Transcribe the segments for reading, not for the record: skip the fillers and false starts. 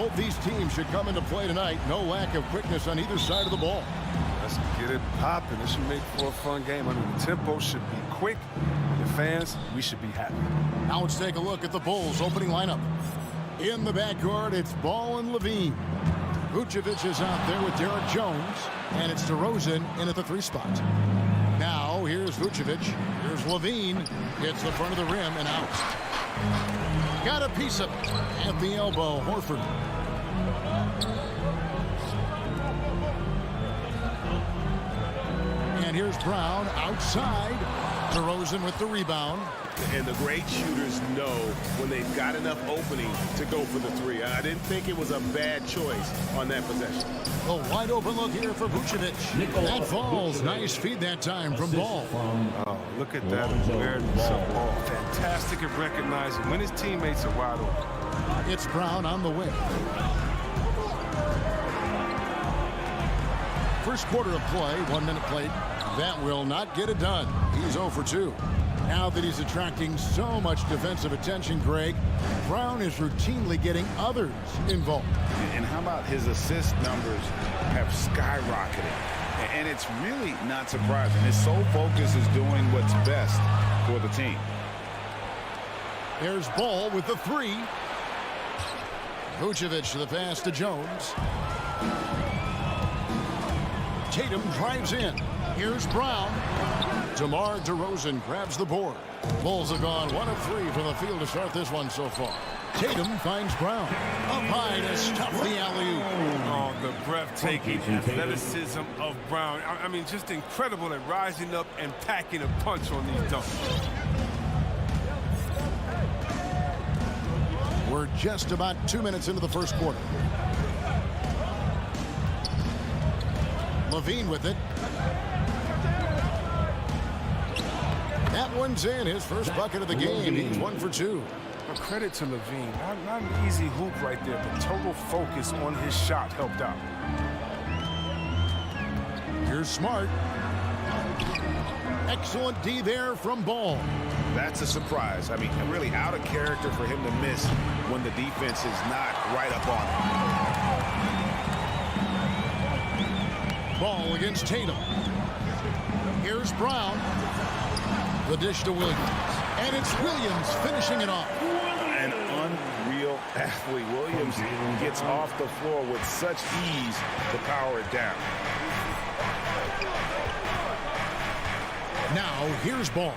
Both these teams should come into play tonight. No lack of quickness on either side of the ball. Let's get it popping. This should make for a fun game. I mean, the tempo should be quick. The fans, we should be happy. Now let's take a look at the Bulls' opening lineup. In the backcourt, it's Ball and Levine. Vucevic is out there with Derek Jones, and it's DeRozan in at the 3 spot. Now, here's Vucevic. Here's Levine. Hits the front of the rim and out. Got a piece of it at the elbow, Horford. And here's Brown outside. DeRozan with the rebound. And the great shooters know when they've got enough opening to go for the 3. I didn't think it was a bad choice on that possession. A wide open look here for Vucevic. That falls. Nice feed that time from Ball. Oh, look at that awareness of Ball. Fantastic at recognizing when his teammates are wide open. It's Brown on the wing. First quarter of play, 1 minute played. That will not get it done. He's 0 for 2. Now that he's attracting so much defensive attention, Greg, Brown is routinely getting others involved. And how about his assist numbers have skyrocketed? And it's really not surprising. His sole focus is doing what's best for the team. There's Ball with the 3. Vucevic the pass to Jones. Tatum drives in. Here's Brown. DeMar DeRozan grabs the board. Bulls have gone 1 of 3 from the field to start this one so far. Tatum finds Brown. Up high to stuff the alley-oop. Oh, the breathtaking athleticism of Brown. I mean, just incredible at rising up and packing a punch on these dunks. We're just about 2 minutes into the first quarter. Levine with it. That one's in. His first bucket of the game. He's 1 for 2. Well, credit to Levine. Not an easy hoop right there, but total focus on his shot helped out. Here's Smart. Excellent D there from Ball. That's a surprise. I mean, really out of character for him to miss when the defense is not right up on him. Ball against Tatum. Here's Brown. The dish to Williams. And it's Williams finishing it off. An unreal athlete. Williams gets off the floor with such ease to power it down. Now, here's Ball.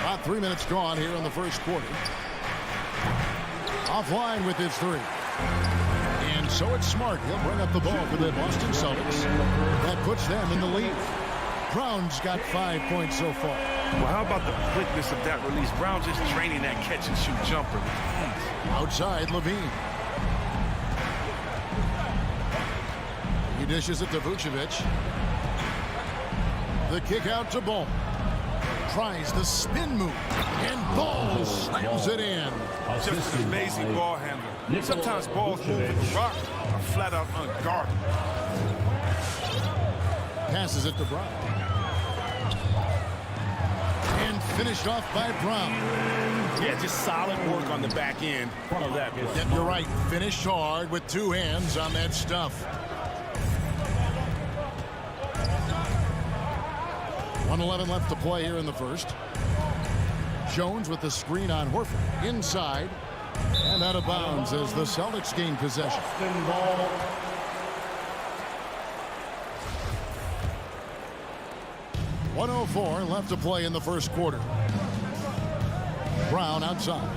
About 3 minutes gone here in the first quarter. Offline with his 3. And so it's Smart. He'll bring up the ball for the Boston Celtics. That puts them in the lead. Brown's got 5 points so far. Well, how about the quickness of that release? Brown just draining that catch-and-shoot jumper. Outside, Levine. He dishes it to Vucevic. The kick out to Ball. Tries the spin move. And Ball slams it in. Just an amazing ball handler. Sometimes balls move with the rock are flat out unguarded. Passes it to Brown. And finished off by Brown. Yeah, just solid work on the back end of that play. Yep, you're right. Finished hard with 2 hands on that stuff. 1:11 left to play here in the first. Jones with the screen on Horford. Inside. And out of bounds as the Celtics gain possession. 1:04 left to play in the first quarter. Brown outside.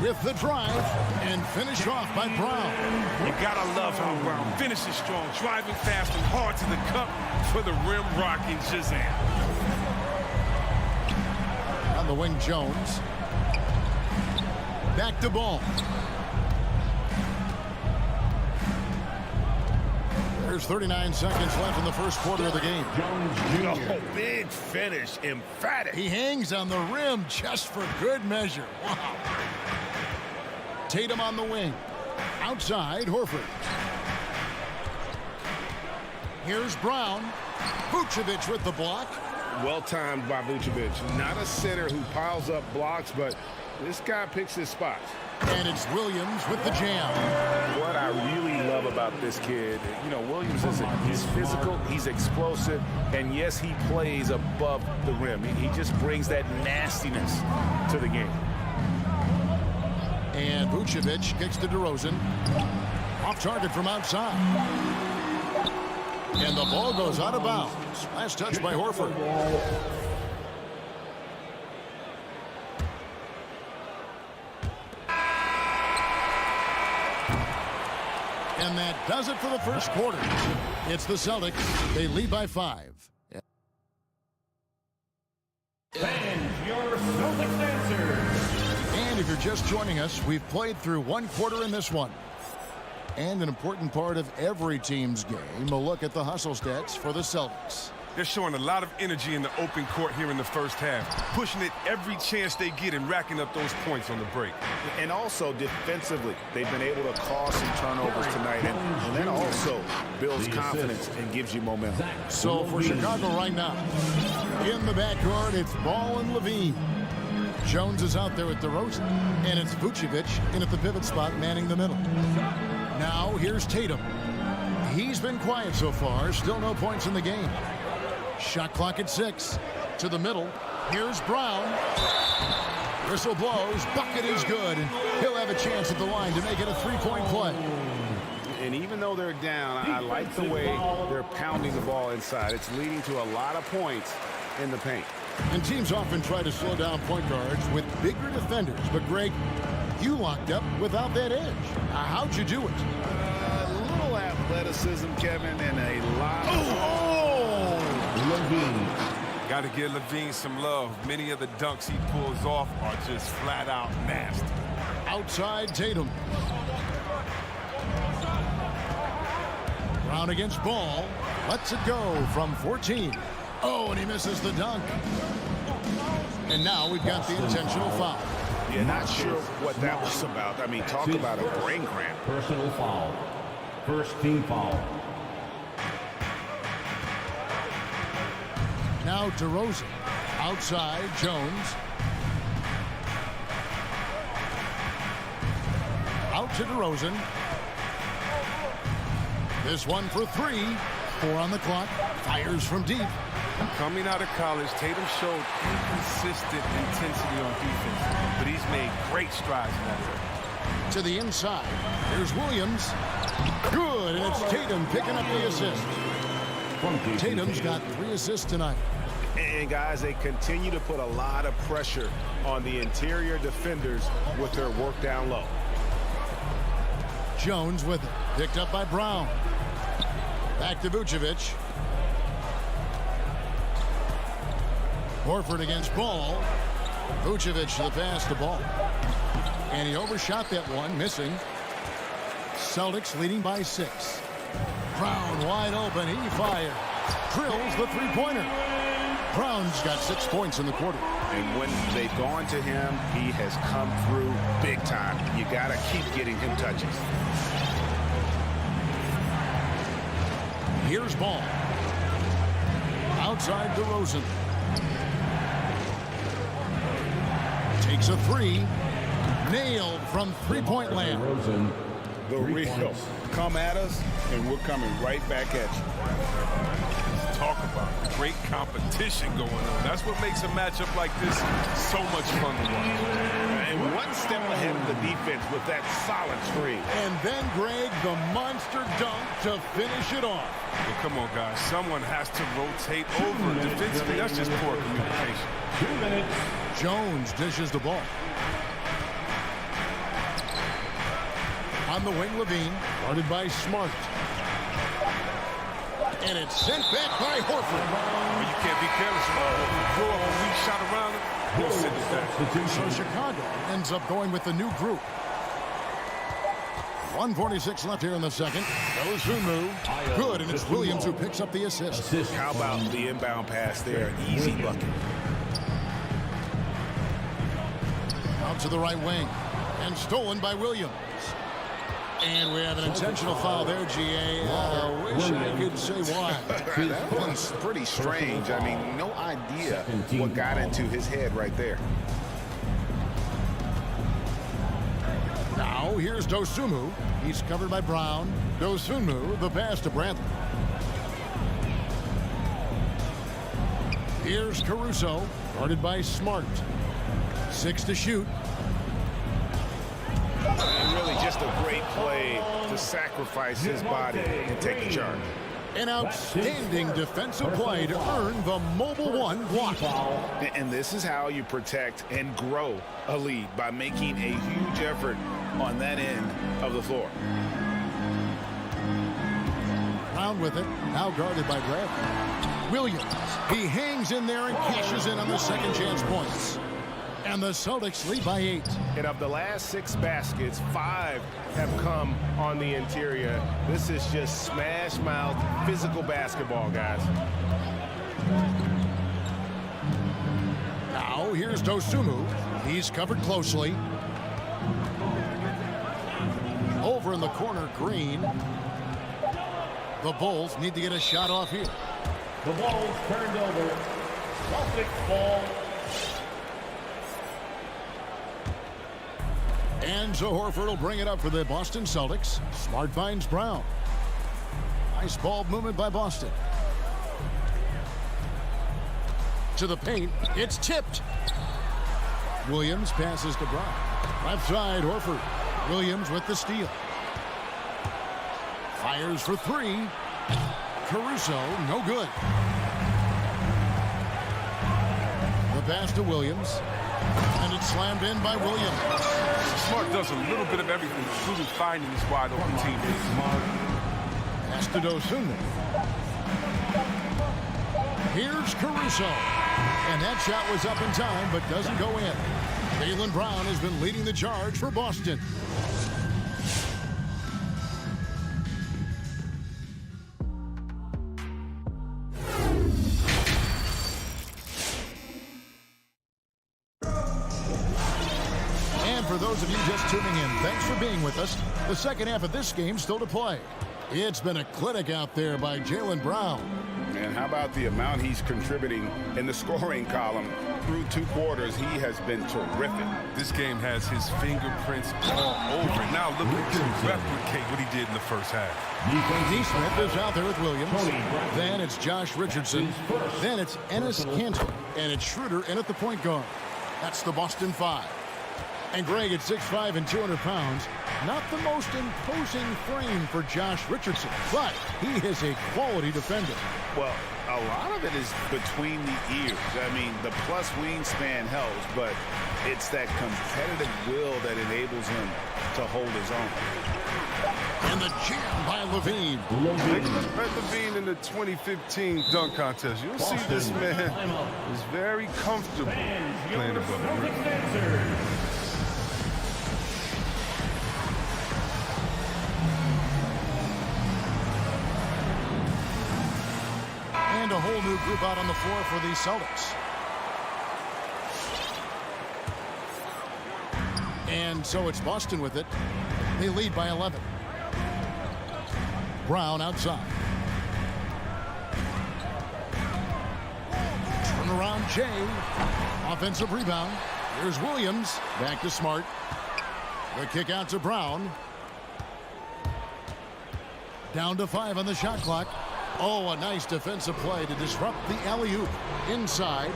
With the drive and finished off by Brown. You gotta love how Brown finishes strong, driving fast and hard to the cup for the rim rocking Shazam. On the wing, Jones. Back to Ball. There's 39 seconds left in the first quarter of the game. Oh, big finish, emphatic. He hangs on the rim just for good measure. Wow. Tatum on the wing. Outside, Horford. Here's Brown. Vucevic with the block. Well-timed by Vucevic. Not a center who piles up blocks, but this guy picks his spots. And it's Williams with the jam. What I really love about this kid, Williams he's physical, he's explosive, and yes, he plays above the rim. He just brings that nastiness to the game. And Vucevic kicks to DeRozan. Off target from outside. And the ball goes out of bounds. Last touch by Horford. And that does it for the first quarter. It's the Celtics. They lead by 5. And your Celtics answers. And if you're just joining us, we've played through one quarter in this one. And an important part of every team's game, a look at the hustle stats for the Celtics. They're showing a lot of energy in the open court here in the first half, pushing it every chance they get and racking up those points on the break. And also defensively, they've been able to cause some turnovers tonight, and that also builds confidence and gives you momentum. So for Chicago right now, in the backcourt, it's Ball and Levine. Jones is out there with DeRozan, and it's Vucevic in at the pivot spot, manning the middle. Now here's Tatum. He's been quiet so far, still no points in the game. Shot clock at 6. To the middle. Here's Brown. Whistle blows. Bucket is good. And he'll have a chance at the line to make it a three-point play. And even though they're down, I like the way they're pounding the ball inside. It's leading to a lot of points in the paint. And teams often try to slow down point guards with bigger defenders. But, Greg, you locked up without that edge. How'd you do it? A little athleticism, Kevin, and a lot Got to give Levine some love. Many of the dunks he pulls off are just flat out nasty. Outside Tatum. Brown against Ball. Lets it go from 14. Oh, and he misses the dunk. And now we've got the intentional foul. Yeah, not sure what that was about. I mean, talk about a brain cramp. Personal foul. First team foul. Now DeRozan. Outside, Jones. Out to DeRozan. This one for 3. 4 on the clock. Fires from deep. Coming out of college, Tatum showed inconsistent intensity on defense, but he's made great strides in that area. To the inside. Here's Williams. Good, and it's Tatum picking up the assist. Tatum's got 3 assists tonight. And, guys, they continue to put a lot of pressure on the interior defenders with their work down low. Jones with it. Picked up by Brown. Back to Vucevic. Horford against Ball. Vucevic to the pass to Ball. And he overshot that one, missing. Celtics leading by 6. Brown wide open. He fired. Drills the three-pointer. Brown's got 6 points in the quarter. And when they've gone to him, he has come through big time. You got to keep getting him touches. Here's Ball. Outside DeRozan. Takes a 3. Nailed from three-point land. The real. Come at us, and we're coming right back at you. Talk about great competition going on. That's what makes a matchup like this so much fun to watch. And one step ahead of the defense with that solid screen. And then, Greg, the monster dunk to finish it off. Well, come on, guys. Someone has to rotate over. Defensively, that's just poor communication. 2 minutes. Jones dishes the ball. On the wing, Levine, guarded by Smart. And it's sent back by Horford. Well, you can't be careless about it. Throw up a weak shot around him, he'll send it back. So Chicago ends up going with the new group. 1:46 left here in the second. Goes Sunmu. Good, and it's Williams who picks up the assist. How about the inbound pass there? Easy bucket. Out to the right wing. And stolen by Williams. And we have an intentional foul there, GA. Wish I could say why. That one's pretty strange. I mean, no idea what got into his head right there. Now, here's Dosunmu. He's covered by Brown. Dosunmu, the pass to Bradley. Here's Caruso, guarded by Smart. 6 to shoot. And really just a great play to sacrifice his body and take the charge. An outstanding defensive play to earn the Mobile One block. And this is how you protect and grow a lead, by making a huge effort on that end of the floor. Brown with it, now guarded by Bradley. Williams, he hangs in there and cashes in on the second chance points. And the Celtics lead by 8. And of the last 6 baskets, 5 have come on the interior. This is just smash mouth physical basketball, guys. Now here's Dosunmu. He's covered closely. Over in the corner, Green. The Bulls need to get a shot off here. The ball's turned over. Celtics ball. And so Horford will bring it up for the Boston Celtics. Smart finds Brown. Nice ball movement by Boston. To the paint. It's tipped. Williams passes to Brown. Left side, Horford. Williams with the steal. Fires for 3. Caruso, no good. The pass to Williams. And it's slammed in by Williams. Smart does a little bit of everything, including finding his wide open teammates. Pass to Dosunmu. Here's Caruso. And that shot was up in time, but doesn't go in. Jaylen Brown has been leading the charge for Boston. For those of you just tuning in, thanks for being with us. The second half of this game still to play. It's been a clinic out there by Jaylen Brown. And how about the amount he's contributing in the scoring column? Through 2 quarters, he has been terrific. This game has his fingerprints all over it. Now looking to replicate what he did in the first half. Neesmith is out there with Williams. Then it's Josh Richardson. Then it's Enes Kanter. And it's Schroeder in at the point guard. That's the Boston 5. And Greg at 6'5" and 200 pounds, not the most imposing frame for Josh Richardson, but he is a quality defender. Well, a lot of it is between the ears. I mean, the plus wingspan helps, but it's that competitive will that enables him to hold his own. And the jam by Levine. Take a look at Levine in the 2015 dunk contest. You'll see this man is very comfortable playing above the rim. And a whole new group out on the floor for the Celtics. And so it's Boston with it. They lead by 11. Brown outside. Turnaround Jay. Offensive rebound. Here's Williams. Back to Smart. The kick out to Brown. Down to 5 on the shot clock. Oh, a nice defensive play to disrupt the alley-oop. Inside.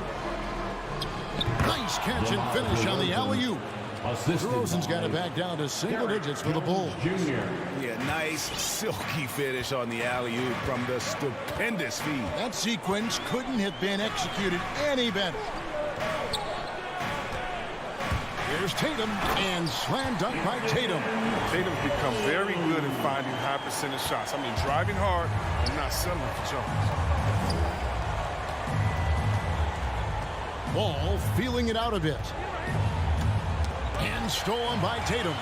Nice catch and finish on the alley-oop. DeRozan's got it back down to single digits for the Bulls. Yeah, nice silky finish on the alley-oop from the stupendous feed. That sequence couldn't have been executed any better. Here's Tatum, and slam dunk by Tatum. Tatum's become very good at finding high percentage shots. I mean, driving hard and not settling for jumpers. Ball feeling it out a bit. And stolen by Tatum.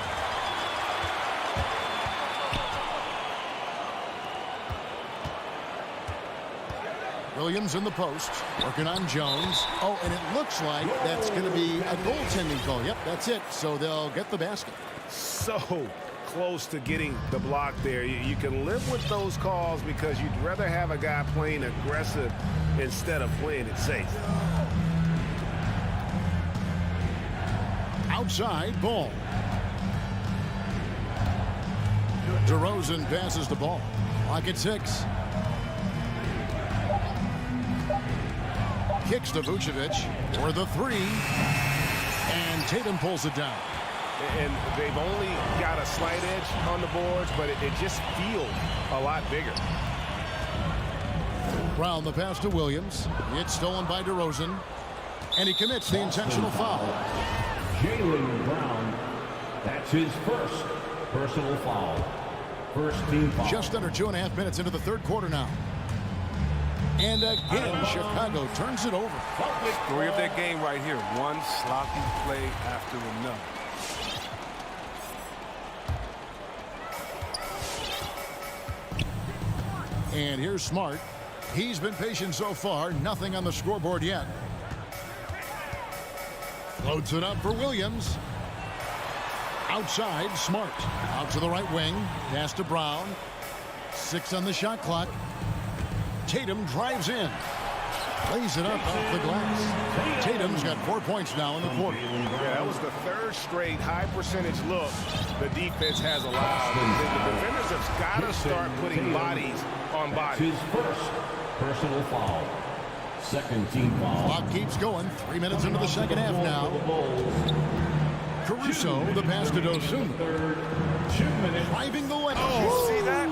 Williams in the post, working on Jones. Oh, and it looks like that's going to be a goaltending call. Yep, that's it. So they'll get the basket. So close to getting the block there. You can live with those calls because you'd rather have a guy playing aggressive instead of playing it safe. Outside ball. DeRozan passes the ball. Clock at 6. Kicks to Vucevic for the 3. And Tatum pulls it down. And they've only got a slight edge on the boards, but it just feels a lot bigger. Brown the pass to Williams. It's stolen by DeRozan. And he commits the intentional foul. Jaylen Brown, that's his first personal foul. First team foul. Just under 2.5 minutes into the third quarter now. And again, Chicago turns it over. Story of their game right here. One sloppy play after another. And here's Smart. He's been patient so far. Nothing on the scoreboard yet. Floats it up for Williams. Outside, Smart. Out to the right wing. Pass to Brown. 6 on the shot clock. Tatum drives in. Lays it up off the glass. Tatum's got 4 points now in the quarter. Yeah, that was the third straight high percentage look the defense has allowed. The defenders have got to start putting bodies on bodies. His first personal foul. Second team foul. Clock keeps going. 3 minutes into the second half now. Caruso, the pass to Dosunmu. 2 minutes. Driving the lane. Oh, see that?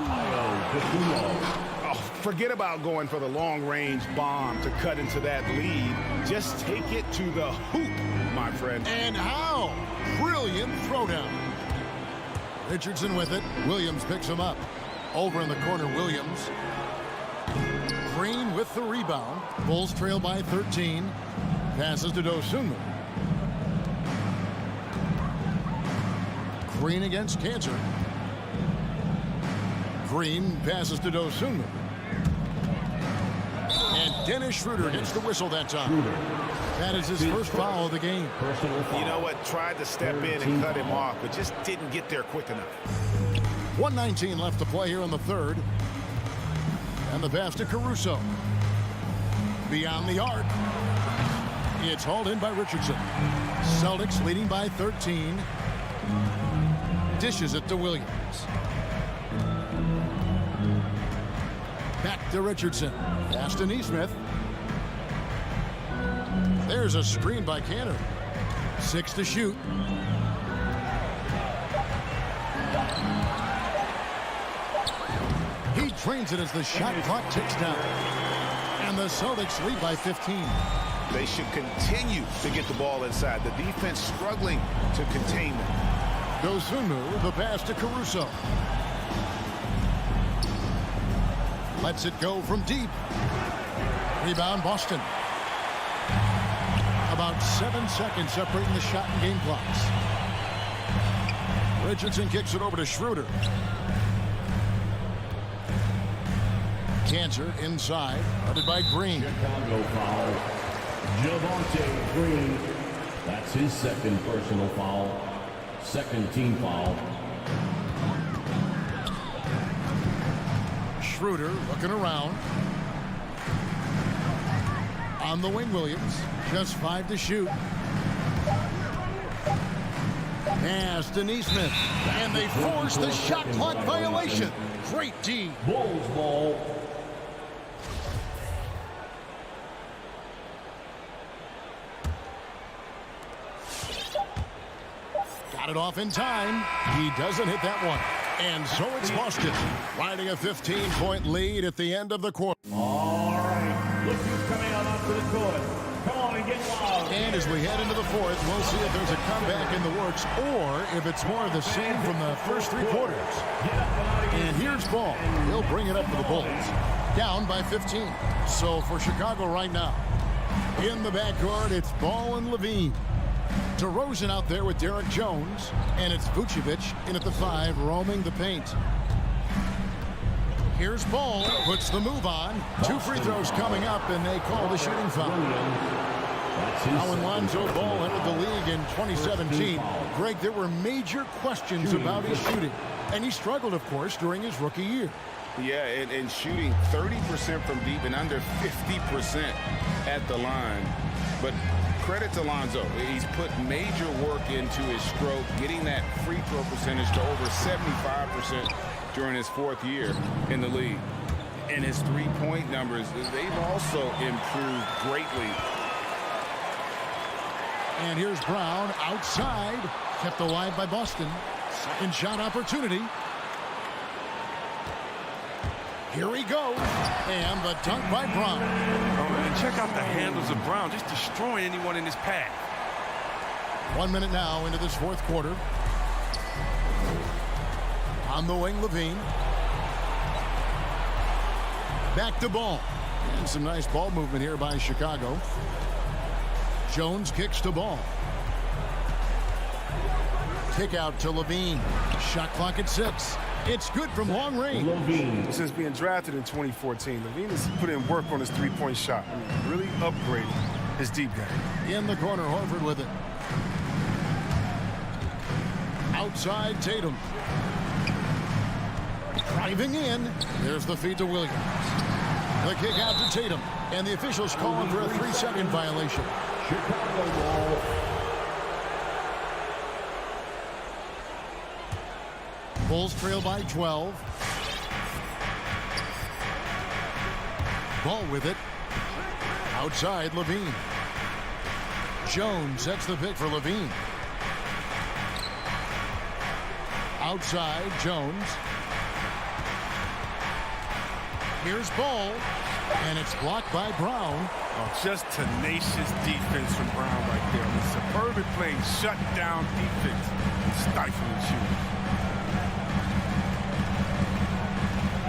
Oh, forget about going for the long-range bomb to cut into that lead. Just take it to the hoop, my friend. And how? Brilliant throwdown. Richardson with it. Williams picks him up. Over in the corner, Williams. Green with the rebound. Bulls trail by 13. Passes to Dosunmu. Green against Cantor. Green passes to Dosunmu. And Dennis Schroeder gets the whistle that time. That is his first foul of the game. You know what? Tried to step in and cut him off, but just didn't get there quick enough. 1:19 left to play here in the third. And the pass to Caruso. Beyond the arc. It's hauled in by Richardson. Celtics leading by 13. Dishes it to Williams. Back to Richardson. Pass to Nesmith. There's a screen by Cantor. 6 to shoot. He trains it as the shot clock ticks down. And the Celtics lead by 15. They should continue to get the ball inside. The defense struggling to contain them. Dosunmu, the pass to Caruso. Lets it go from deep. Rebound, Boston. About 7 seconds separating the shot and game clocks. Richardson kicks it over to Schroeder. Cantor inside, guarded by Green. Chicago foul. Javonte Green. That's his second personal foul. Second team foul. Schroeder looking around. On the wing, Williams. Just 5 to shoot. Pass to Nesmith. And they force the shot clock violation. Great D. Bulls ball. Got it off in time. He doesn't hit that one. And so it's Boston, riding a 15-point lead at the end of the quarter. All right. Look who's coming on up to the court. Come on and get wild. And as we head into the fourth, we'll see if there's a comeback in the works or if it's more of the same from the first 3 quarters. And here's Ball. He'll bring it up for the Bulls. Down by 15. So for Chicago right now, in the backcourt, it's Ball and Levine. DeRozan out there with Derek Jones, and it's Vucevic in at the 5, roaming the paint. Here's Ball, puts the move on. 2 free throws coming up, and they call the shooting foul. Now when Lonzo Ball entered the league in 2017, Greg, there were major questions about his shooting. And he struggled, of course, during his rookie year. Yeah, and shooting 30% from deep and under 50% at the line. But credit to Lonzo. He's put major work into his stroke, getting that free throw percentage to over 75% during his 4th year in the league. And his three-point numbers, they've also improved greatly. And here's Brown outside, kept alive by Boston. Second shot opportunity. Here he goes, and the dunk by Brown. Oh, man, check out the handles of Brown, just destroying anyone in his path. 1 minute now into this 4th quarter. On the wing, Levine. Back to Ball. And some nice ball movement here by Chicago. Jones kicks to Ball. Kick out to Levine. Shot clock at 6. It's good from long range. Since being drafted in 2014, Levine has put in work on his three-point shot. I mean, really upgraded his deep game. In the corner, Horford with it. Outside, Tatum. Driving in. There's the feed to Williams. The kick out to Tatum. And the officials calling for a 3-second violation. Chicago ball. Bulls trail by 12. Ball with it. Outside, Levine. Jones sets the pick for Levine. Outside, Jones. Here's Ball. And it's blocked by Brown. Oh, just tenacious defense from Brown right there. I mean, superb at playing shut-down defense. Stifling shooting.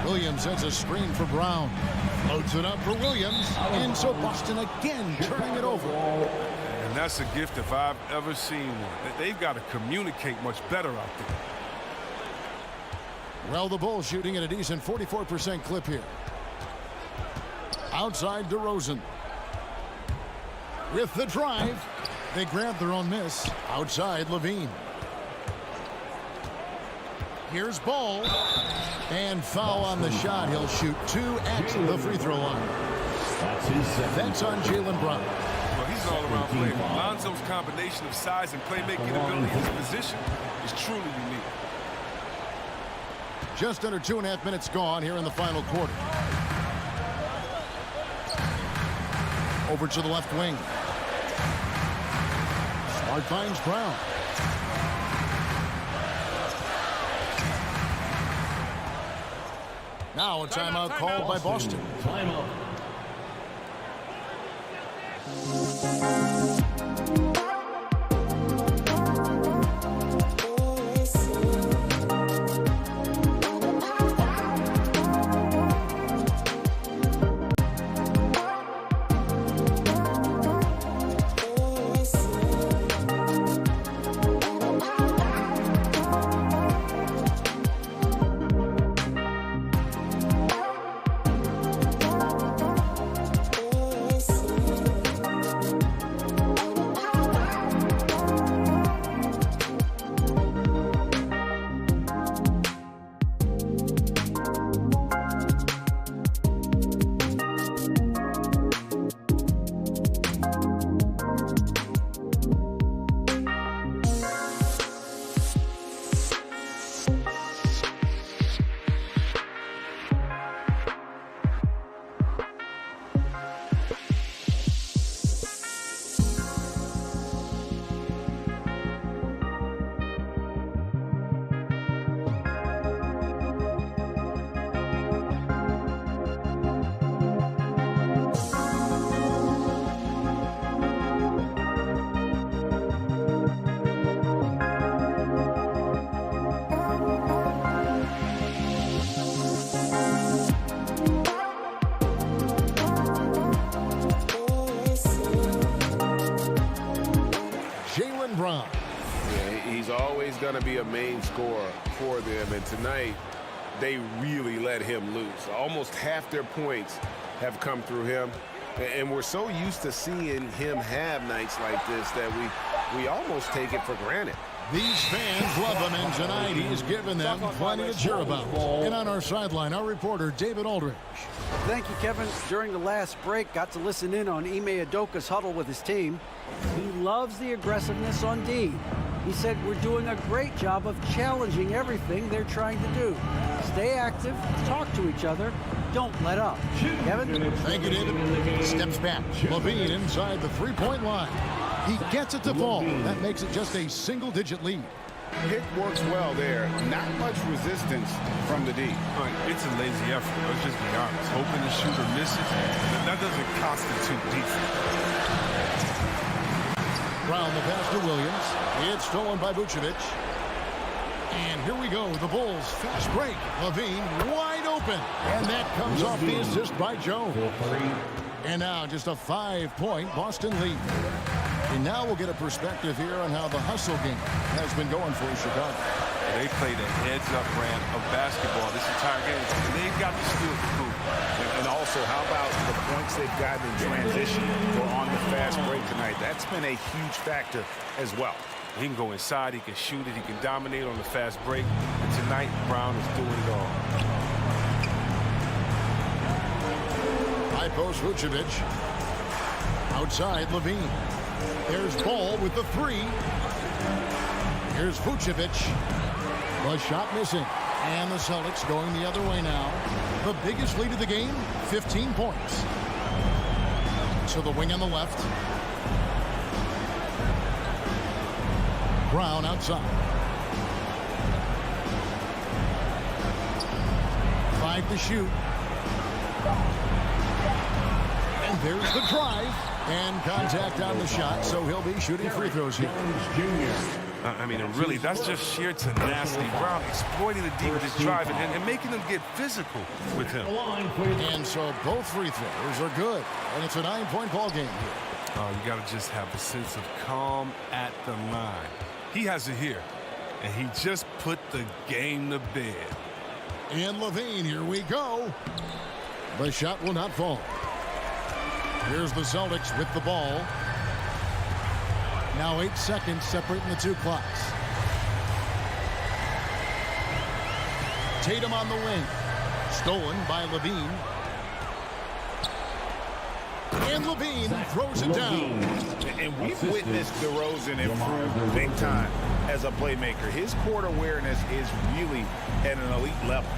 Williams sets a screen for Brown. Loads it up for Williams. And so Boston again turning it over. And that's a gift if I've ever seen one. They've got to communicate much better out there. Well, the Bulls shooting at a decent 44% clip here. Outside DeRozan. With the drive. They grab their own miss. Outside Levine. Here's Ball. And foul on the shot. He'll shoot 2 at the free throw line. That's on Jaylen Brown. Well, he's an all-around player. Lonzo's combination of size and playmaking ability in his position is truly unique. Just under 2.5 minutes gone here in the final quarter. Over to the left wing. Smart finds Brown. Now a timeout called by Boston. Timeout. Brown. Yeah, he's always going to be a main scorer for them, and tonight they really let him loose. Almost half their points have come through him. And we're so used to seeing him have nights like this that we almost take it for granted. These fans love him, and tonight he's given them plenty to cheer about. And on our sideline, our reporter, David Aldridge. Thank you, Kevin. During the last break, got to listen in on Ime Udoka's huddle with his team. He loves the aggressiveness on D. He said, we're doing a great job of challenging everything they're trying to do. Stay active, talk to each other, don't let up. Kevin? Thank you, David. Steps back. Levine inside the three-point line. He gets it to fall. That makes it just a single-digit lead. Pick works well there. Not much resistance from the D. It's a lazy effort. Let's just be honest. Hoping the shooter misses, that doesn't constitute defense. Brown the pass to Williams. It's stolen by Vucevic. And here we go. The Bulls fast break. Levine wide open. And that comes off the assist by Jones. And now just a 5-point Boston lead. And now we'll get a perspective here on how the hustle game has been going for Chicago. They played a heads-up brand of basketball this entire game. They've got the skill to prove. And also, how about the points they've gotten in transition or on the fast break tonight? That's been a huge factor as well. He can go inside, he can shoot it, he can dominate on the fast break. And tonight, Brown is doing it all. High post Vucevic. Outside Levine. There's Ball with the three. Here's Vucevic. The shot missing. And the Celtics going the other way now. The biggest lead of the game, 15 points. So the wing on the left. Brown outside. 5 to shoot. And there's the drive. And contact on the shot, so he'll be shooting free throws here. I mean, and really, that's just sheer tenacity. Brown exploiting the D with his drive and making them get physical with him. And so both free throws are good. And it's a 9-point ball game here. Oh, you got to just have a sense of calm at the line. He has it here, and he just put the game to bed. And Levine, here we go. The shot will not fall. Here's the Celtics with the ball. Now 8 seconds separating the two clocks. Tatum on the wing. Stolen by Levine. And Levine throws it down. And we've witnessed DeRozan improve big time as a playmaker. His court awareness is really at an elite level.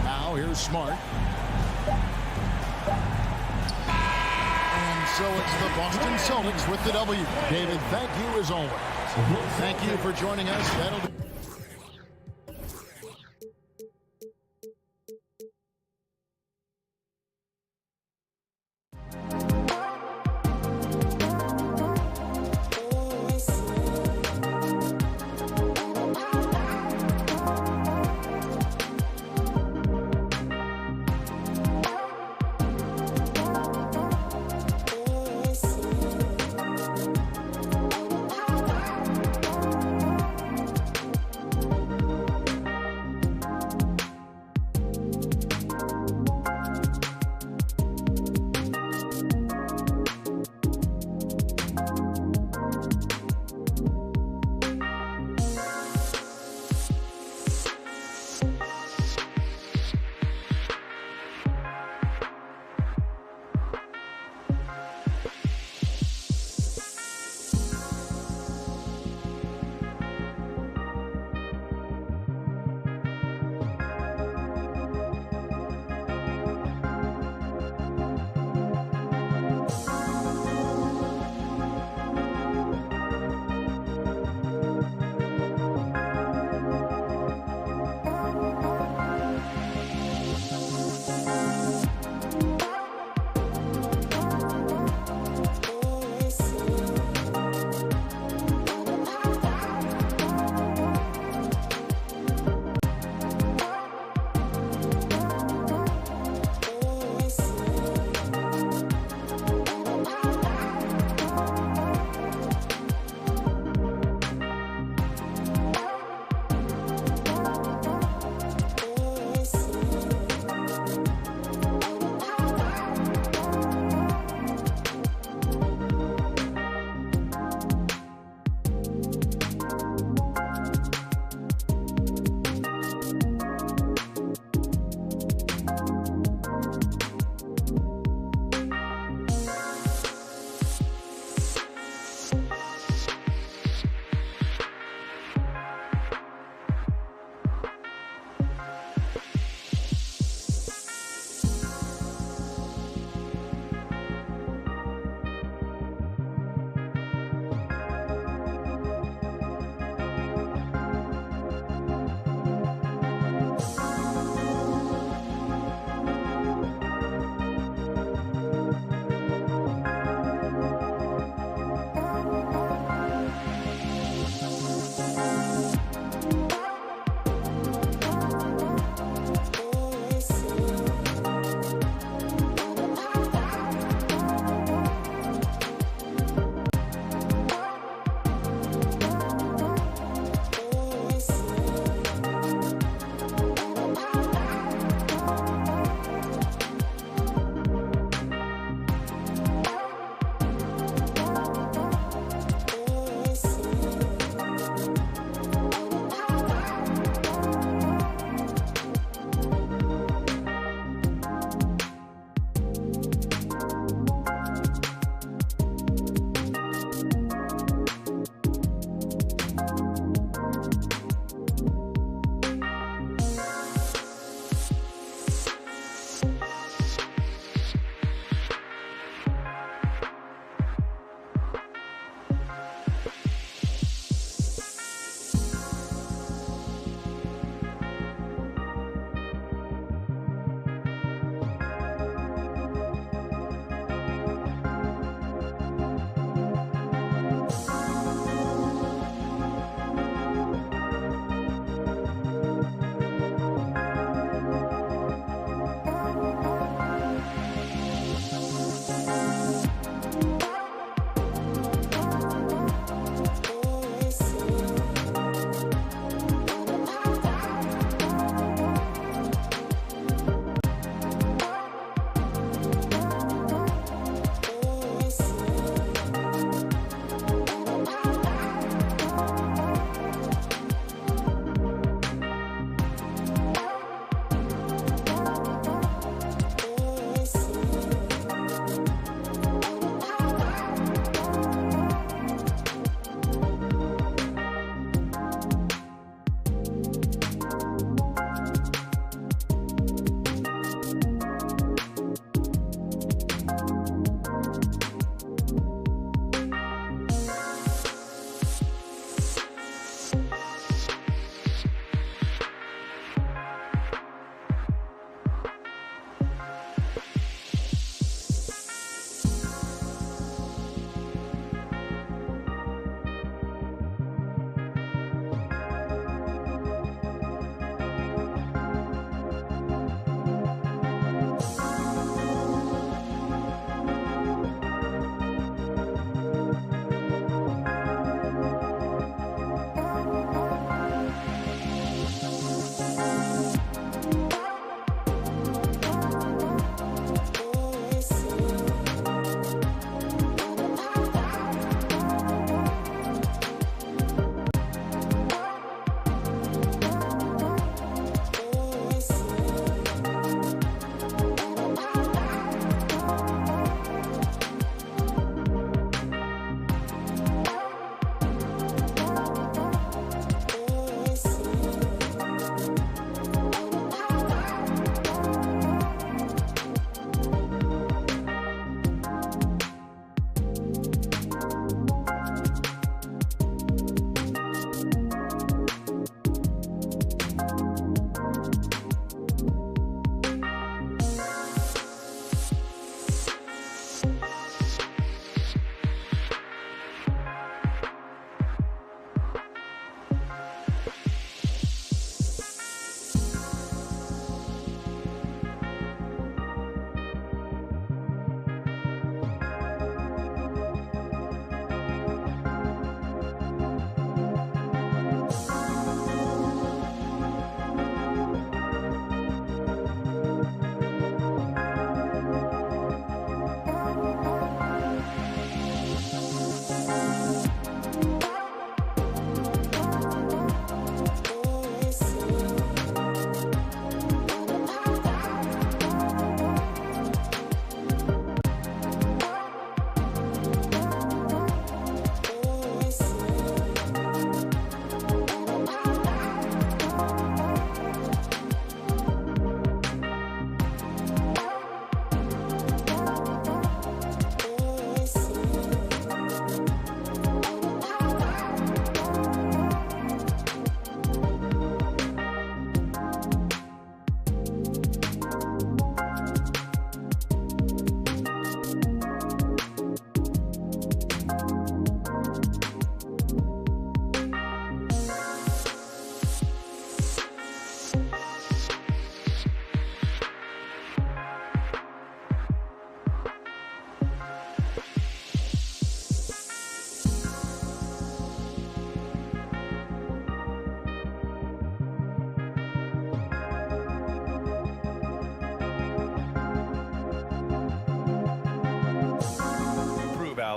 Now here's Smart. And so it's the Boston Celtics with the W. David, thank you as always. Thank you for joining us. That'll be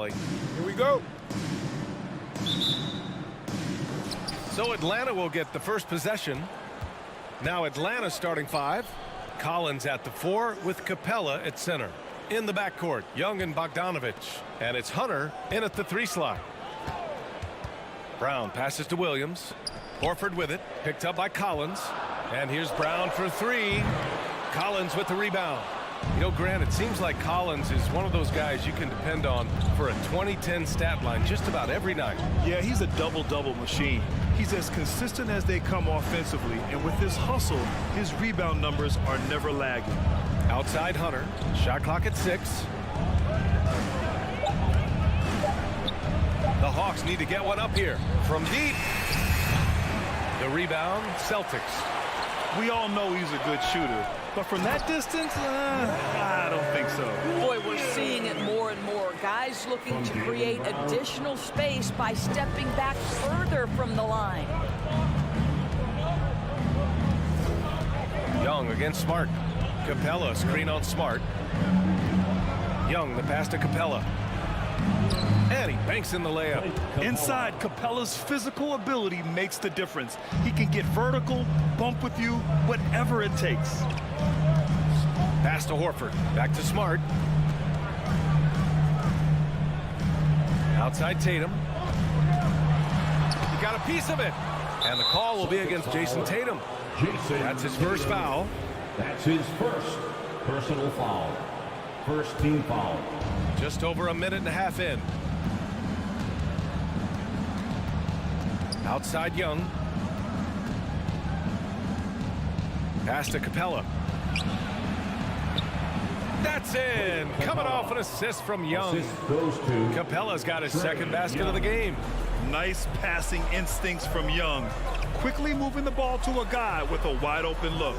alley. Here we go. So Atlanta will get the first possession. Now Atlanta starting 5. Collins at the 4 with Capella at center. In the backcourt, Young and Bogdanovich. And it's Hunter in at the 3 slot. Brown passes to Williams. Horford with it. Picked up by Collins. And here's Brown for 3. Collins with the rebound. You know, Grant, it seems like Collins is one of those guys you can depend on for a 2010 stat line just about every night. Yeah, he's a double-double machine. He's as consistent as they come offensively, and with his hustle, his rebound numbers are never lagging. Outside Hunter. Shot clock at 6. The Hawks need to get one up here. From deep. The rebound, Celtics. We all know he's a good shooter, but from that distance, I don't think so. Boy, we're seeing it more and more. Guys looking to create additional space by stepping back further from the line. Young against Smart. Capella screen on Smart. Young, the pass to Capella. And he banks in the layup. Inside, Capella's physical ability makes the difference. He can get vertical, bump with you, whatever it takes. Pass to Horford. Back to Smart. Outside Tatum. He got a piece of it. And the call will be against Jason Tatum. That's his first foul. That's his first personal foul. First team foul. Just over a minute and a half in. Outside Young. Pass to Capella. That's in. Coming off an assist from Young. Assist goes to Capella's got his second basket of the game. Nice passing instincts from Young. Quickly moving the ball to a guy with a wide open look.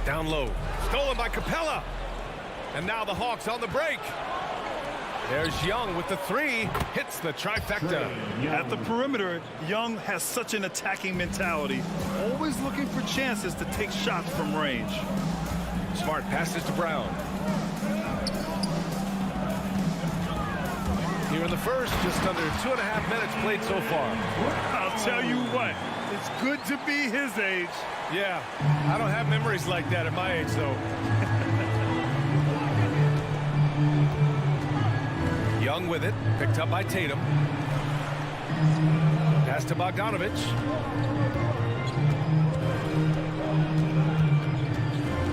Down low. Stolen by Capella. And now the Hawks on the break. There's Young with the 3. Hits the trifecta. At the perimeter, Young has such an attacking mentality. Always looking for chances to take shots from range. Smart passes to Brown. Here in the first, just under 2.5 minutes played so far. I'll tell you what, it's good to be his age. Yeah, I don't have memories like that at my age, though. Young with it, picked up by Tatum. Pass to Bogdanovich.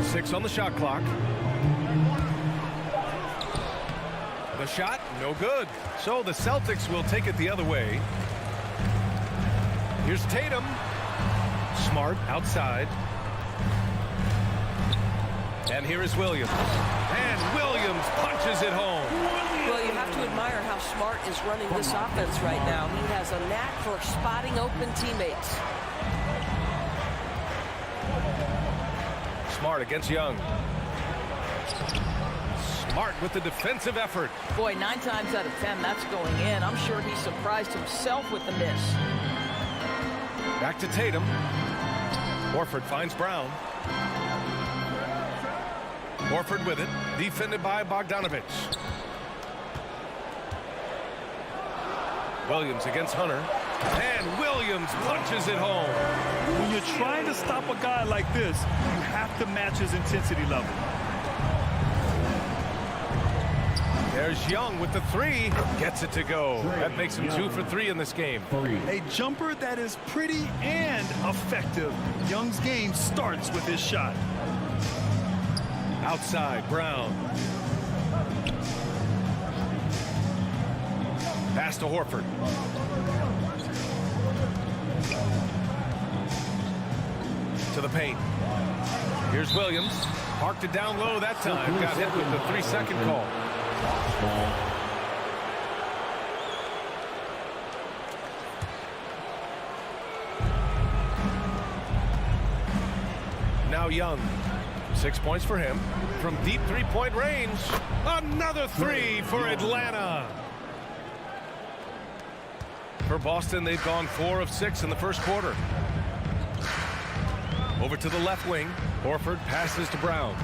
Six on the shot clock. The shot, no good. So the Celtics will take it the other way. Here's Tatum. Smart outside. And here is Williams. And Williams punches it home. Well, you have to admire how Smart is running this offense right now. He has a knack for spotting open teammates. Smart against Young. Smart with the defensive effort. Boy, 9 times out of 10, that's going in. I'm sure he surprised himself with the miss. Back to Tatum. Horford finds Brown. Horford with it. Defended by Bogdanovich. Williams against Hunter. And Williams punches it home. When you're trying to stop a guy like this, you have to match his intensity level. There's Young with the 3. Gets it to go. That makes him 2 for 3 in this game. A jumper that is pretty and effective. Young's game starts with his shot. Outside, Brown. Pass to Horford. To the paint. Here's Williams. Parked it down low that time. Got hit with the 3-second call. Now Young. 6 points for him. From deep three-point range. Another 3 for Atlanta. For Boston, they've gone 4 of 6 in the first quarter. Over to the left wing. Horford passes to Brown.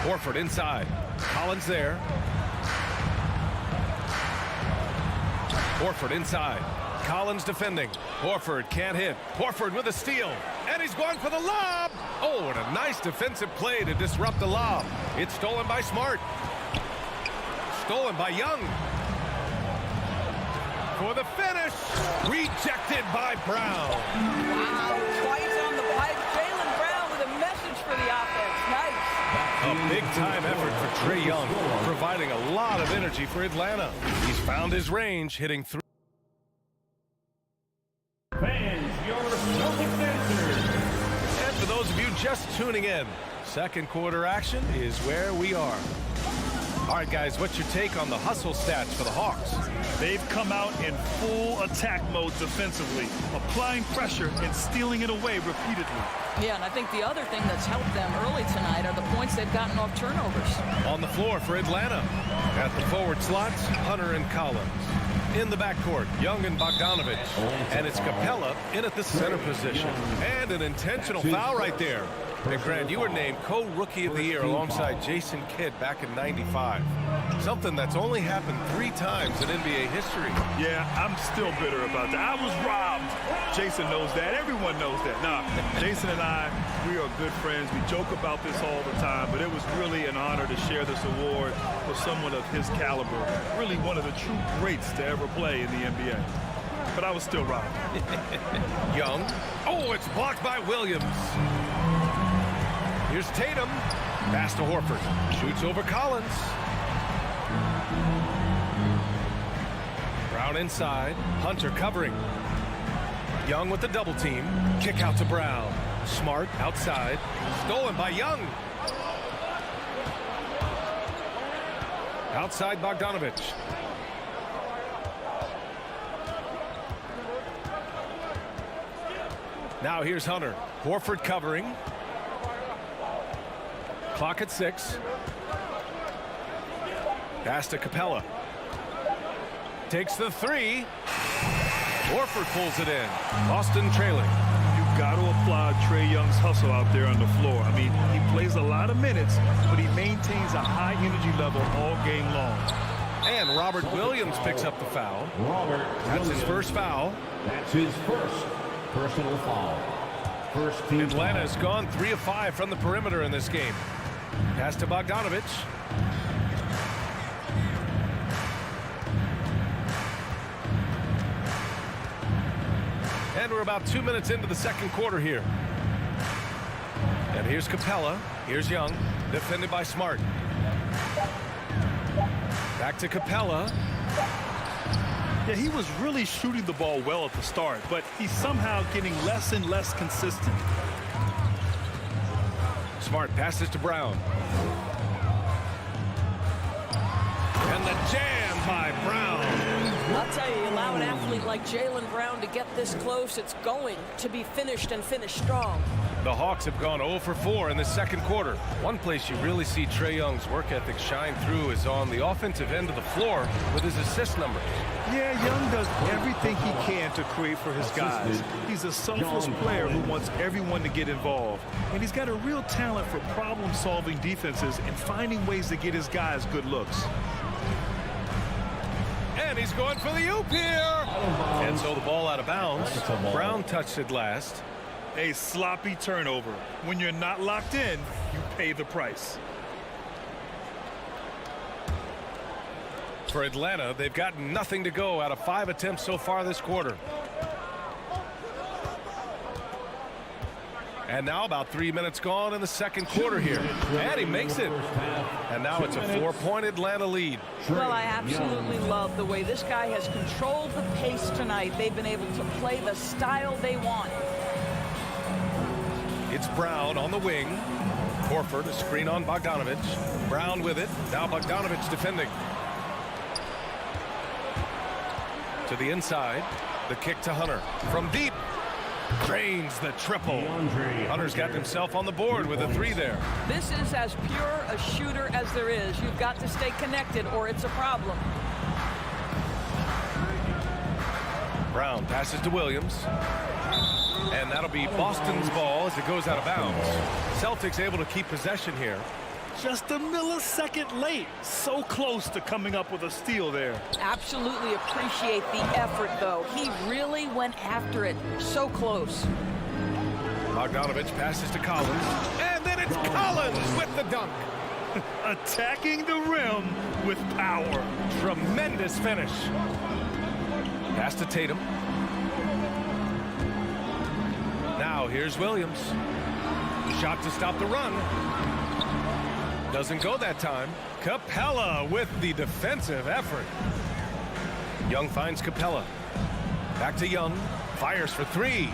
Horford inside. Collins there. Horford inside. Collins defending. Horford can't hit. Horford with a steal. And he's going for the lob. Oh, and a nice defensive play to disrupt the lob. It's stolen by Smart. Stolen by Young. For the finish. Rejected by Brown. Wow, twice on the pipe. Jaylen Brown with a message for the offense. Nice. A big-time effort for Trae Young, providing a lot of energy for Atlanta. He's found his range, hitting 3. Fans, your Celtics answer. And for those of you just tuning in, second quarter action is where we are. All right, guys, what's your take on the hustle stats for the Hawks? They've come out in full attack mode defensively, applying pressure and stealing it away repeatedly. Yeah, and I think the other thing that's helped them early tonight are the points they've gotten off turnovers. On the floor for Atlanta. At the forward slots, Hunter and Collins. In the backcourt, Young and Bogdanovich. And it's Capella in at the center position. And an intentional foul right there. Hey, Grant, you were named co-rookie of the year alongside Jason Kidd back in '95. Something that's only happened 3 times in NBA history. Yeah, I'm still bitter about that. I was robbed. Jason knows that. Everyone knows that. Nah, Jason and I, we are good friends. We joke about this all the time, but it was really an honor to share this award with someone of his caliber. Really one of the true greats to ever play in the NBA. But I was still robbed. Young. Oh, it's blocked by Williams. Here's Tatum. Pass to Horford. Shoots over Collins. Brown inside. Hunter covering. Young with the double team. Kick out to Brown. Smart outside. Stolen by Young. Outside Bogdanovich. Now here's Hunter. Horford covering. Clock at 6. Pass to Capella. Takes the 3. Horford pulls it in. Boston trailing. You've got to applaud Trae Young's hustle out there on the floor. I mean, he plays a lot of minutes, but he maintains a high energy level all game long. And Robert Williams picks up the foul. That's his first foul. That's his first personal foul. First team. Atlanta has gone 3 of 5 from the perimeter in this game. Pass to Bogdanovich. And we're about 2 minutes into the second quarter here. And here's Capella. Here's Young. Defended by Smart. Back to Capella. Yeah, he was really shooting the ball well at the start, but he's somehow getting less and less consistent. Smart passes to Brown. And the jam by Brown. I'll tell you, allow an athlete like Jaylen Brown to get this close, it's going to be finished and finished strong. The Hawks have gone 0 for 4 in the second quarter. One place you really see Trae Young's work ethic shine through is on the offensive end of the floor with his assist numbers. Yeah, Young does everything he can to create for his guys. He's a selfless player who wants everyone to get involved. And he's got a real talent for problem-solving defenses and finding ways to get his guys good looks. And he's going for the oop here. And so the ball out of bounds. Brown touched it last. A sloppy turnover. When you're not locked in, you pay the price. For Atlanta, they've got nothing to go out of 5 attempts so far this quarter. And now about 3 minutes gone in the second quarter here. And he makes it. And now it's a 4-point Atlanta lead. Well, I absolutely love the way this guy has controlled the pace tonight. They've been able to play the style they want. It's Brown on the wing. Horford, a screen on Bogdanovich. Brown with it. Now Bogdanovich defending. To the inside. The kick to Hunter. From deep. Drains the triple. Hunter's got himself on the board with a 3 there. This is as pure a shooter as there is. You've got to stay connected or it's a problem. Brown passes to Williams. And that'll be Boston's ball as it goes out of bounds. Celtics able to keep possession here. just a millisecond late. So close to coming up with a steal there. Absolutely appreciate the effort, though. He really went after it. So close. Bogdanovich passes to Collins. And then it's Collins with the dunk. Attacking the rim with power. Tremendous finish. Pass to Tatum. Now here's Williams. Shot to stop the run. Doesn't go that time. Capella with the defensive effort. Young finds Capella. Back to Young. Fires for three.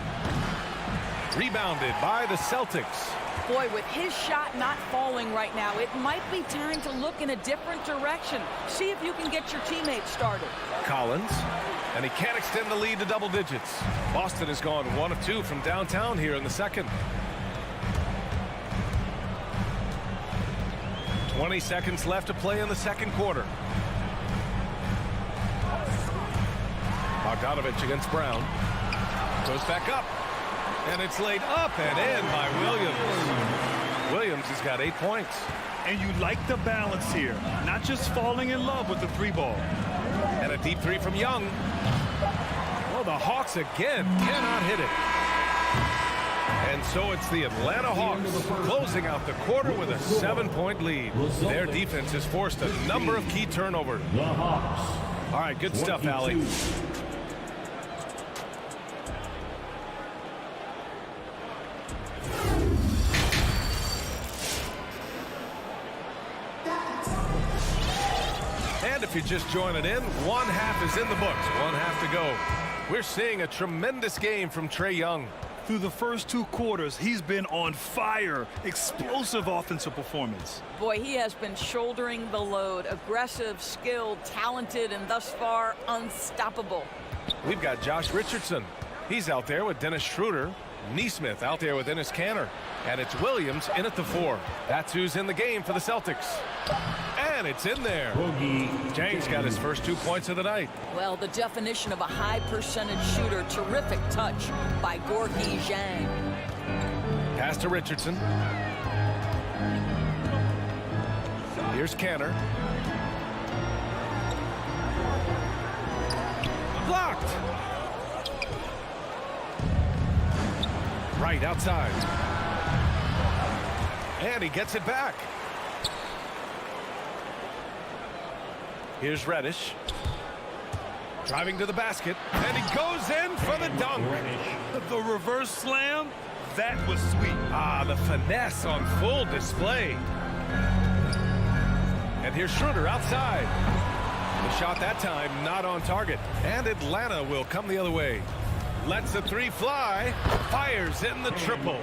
Rebounded by the Celtics. Boy, with his shot not falling right now, it might be time to look in a different direction. See if you can get your teammates started. Collins. And he can't extend the lead to double digits. Boston has gone 1 of 2 from downtown here in the second. 20 seconds left to play in the second quarter. Bogdanovich against Brown. Goes back up. And it's laid up and in by Williams. Williams has got 8 points. And you like the balance here. Not just falling in love with the three ball. And a deep three from Young. Well, the Hawks again cannot hit it. And so it's the Atlanta Hawks closing out the quarter with a 7-point lead. Their defense has forced a number of key turnovers. The Hawks. All right, good stuff, Allie. And if you're just joining in, 1 half is in the books. 1 half to go. We're seeing a tremendous game from Trae Young. Through the first 2 quarters, he's been on fire. Explosive offensive performance. Boy, he has been shouldering the load. Aggressive, skilled, talented, and thus far unstoppable. We've got Josh Richardson. He's out there with Dennis Schroeder. Neesmith out there with Enes Kanter. And it's Williams in at the 4. That's who's in the game for the Celtics. And it's in there. Jang's got his first 2 points of the night. Well, the definition of a high percentage shooter. Terrific touch by Gorgui Dieng. Pass to Richardson. Here's Kanter. Blocked. Right outside. And he gets it back. Here's Reddish. Driving to the basket. And he goes in for the dunk. The reverse slam, that was sweet. Ah, the finesse on full display. And here's Schroeder outside. The shot that time not on target. And Atlanta will come the other way. Lets the 3 fly. Fires in the triple.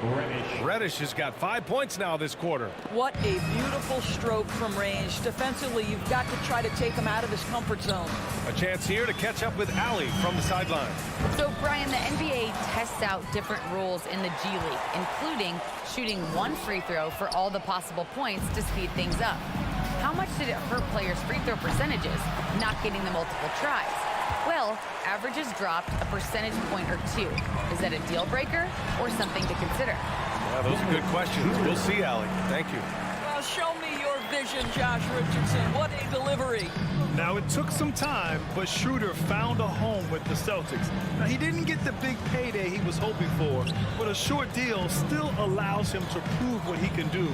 Reddish has got 5 points now this quarter. What a beautiful stroke from range. Defensively, you've got to try to take him out of his comfort zone. A chance here to catch up with Allie from the sideline. So, Brian, the NBA tests out different rules in the G League, including shooting 1 free throw for all the possible points to speed things up. How much did it hurt players' free throw percentages not getting the multiple tries? Well, averages dropped a percentage point or 2. Is that a deal breaker or something to consider? Yeah, those are good questions. We'll see, Allie. Thank you. Well, show me your vision, Josh Richardson. What a delivery. Now, it took some time, but Schroeder found a home with the Celtics. Now, he didn't get the big payday he was hoping for, but a short deal still allows him to prove what he can do.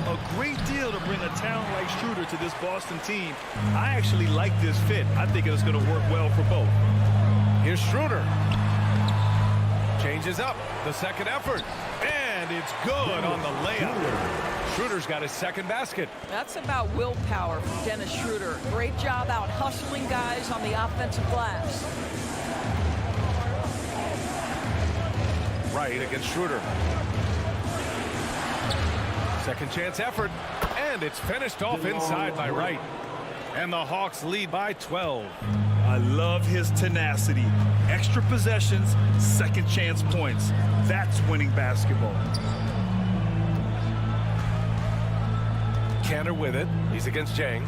A great deal to bring a talent like Schroeder to this Boston team. I actually like this fit. I think it's going to work well for both. Here's Schroeder. Changes up. The second effort. And it's good on the layup. Schroeder's got his second basket. That's about willpower from Dennis Schroeder. Great job out hustling guys on the offensive glass. Right against Schroeder. Second chance effort. And it's finished off inside by Wright. And the Hawks lead by 12. I love his tenacity. Extra possessions, second chance points. That's winning basketball. Kanter with it. He's against Jang.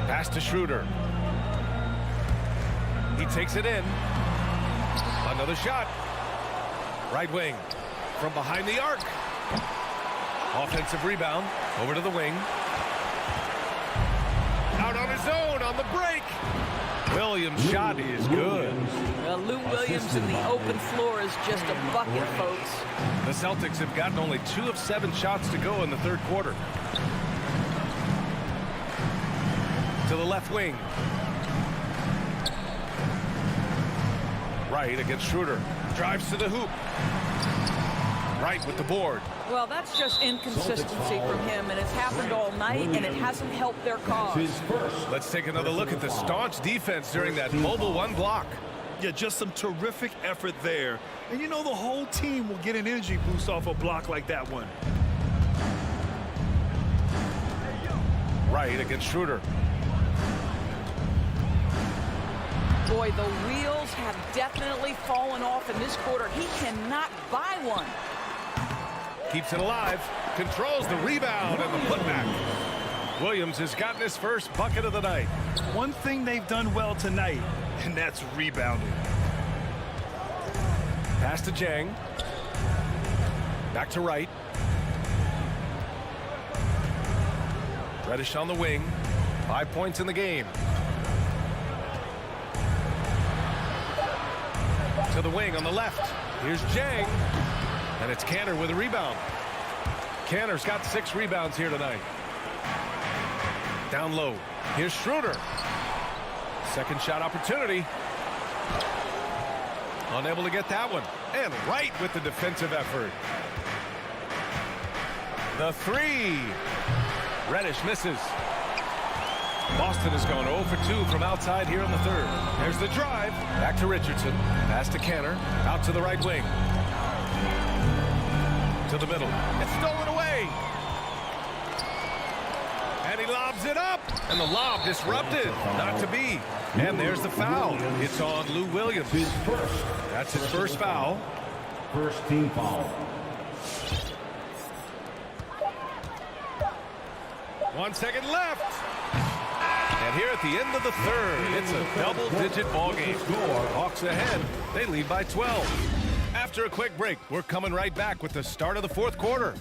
Pass to Schroeder. He takes it in. Another shot. Right wing. From behind the arc. Offensive rebound. Over to the wing. Out on his own on the break. Williams' shot is good. Well, Lou Williams in the open floor is just a bucket, folks. The Celtics have gotten only 2 of 7 shots to go in the third quarter. To the left wing. Wright against Schroeder. Drives to the hoop. Wright with the board. Well, that's just inconsistency from him, and it's happened all night, and it hasn't helped their cause. Let's take another look at the staunch defense during that mobile 1 block. Yeah, just some terrific effort there. And you know the whole team will get an energy boost off a block like that one. Wright against Schroeder. Boy, the wheels have definitely fallen off in this quarter. He cannot buy one. Keeps it alive. Controls the rebound and the putback. Williams has gotten his first bucket of the night. One thing they've done well tonight, and that's rebounding. Pass to Jang. Back to Wright. Reddish on the wing. 5 points in the game. To the wing on the left. Here's Jang. And it's Canner with a rebound. Canner's got 6 rebounds here tonight. Down low. Here's Schroeder. Second shot opportunity. Unable to get that one. And Wright with the defensive effort. The 3. Reddish misses. Boston has gone 0 for 2 from outside here in the third. There's the drive. Back to Richardson. Pass to Canner. Out to the right wing. To the middle. It's stolen away. And he lobs it up. And the lob disrupted. Not to be. And there's the foul. It's on Lou Williams. That's his first foul. First team foul. 1 second left. And here at the end of the third, it's a double-digit ball game. Hawks ahead. They lead by 12. After a quick break, we're coming right back with the start of the fourth quarter.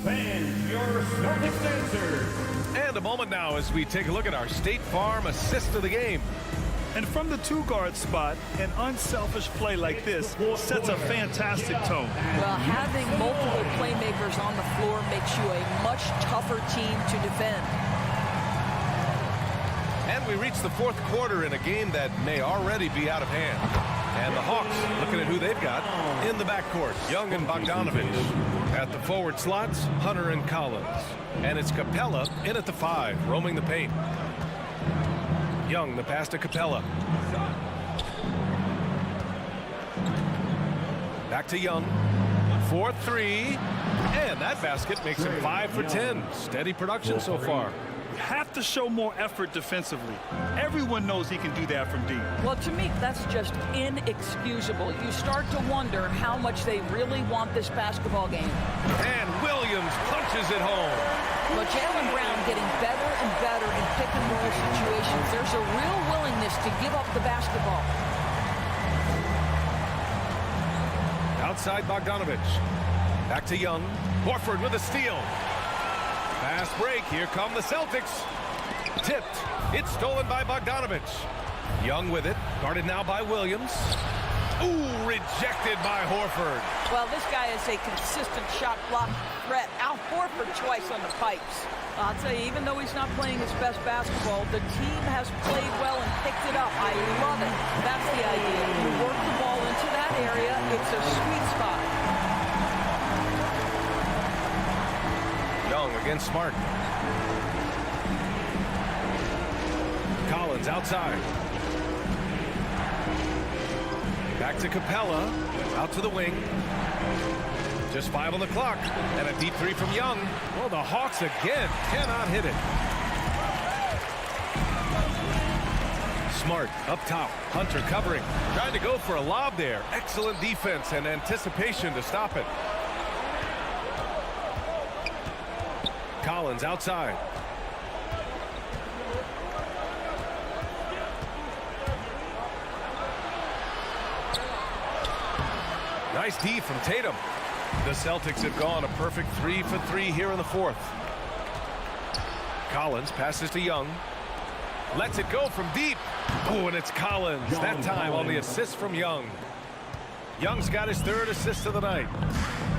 Fans, your Celtics answers. And a moment now as we take a look at our State Farm assist of the game. And from the 2-guard spot, an unselfish play like this sets a fantastic tone. Well, having multiple playmakers on the floor makes you a much tougher team to defend. And we reach the fourth quarter in a game that may already be out of hand. And the Hawks looking at who they've got in the backcourt. Young and Bogdanovich. At the forward slots, Hunter and Collins. And it's Capella in at the 5, roaming the paint. Young, the pass to Capella. Back to Young. 4-3. And that basket makes him 5 for 10. Steady production so far. Have to show more effort defensively. Everyone knows he can do that from deep. Well, to me, that's just inexcusable. You start to wonder how much they really want this basketball game. And Williams punches it home. But Jaylen Brown getting better and better in pick-and-roll situations. There's a real willingness to give up the basketball. Outside Bogdanovich. Back to Young. Horford with a steal. Fast break. Here come the Celtics. Tipped. It's stolen by Bogdanovich. Young with it. Guarded now by Williams. Ooh, rejected by Horford. Well, this guy is a consistent shot block threat. Al Horford twice on the pipes. I'll tell you, even though he's not playing his best basketball, the team has played well and picked it up. I love it. That's the idea. You work the ball into that area. It's a sweet spot. Young against Smart. Collins outside. Back to Capella. Out to the wing. Just 5 on the clock. And a deep 3 from Young. Well, the Hawks again cannot hit it. Smart up top. Hunter covering. Trying to go for a lob there. Excellent defense and anticipation to stop it. Collins outside. Nice D from Tatum. The Celtics have gone a perfect 3 for 3 here in the fourth. Collins passes to Young. Lets it go from deep. Oh, and it's Collins. That time on the assist from Young. Young's got his third assist of the night.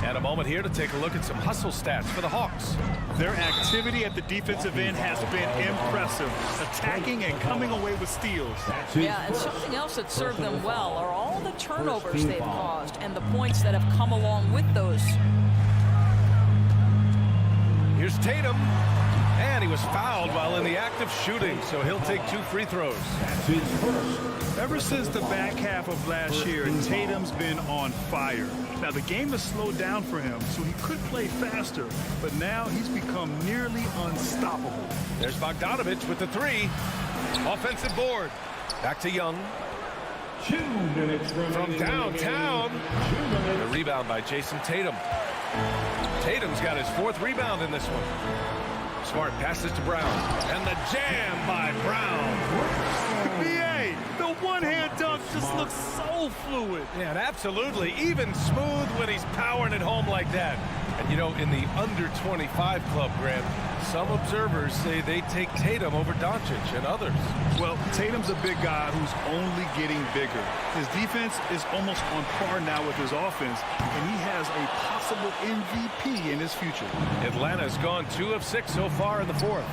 And a moment here to take a look at some hustle stats for the Hawks. Their activity at the defensive end has been impressive, attacking and coming away with steals. Yeah, and something else that served them well are all the turnovers they've caused and the points that have come along with those. Here's Tatum. And he was fouled while in the act of shooting, so he'll take 2 free throws. Ever since the back half of last year, Tatum's been on fire. Now, the game has slowed down for him, so he could play faster, but now he's become nearly unstoppable. There's Bogdanovich with the 3. Offensive board. Back to Young. 2 minutes From downtown. The rebound by Jason Tatum. Tatum's got his 4th rebound in this one. Smart passes to Brown. And the jam by Brown. BA, the one-hand dunk just looks so fluid. Yeah, and absolutely even smooth when he's powering it home like that. And, you know, in the under-25 club, Grant, some observers say they take Tatum over Doncic and others. Well, Tatum's a big guy who's only getting bigger. His defense is almost on par now with his offense, and he has a possible MVP in his future. Atlanta's gone 2 of 6 so far in the fourth.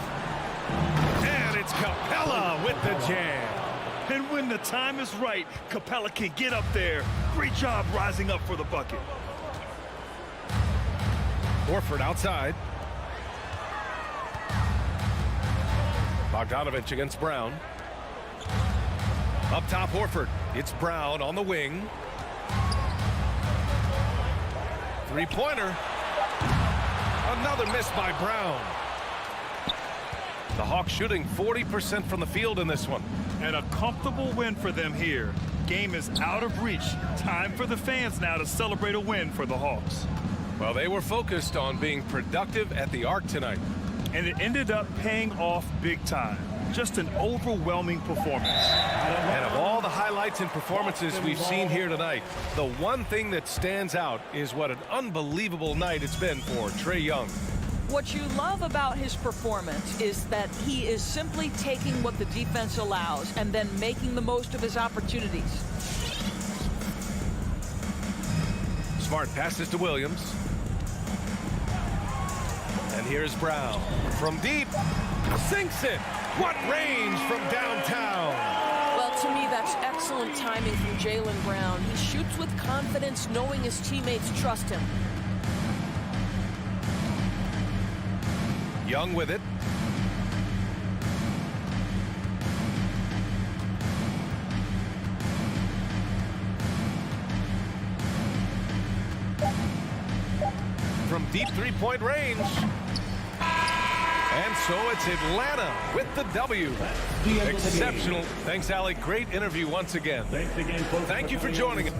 And it's Capella with the jam. And when the time is right, Capella can get up there. Great job rising up for the bucket. Horford outside. Bogdanovich against Brown. Up top, Horford. It's Brown on the wing. Three-pointer. Another miss by Brown. The Hawks shooting 40% from the field in this one. And a comfortable win for them here. Game is out of reach. Time for the fans now to celebrate a win for the Hawks. Well, they were focused on being productive at the Arc tonight. And it ended up paying off big time. Just an overwhelming performance. And of all the highlights and performances we've seen here tonight, the one thing that stands out is what an unbelievable night it's been for Trae Young. What you love about his performance is that he is simply taking what the defense allows and then making the most of his opportunities. Smart passes to Williams. And here's Brown. From deep, sinks it. What range from downtown. Well, to me, that's excellent timing from Jaylen Brown. He shoots with confidence, knowing his teammates trust him. Young with it. From deep three-point range. And so it's Atlanta with the W. Exceptional. Thanks, Alec. Great interview once again. Thank you for joining us.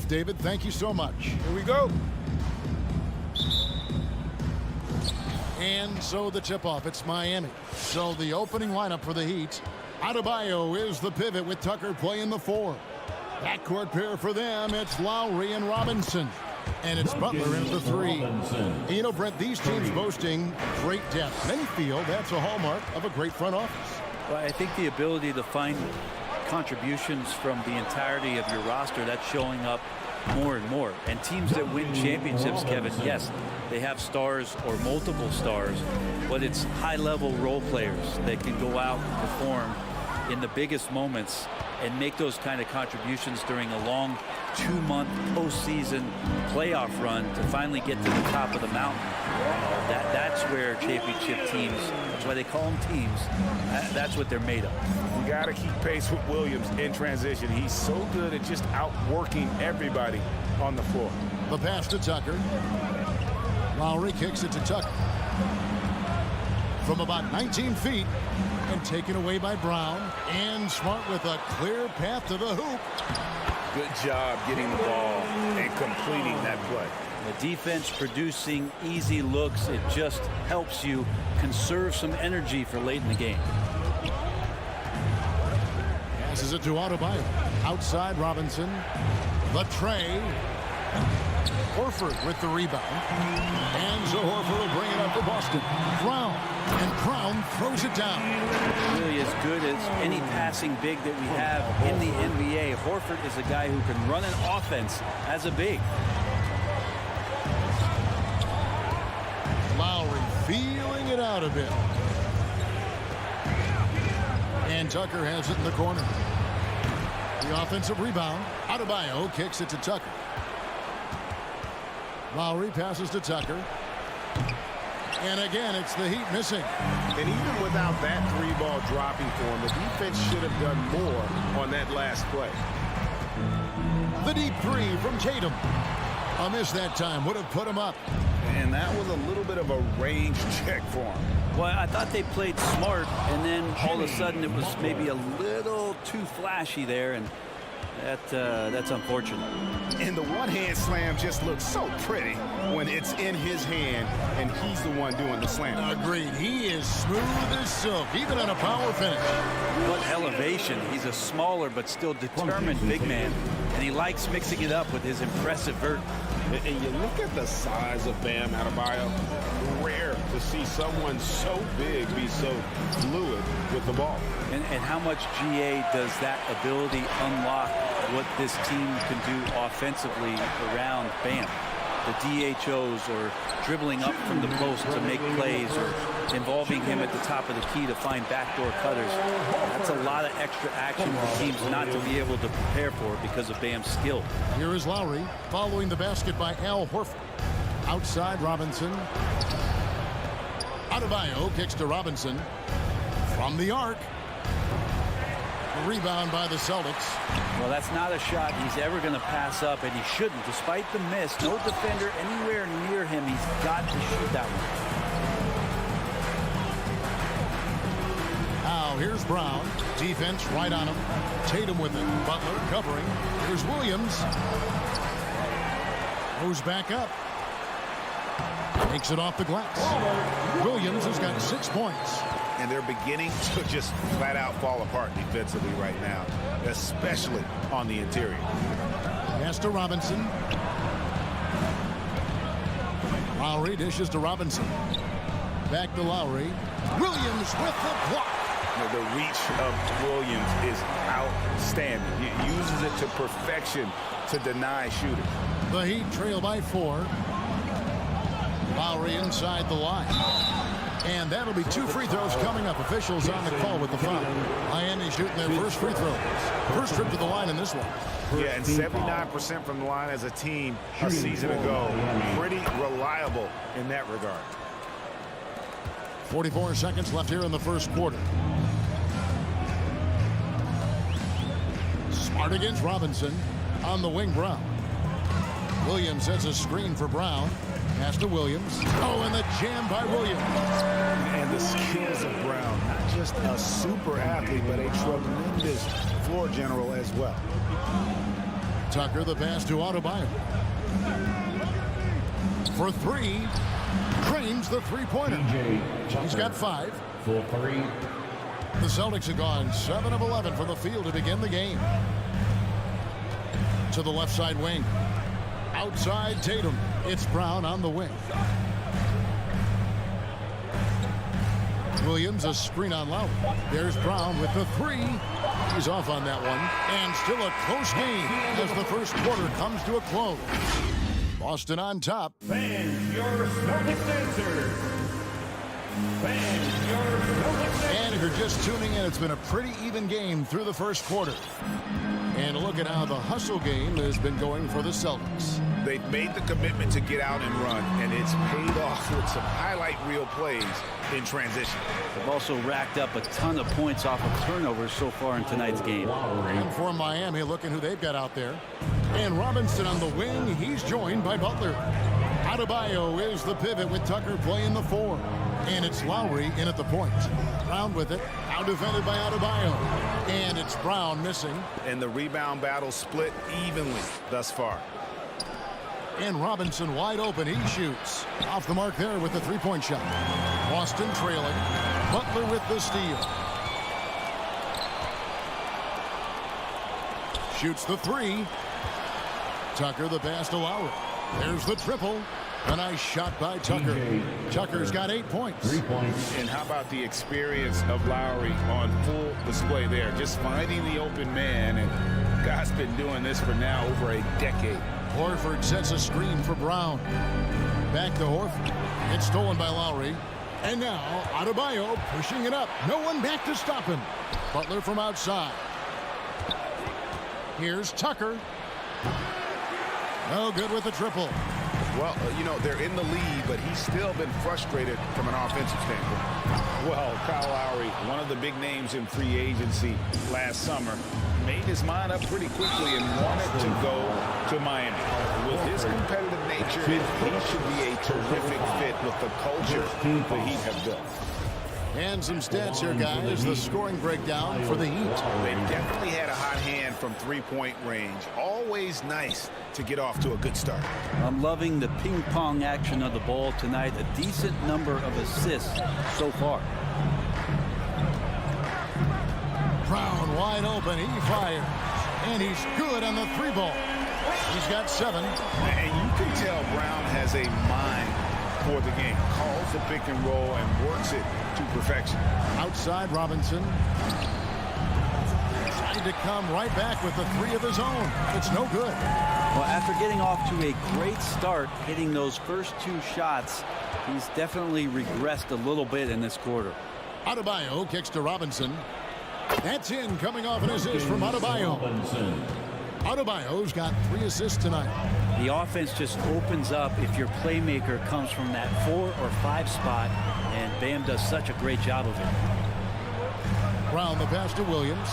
David. Thank you so much. Here we go. And so the tip-off, it's Miami. So the opening lineup for the Heat. Adebayo is the pivot with Tucker playing the 4. Backcourt pair for them, it's Lowry and Robinson. And it's Butler in the 3. And you know, Brent, these teams boasting great depth. Many feel that's a hallmark of a great front office. Well, I think the ability to find contributions from the entirety of your roster, that's showing up more and more. And teams that win championships, Kevin, yes, they have stars or multiple stars, but it's high-level role players that can go out and perform in the biggest moments and make those kind of contributions during a long 2-month postseason playoff run to finally get to the top of the mountain. That's where championship teams, that's why they call them teams, that's what they're made of. You got to keep pace with Williams in transition. He's so good at just outworking everybody on the floor. The pass to Tucker. Lowry kicks it to Tucker. From about 19 feet and taken away by Brown. And Smart with a clear path to the hoop. Good job getting the ball and completing that play. The defense producing easy looks. It just helps you conserve some energy for late in the game. Passes it to Adebayo. Outside Robinson. The tray. Horford with the rebound. And so Horford will bring it up for Boston. Brown. And Brown throws it down. Really as good as any passing big that we have in the NBA. Horford is a guy who can run an offense as a big. Lowry feeling it out a bit. And Tucker has it in the corner. The offensive rebound. Adebayo kicks it to Tucker. Lowry passes to Tucker. And again, it's the Heat missing. And even without that 3-ball dropping for him, the defense should have done more on that last play. The deep 3 from Tatum. A miss that time would have put him up. And that was a little bit of a range check for him. Well, I thought they played smart, and then all of a sudden it was maybe a little too flashy there, and that's unfortunate. And the one-hand slam just looks so pretty when it's in his hand and he's the one doing the slam. Agreed. He is smooth as silk, even on a power finish. What elevation. He's a smaller but still determined big man, and he likes mixing it up with his impressive vert. And you look at the size of Bam Adebayo. Rare to see someone so big be so fluid with the ball. And how much GA does that ability unlock what this team can do offensively around Bam? The DHOs or dribbling up from the post to make plays or involving him at the top of the key to find backdoor cutters. That's a lot of extra action for teams not to be able to prepare for because of Bam's skill. Here is Lowry following the basket by Al Horford. Outside Robinson. Adebayo kicks to Robinson. From the arc. Rebound by the Celtics. Well, that's not a shot he's ever going to pass up, and he shouldn't. Despite the miss, no defender anywhere near him. He's got to shoot that one. Now here's Brown. Defense right on him. Tatum with it. Butler covering. Here's Williams. Goes back up. Takes it off the glass. Williams has got 6 points. And they're beginning to just flat out fall apart defensively right now, especially on the interior. Pass to Robinson. Lowry dishes to Robinson. Back to Lowry. Williams with the block. The reach of Williams is outstanding. He uses it to perfection to deny shooting. The Heat trail by 4. Lowry inside the line. And that'll be 2 free throws coming up. Officials on the call with the foul. Miami shooting their first free throws. First trip to the line in this one. Yeah, and 79% from the line as a team a season ago. Pretty reliable in that regard. 44 seconds left here in the first quarter. Smart against Robinson. On the wing, Brown. Williams sets a screen for Brown. Pass to Williams. Oh, and the jam by Williams. And the skills of Brown. Not just a super athlete, but a tremendous floor general as well. Tucker, the pass to Adebayo. For three. Cranes the three-pointer. He's got 5. For 3. The Celtics have gone 7 of 11 from the field to begin the game. To the left side wing. Outside Tatum. It's Brown on the wing. Williams, a screen on Lowry. There's Brown with the 3. He's off on that one. And still a close game as the first quarter comes to a close. Boston on top. Fans, your Celtics answer. Fans, your Celtics answer. And if you're just tuning in, it's been a pretty even game through the first quarter. And look at how the hustle game has been going for the Celtics. They've made the commitment to get out and run, and it's paid off with some highlight reel plays in transition. They've also racked up a ton of points off of turnovers so far in tonight's game. And for Miami, looking who they've got out there. And Robinson on the wing. He's joined by Butler. Adebayo is the pivot with Tucker playing the 4. And it's Lowry in at the point. Brown with it. Out defended by Adebayo. And it's Brown missing. And the rebound battle split evenly thus far. And Robinson wide open. He shoots. Off the mark there with the three-point shot. Boston trailing. Butler with the steal. Shoots the 3. Tucker the pass to Lowry. There's the triple. A nice shot by Tucker. Tucker's got 8 points. 3 points. And how about the experience of Lowry on full display there? Just finding the open man. And God's been doing this for now over a decade. Horford sets a screen for Brown. Back to Horford. It's stolen by Lowry. And now Adebayo pushing it up. No one back to stop him. Butler from outside. Here's Tucker. No good with the triple. Well, you know, they're in the lead, but he's still been frustrated from an offensive standpoint. Well, Kyle Lowry, one of the big names in free agency last summer, made his mind up pretty quickly and wanted to go to Miami. With his competitive nature, he should be a terrific fit with the culture the Heat have built. And some stats here, guys. The scoring breakdown for the Heat. They definitely had a hot hand from three-point range. Always nice to get off to a good start. I'm loving the ping-pong action of the ball tonight. A decent number of assists so far. Brown wide open. He fires. And he's good on the 3 ball. He's got 7. And you can tell Brown has a mind for the game. Calls the pick and roll and works it to perfection. Outside Robinson. Trying to come right back with the 3 of his own. It's no good. Well, after getting off to a great start, hitting those first 2 shots, he's definitely regressed a little bit in this quarter. Adebayo kicks to Robinson. That's in, coming off an assist from Adebayo. Adebayo's got 3 assists tonight. The offense just opens up if your playmaker comes from that 4 or 5 spot, and Bam does such a great job of it. Brown the pass to Williams.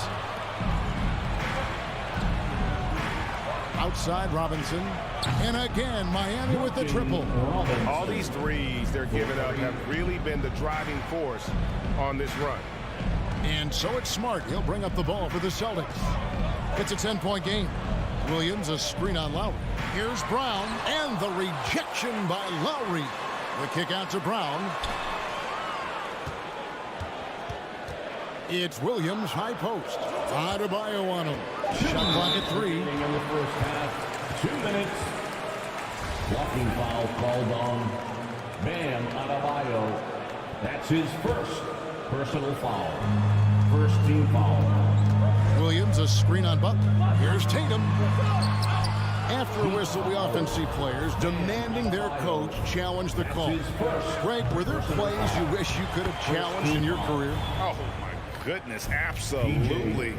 Outside Robinson. And again, Miami with the triple. All these threes they're giving up have really been the driving force on this run. And so it's Smart. He'll bring up the ball for the Celtics. It's a 10-point game. Williams a screen on Lowry. Here's Brown, and the rejection by Lowry. The kick out to Brown. It's Williams, high post. Adebayo on him. Shot clock at 3. In the first half, 2 minutes. Blocking foul called on Bam Adebayo. That's his first personal foul. First team foul. Williams a screen on Butler. Here's Tatum. After a whistle, we often see players demanding their coach challenge the call. Greg, were there plays you wish you could have challenged in your career? Oh, my goodness, absolutely.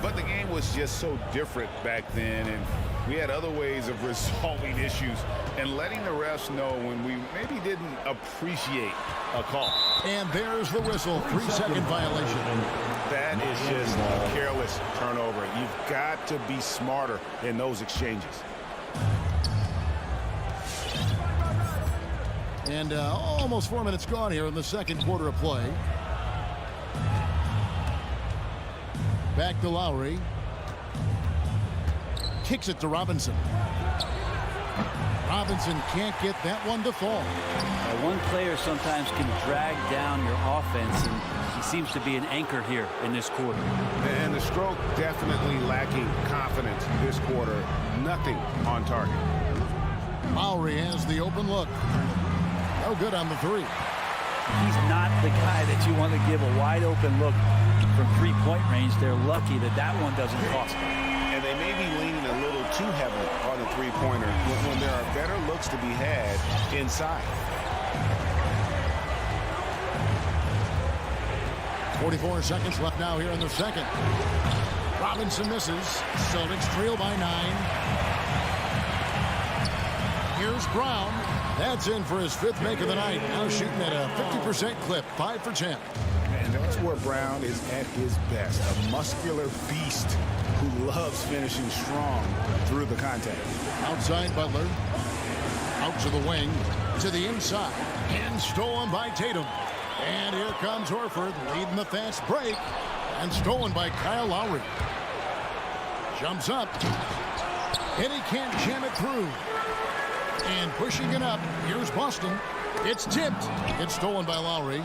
But the game was just so different back then, and we had other ways of resolving issues and letting the refs know when we maybe didn't appreciate a call. And there's the whistle, 3-second violation. That is just a careless turnover. You've got to be smarter in those exchanges. And almost 4 minutes gone here in the second quarter of play. Back to Lowry. kicks it to Robinson. Robinson can't get that one to fall. One player sometimes can drag down your offense, and he seems to be an anchor here in this quarter. And the stroke definitely lacking confidence this quarter. Nothing on target. Lowry has the open look. No good on the three. He's not the guy that you want to give a wide open look from three-point range. They're lucky that that one doesn't cost them. And they may be leaning a little too heavily on the three-pointer when there are better looks to be had inside. 44 seconds left now here in the second. Robinson misses. Celtics trail by 9. Here's Brown. That's in for his 5th make of the night. Now shooting at a 50% clip. 5 for 10. And that's where Brown is at his best. A muscular beast who loves finishing strong through the contact. Outside Butler. Out to the wing. To the inside. And stolen by Tatum. And here comes Horford leading the fast break. And stolen by Kyle Lowry. Jumps up. And he can't jam it through. And pushing it up. Here's Boston. It's tipped. It's stolen by Lowry.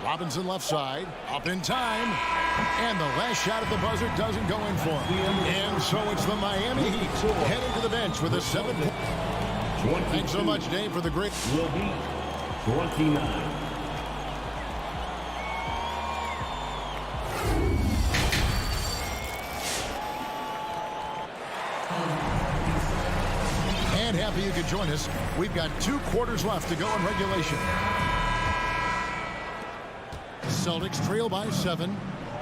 Robinson left side. Up in time. And the last shot at the buzzer doesn't go in for him. And so it's the Miami Heat heading to the bench with a 7 point. Thanks so much, Dave, for the great. Will be 29. And happy you could join us. We've got 2 quarters left to go in regulation. Celtics trail by 7.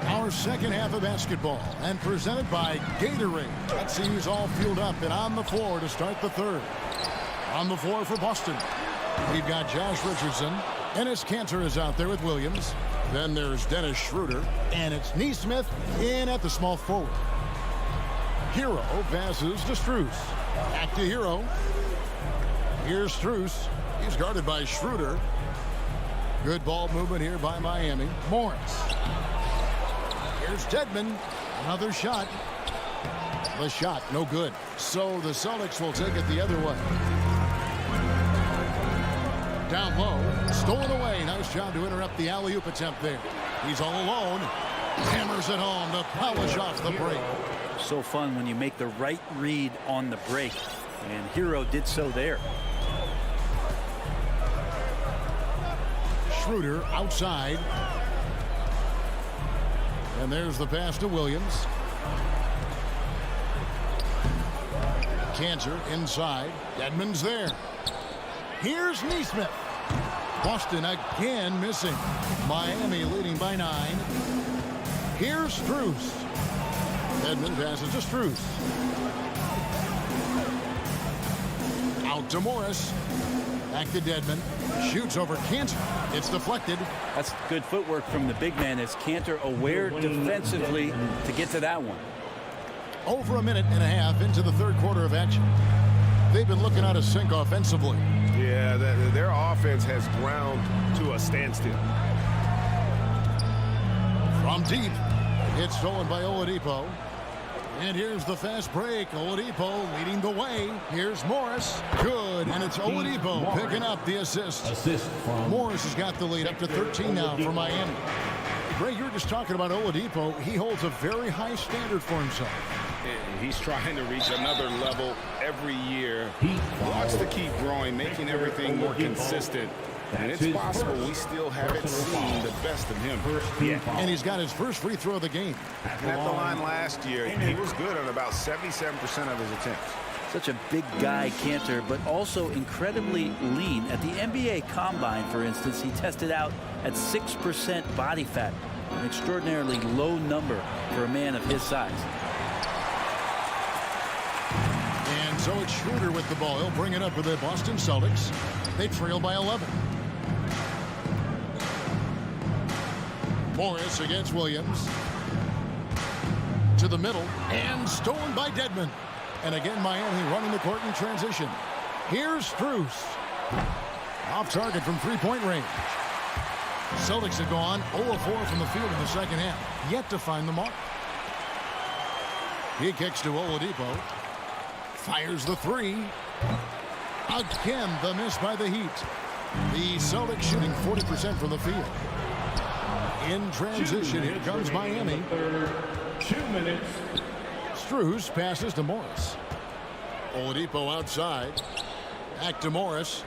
Our second half of basketball, and presented by Gatorade. That seems all fueled up and on the floor to start the third. On the floor for Boston, we've got Josh Richardson. Enes Kanter is out there with Williams. Then there's Dennis Schroeder. And it's Nesmith in at the small forward. Hero passes to Strus. Back to Hero. Here's Strus. He's guarded by Schroeder. Good ball movement here by Miami. Morris. Here's Dedmon. Another shot. The shot, no good. So the Celtics will take it the other way. Down low. Stolen away. Nice job to interrupt the alley-oop attempt there. He's all alone. Hammers it home to polish off the break. So fun when you make the right read on the break. And Hero did so there. Schroeder outside. And there's the pass to Williams. Kanter inside. Dedmon's there. Here's Nesmith. Boston again missing. Miami leading by 9. Here's Strus. Dedmon passes to Strus. Out to Morris. Back to Dedmon. Shoots over Kanter. It's deflected. That's good footwork from the big man as Kanter aware defensively to get to that one. Over a minute and a half into the third quarter of action. They've been looking out of sync offensively. Yeah, their offense has ground to a standstill. From deep, it's stolen by Oladipo. And here's the fast break. Oladipo leading the way. Here's Morris. Good. And it's Oladipo picking up the assist. Morris has got the lead up to 13 now for Miami. Ray, you were just talking about Oladipo. He holds a very high standard for himself. He's trying to reach another level every year. He wants to keep growing, making everything more consistent. And it's possible we still haven't seen the best of him. Yeah. And he's got his first free throw of the game. And at the line last year, he was good on about 77% of his attempts. Such a big guy, Kanter, but also incredibly lean. At the NBA Combine, for instance, he tested out at 6% body fat, an extraordinarily low number for a man of his size. And so it's Schroeder with the ball. He'll bring it up for the Boston Celtics. They trail by 11. Morris against Williams. To the middle. And stolen by Dedmon. And again, Miami running the court in transition. Here's Strus. Off target from three-point range. Celtics have gone 0 of 4 from the field in the second half. Yet to find the mark. He kicks to Oladipo. Fires the three. Again, the miss by the Heat. The Celtics shooting 40% from the field. In transition, here comes Miami. 2 minutes. Strus passes to Morris. Oladipo outside. Back to Morris.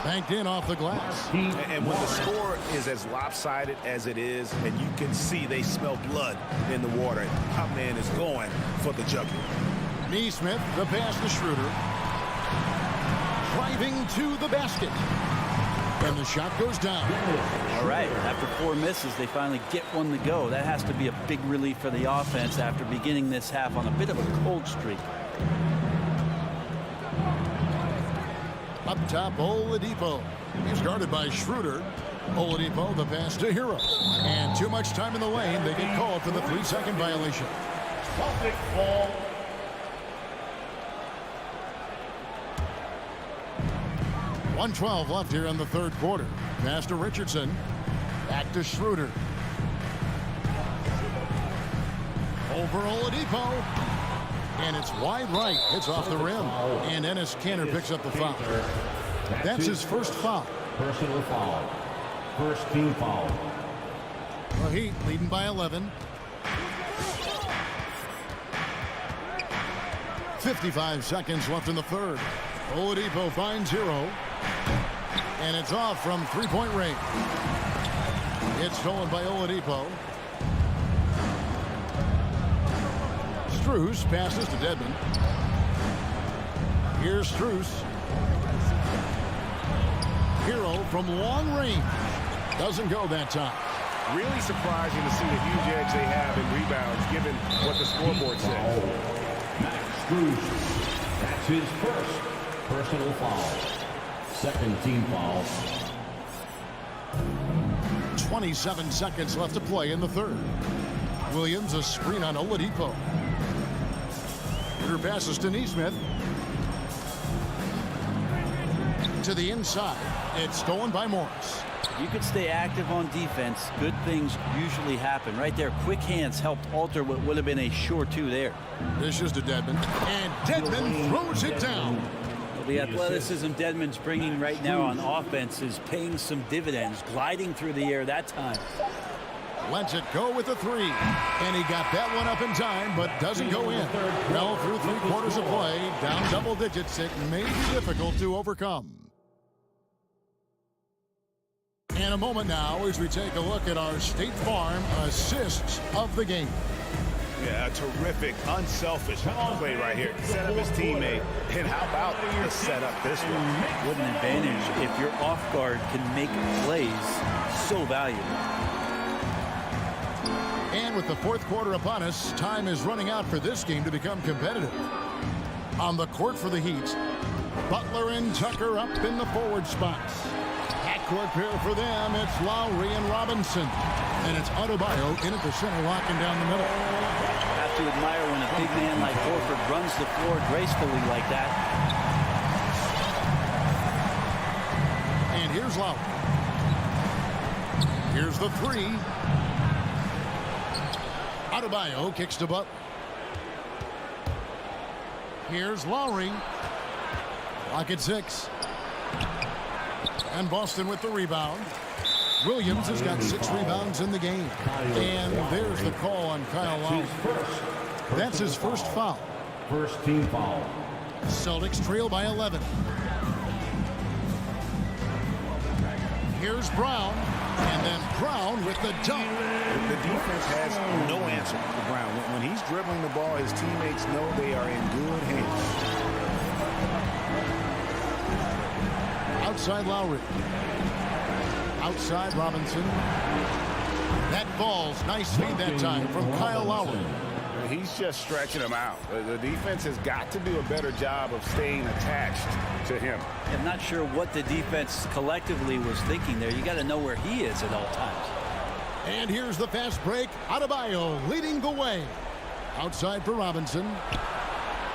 Banked in off the glass. And when the score is as lopsided as it is, and you can see they smell blood in the water, our man is going for the jugular. Neesmith, the pass to Schroeder. Driving to the basket. And the shot goes down. All right, after 4 misses, they finally get one to go. That has to be a big relief for the offense after beginning this half on a bit of a cold streak. Up top, Oladipo. He's guarded by Schroeder. Oladipo, the pass to Hero. And too much time in the lane. They get called for the 3-second violation. Celtic ball. .112 left here in the third quarter. Pass to Richardson. Back to Schroeder. Over Oladipo. And it's wide right. It's off the rim. And Enes Kanter picks up the foul. That's his first foul. Personal foul. First team foul. The Heat leading by 11. 55 seconds left in the third. Oladipo finds Hero. And it's off from three-point range. It's stolen by Oladipo. Strus passes to Dedmon. Here's Strus. Hero from long range. Doesn't go that time. Really surprising to see the huge edge they have in rebounds, given what the scoreboard says. Max Strus. That's his first personal foul. Second team foul. 27 seconds left to play in the third. Williams a screen on Oladipo. Here passes to Neesmith. To the inside. It's stolen by Morris. You could stay active on defense. Good things usually happen. Right there, quick hands helped alter what would have been a sure 2 there. Dishes to Dedmon. And Dedmon throws it down. The athleticism Dedmon's bringing right now on offense is paying some dividends, gliding through the air that time. Lets it go with the three. And he got that one up in time, but doesn't go in. Well, through 3 quarters of play, down double digits, it may be difficult to overcome. In a moment now, as we take a look at our State Farm assists of the game. Yeah, a terrific, unselfish play right here. Set up his teammate. And how about the setup this one? What an advantage if your off guard can make plays so valuable. And with the fourth quarter upon us, time is running out for this game to become competitive. On the court for the Heat, Butler and Tucker up in the forward spots. Backcourt pair for them, it's Lowry and Robinson. And it's Adebayo in at the center, locking down the middle. Have to admire when a big man like Horford runs the floor gracefully like that. And here's Lowry. Here's the three. Adebayo kicks to Butler. Here's Lowry. Lock at 6. And Boston with the rebound. Williams has got 6 rebounds in the game. And there's the call on Kyle Lowry. That's his first foul. First team foul. Celtics trail by 11. Here's Brown. And then Brown with the dunk. The defense has no answer for Brown. When he's dribbling the ball, his teammates know they are in good hands. Outside Lowry. Outside Robinson. That falls. Nice feed that time from Kyle Lowry. He's just stretching him out. The defense has got to do a better job of staying attached to him. I'm not sure what the defense collectively was thinking there. You got to know where he is at all times. And here's the fast break. Adebayo leading the way. Outside for Robinson.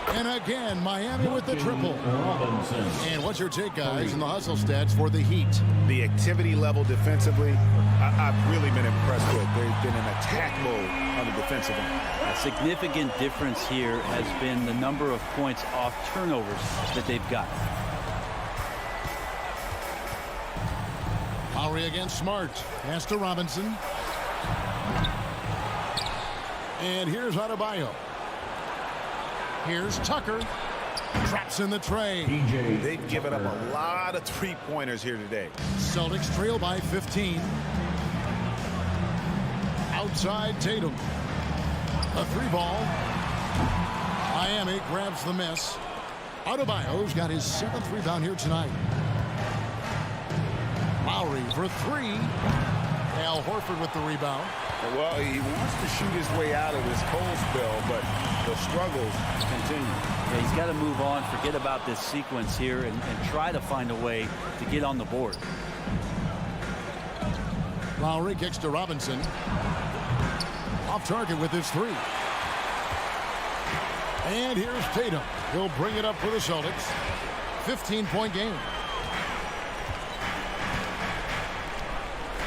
And again, Miami with the triple. Robinson. And what's your take, guys, in the hustle stats for the Heat? The activity level defensively, I've really been impressed with. They've been in attack mode on the defensive end. A significant difference here has been the number of points off turnovers that they've got. Lowry against Smart. Pass to Robinson. And here's Adebayo. Here's Tucker. Traps in the tray. They've given up a lot of three-pointers here today. Celtics trail by 15. Outside Tatum. A three ball. Miami grabs the miss. Adebayo's got his 7th rebound here tonight. Lowry for three. Al Horford with the rebound. Well, he wants to shoot his way out of this cold spell, but the struggles continue. Yeah, he's got to move on, forget about this sequence here, and try to find a way to get on the board. Lowry kicks to Robinson. Off target with his three. And here's Tatum. He'll bring it up for the Celtics. 15-point game.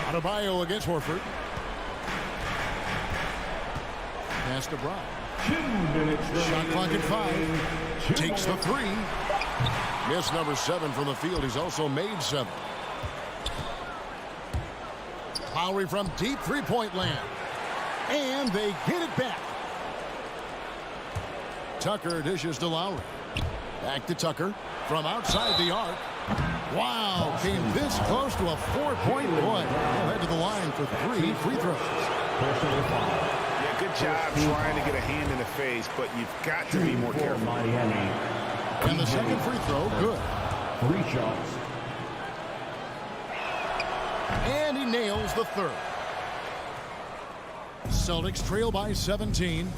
Adebayo against Horford. Pass to Brown. 2 minutes. Shot clock at 5. Takes the three. Miss number 7 from the field. He's also made 7. Lowry from deep three-point land. And they get it back. Tucker dishes to Lowry. Back to Tucker from outside the arc. Wow, came this close to a 4-point play. He'll head to the line for 3 free throws. Yeah, good job trying to get a hand in the face, but you've got to be more careful. Miami. And the second free throw, good. 3 shots. And he nails the third. Celtics trail by 17.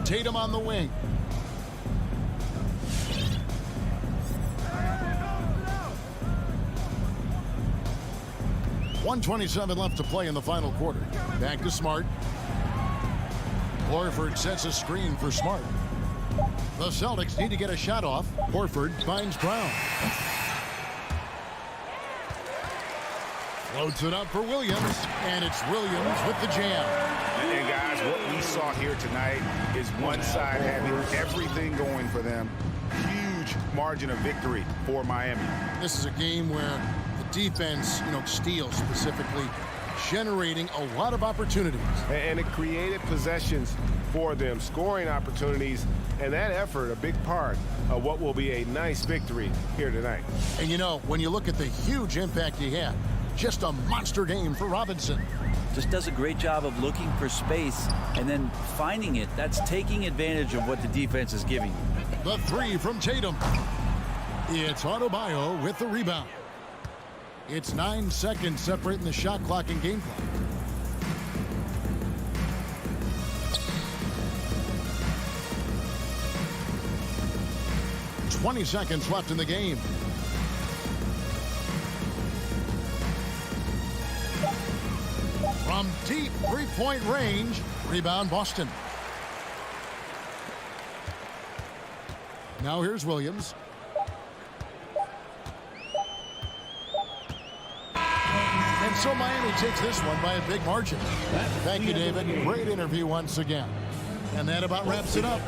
Tatum on the wing. .127 left to play in the final quarter. Back to Smart. Horford sets a screen for Smart. The Celtics need to get a shot off. Horford finds Brown. Floats it up for Williams, and it's Williams with the jam. And guys, what we saw here tonight is one side having everything going for them. Huge margin of victory for Miami. This is a game where the defense, steals specifically, generating a lot of opportunities. And it created possessions for them, scoring opportunities, and that effort, a big part of what will be a nice victory here tonight. And when you look at the huge impact he had, just a monster game for Robinson. Just does a great job of looking for space and then finding it. That's taking advantage of what the defense is giving you. The three from Tatum. It's Adebayo with the rebound. It's 9 seconds separating the shot clock and game clock. .20 seconds left in the game. From deep three-point range, rebound Boston. Now here's Williams. And so Miami takes this one by a big margin. Thank you, David. Great interview once again. And that about wraps it up.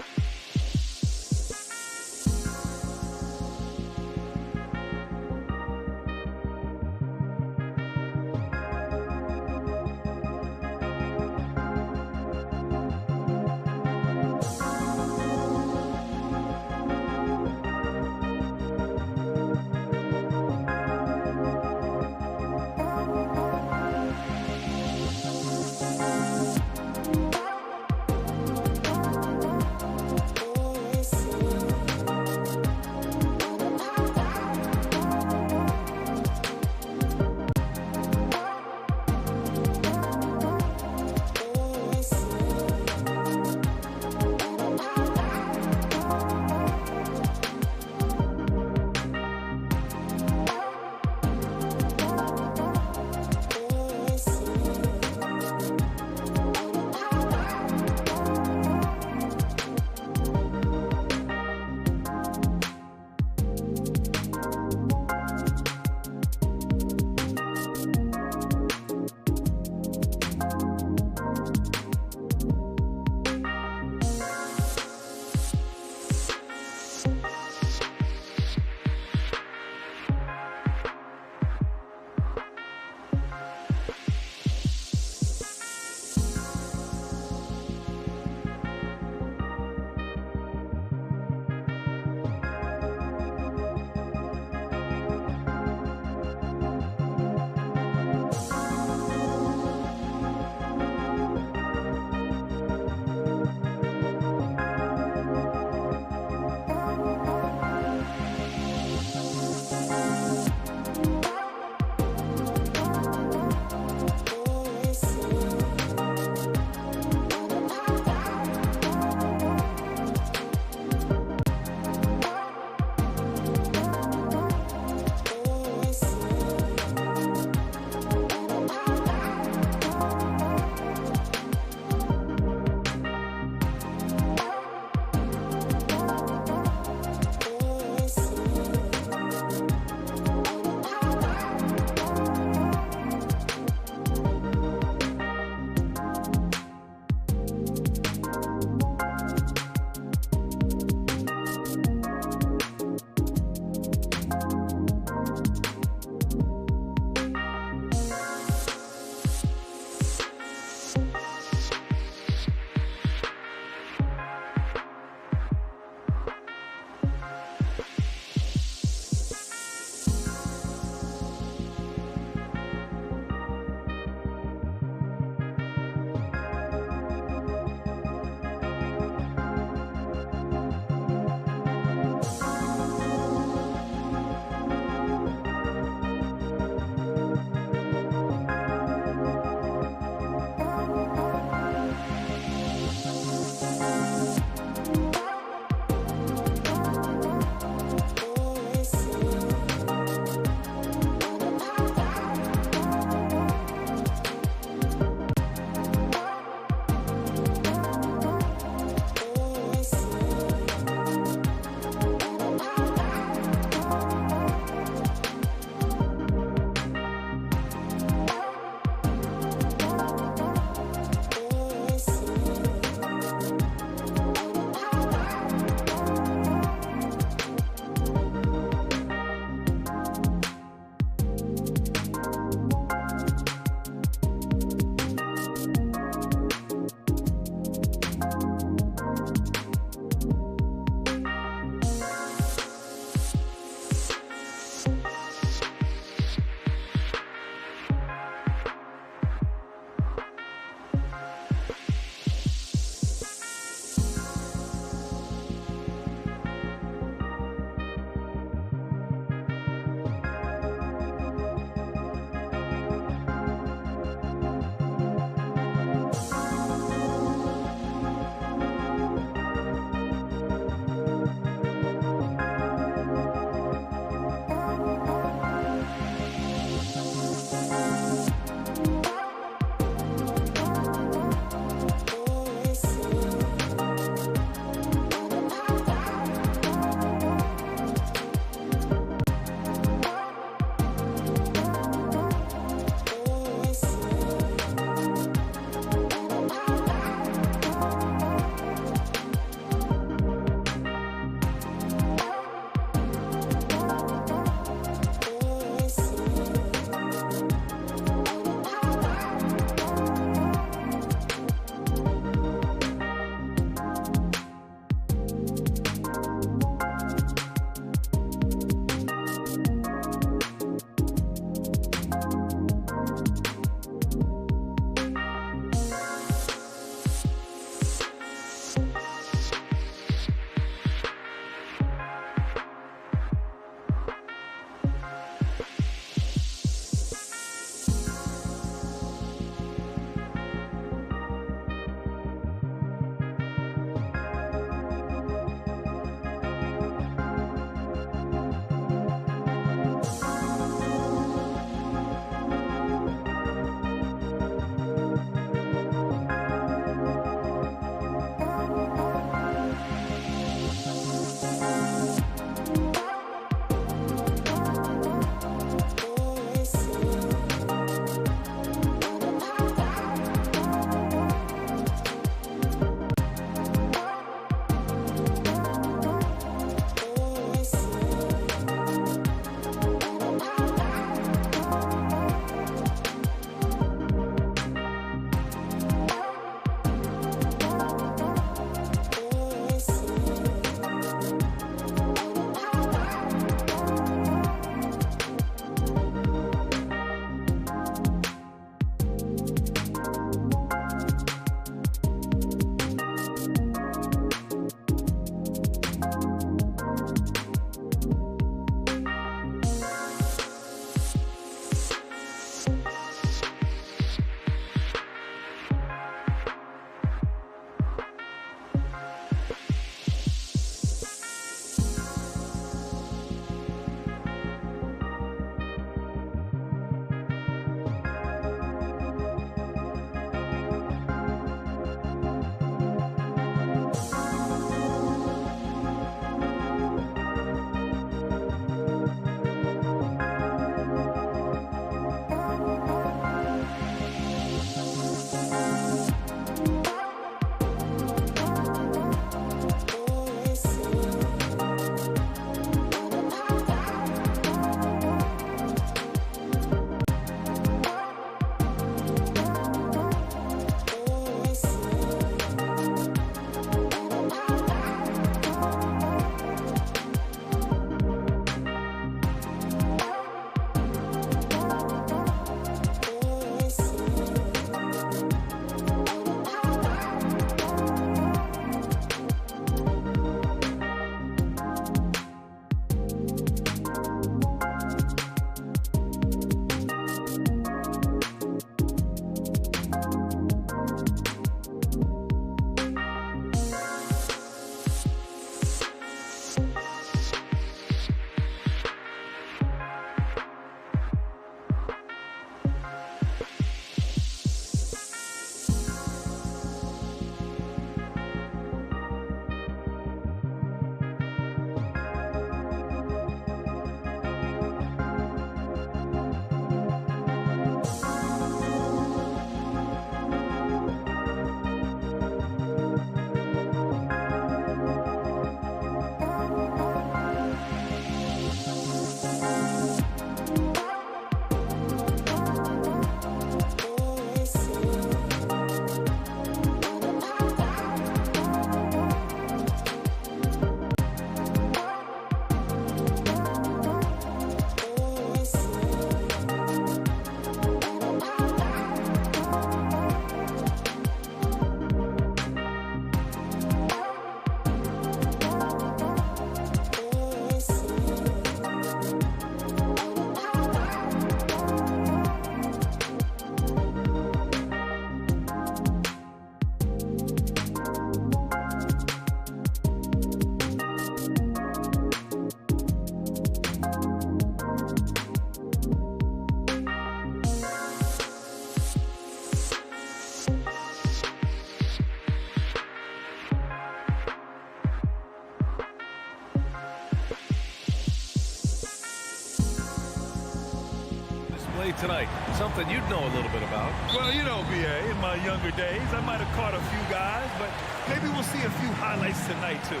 early tonight. Something you'd know a little bit about. Well, you know, B.A., in my younger days, I might have caught a few guys, but maybe we'll see a few highlights tonight, too.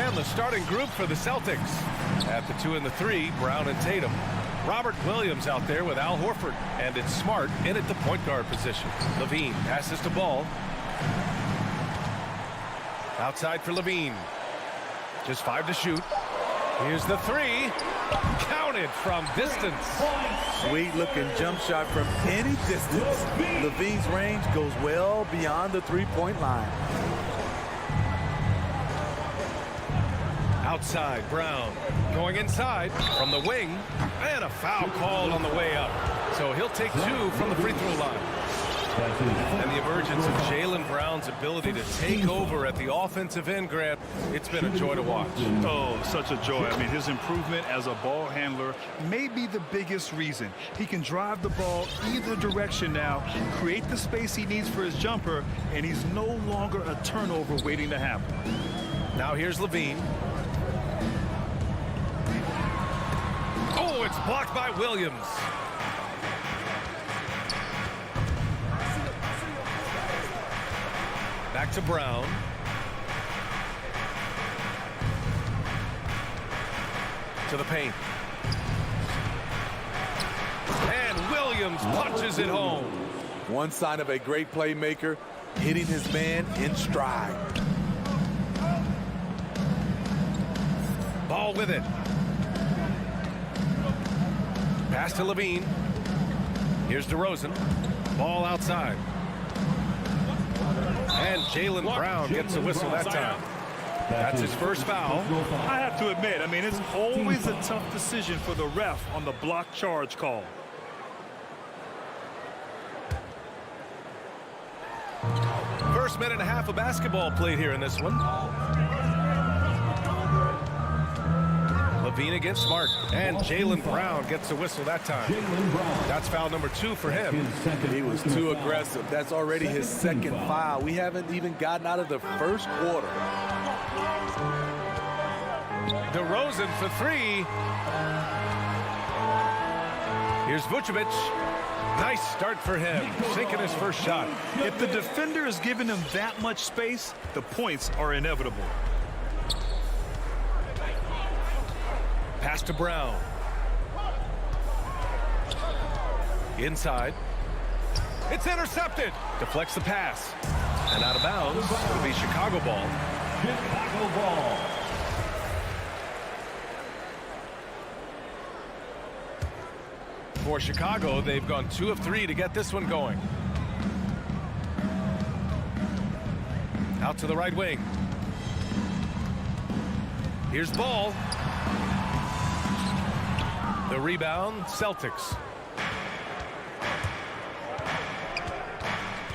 And the starting group for the Celtics. At the 2 and the 3, Brown and Tatum. Robert Williams out there with Al Horford. And it's Smart in at the point guard position. Levine passes to Ball. Outside for Levine. Just 5 to shoot. Here's the 3. Counted from distance. Sweet looking jump shot from any distance. Levine's range goes well beyond the three-point line. Outside, Brown going inside from the wing, and a foul called on the way up. So he'll take 2 from the free throw line. And the emergence of Jaylen Brown's ability to take over at the offensive end, Grant, it's been a joy to watch. Oh, such a joy. I mean, his improvement as a ball handler may be the biggest reason. He can drive the ball either direction now, create the space he needs for his jumper, and he's no longer a turnover waiting to happen. Now here's Levine. Oh, it's blocked by Williams. Back to Brown. To the paint. And Williams punches it home. One sign of a great playmaker, hitting his man in stride. Ball with it. Pass to Levine. Here's DeRozan. Ball outside. And Jaylen Brown gets a whistle that time. That's his first foul. I have to admit, I mean, it's always a tough decision for the ref on the block charge call. First minute and a half of basketball played here in this one. Levine against Smart, and Jaylen Brown gets a whistle that time. That's foul number 2 for him. He was too aggressive. That's already his second foul. We haven't even gotten out of the first quarter. DeRozan for 3. Here's Vucevic. Nice start for him, sinking his first shot. If the defender is giving him that much space, the points are inevitable. Pass to Brown. Inside. It's intercepted. Deflects the pass. And out of bounds. It'll be Chicago ball. Chicago ball. For Chicago, they've gone 2 of 3 to get this one going. Out to the right wing. Here's Ball. The rebound, Celtics.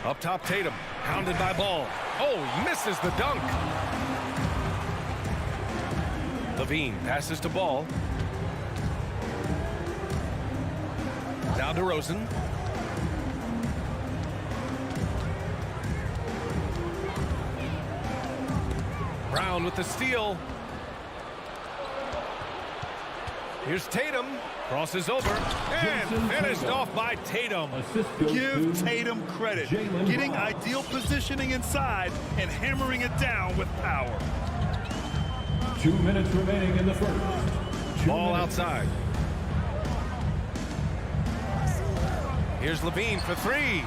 Up top, Tatum, pounded by Ball. Oh, misses the dunk. Levine passes to Ball. Now DeRozan. Brown with the steal. Here's Tatum. Crosses over and finished off by Tatum. Give Tatum credit. Getting ideal positioning inside and hammering it down with power. 2 minutes remaining in the first. Ball outside. Here's Levine for 3.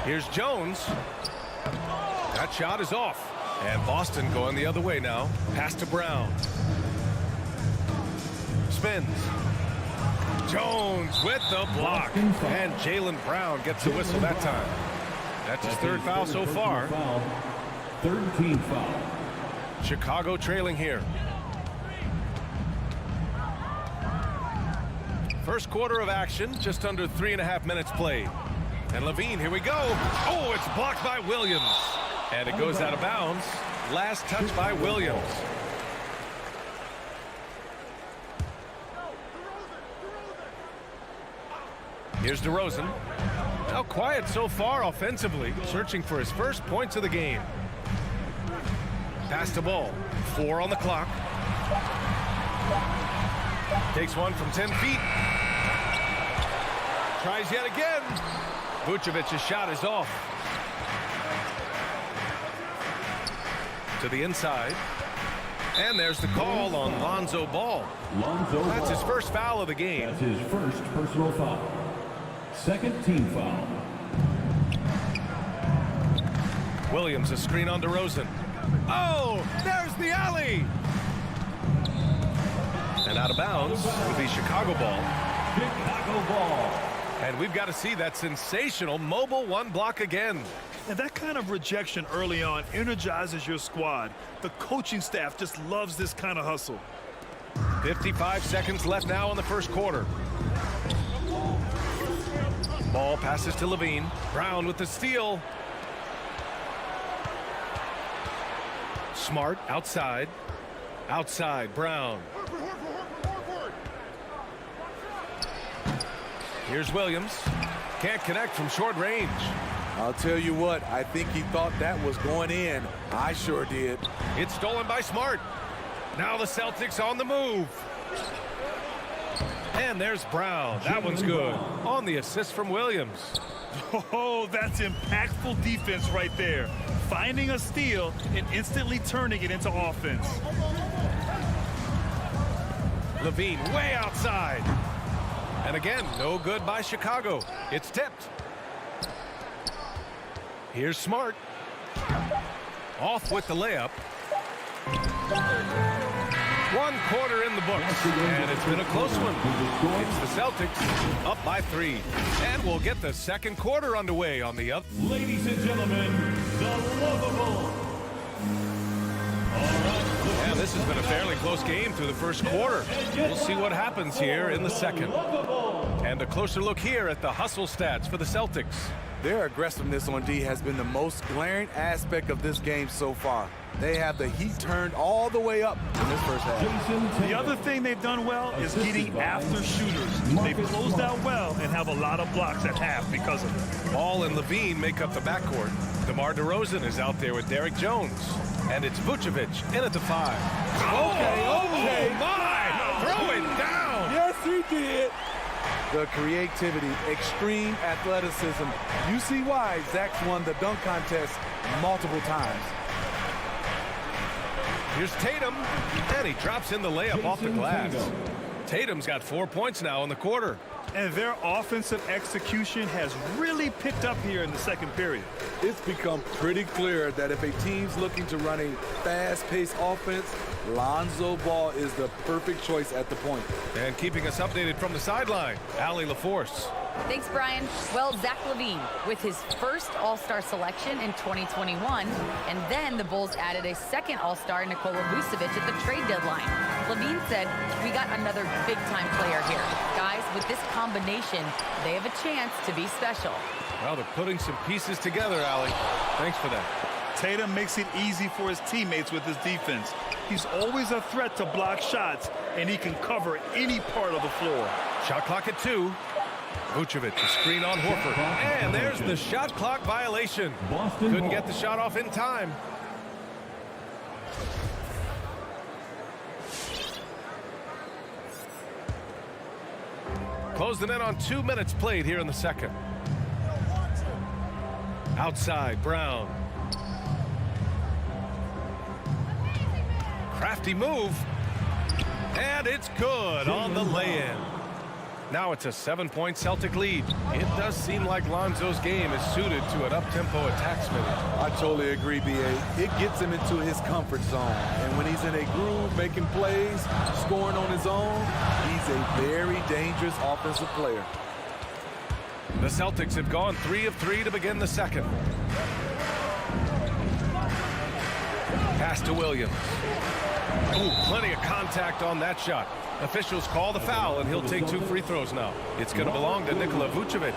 Here's Jones. That shot is off. And Boston going the other way now. Pass to Brown. Spins. Jones with the block. And Jaylen Brown gets a whistle that time. That's his 3rd foul so far. 3rd team foul. Chicago trailing here. First quarter of action, just under 3.5 minutes played. And Levine, here we go. Oh, it's blocked by Williams. And it goes out of bounds. Last touch by Williams. Here's DeRozan. Now quiet so far offensively, searching for his first points of the game. Pass to Ball. 4 on the clock. Takes one from 10 feet. tries yet again. Vucevic's shot is off. To the inside. And there's the call on Lonzo Ball. That's his first foul of the game. That's his first personal foul. Second team foul. Williams, a screen on DeRozan. Oh, there's the alley. And out of bounds with the Chicago ball. Chicago ball. And we've got to see that sensational mobile one block again. And that kind of rejection early on energizes your squad. The coaching staff just loves this kind of hustle. 55 seconds left now in the first quarter. Ball passes to Levine. Brown with the steal. Smart outside. Outside, Brown. Here's Williams. Can't connect from short range. I'll tell you what, I think he thought that was going in. I sure did. It's stolen by Smart. Now the Celtics on the move. And there's Brown. That one's good. On the assist from Williams. Oh, that's impactful defense right there. Finding a steal and instantly turning it into offense. Levine way outside. And again, no good by Chicago. It's tipped. Here's Smart. Off with the layup. 1 quarter in the books, and it's been a close one. It's the Celtics up by 3, and we'll get the second quarter underway on the up. Ladies and gentlemen, the lovable. And this has been a fairly close game through the first quarter. We'll see what happens here in the second. And a closer look here at the hustle stats for the Celtics. Their aggressiveness on D has been the most glaring aspect of this game so far. They have the heat turned all the way up in this first half. The other thing they've done well is getting after shooters. They've closed out well and have a lot of blocks at half because of it. Ball and Levine make up the backcourt. DeMar DeRozan is out there with Derek Jones. And it's Vucevic in at the 5. Okay. Oh my! Throw it down! Yes, he did. The creativity, extreme athleticism. You see why Zach's won the dunk contest multiple times. Here's Tatum, and he drops in the layup off the glass. Tatum's got 4 points now in the quarter. And their offensive execution has really picked up here in the second period. It's become pretty clear that if a team's looking to run a fast-paced offense, Lonzo Ball is the perfect choice at the point. And keeping us updated from the sideline, Allie LaForce. Thanks, Brian. Well, Zach LaVine with his first All-Star selection in 2021, and then the Bulls added a second All-Star, Nikola Vucevic, at the trade deadline. LaVine said, "We got another big-time player here. Guys, with this combination, they have a chance to be special." Well, they're putting some pieces together, Allie. Thanks for that. Tatum makes it easy for his teammates with his defense. He's always a threat to block shots, and he can cover any part of the floor. Shot clock at 2. Vucevic, a screen on Horford. And there's the shot clock violation. Couldn't get the shot off in time. Closing in on 2 minutes played here in the second. Outside, Brown. Crafty move. And it's good on the lay-in. Now it's a 7-point Celtic lead. It does seem like Lonzo's game is suited to an up-tempo attack, Smitty. I totally agree, B.A. It gets him into his comfort zone. And when he's in a groove, making plays, scoring on his own, he's a very dangerous offensive player. The Celtics have gone 3 of 3 to begin the second. Pass to Williams. Ooh, plenty of contact on that shot. Officials call the foul, and he'll take 2 free throws now. It's going to belong to Nikola Vucevic.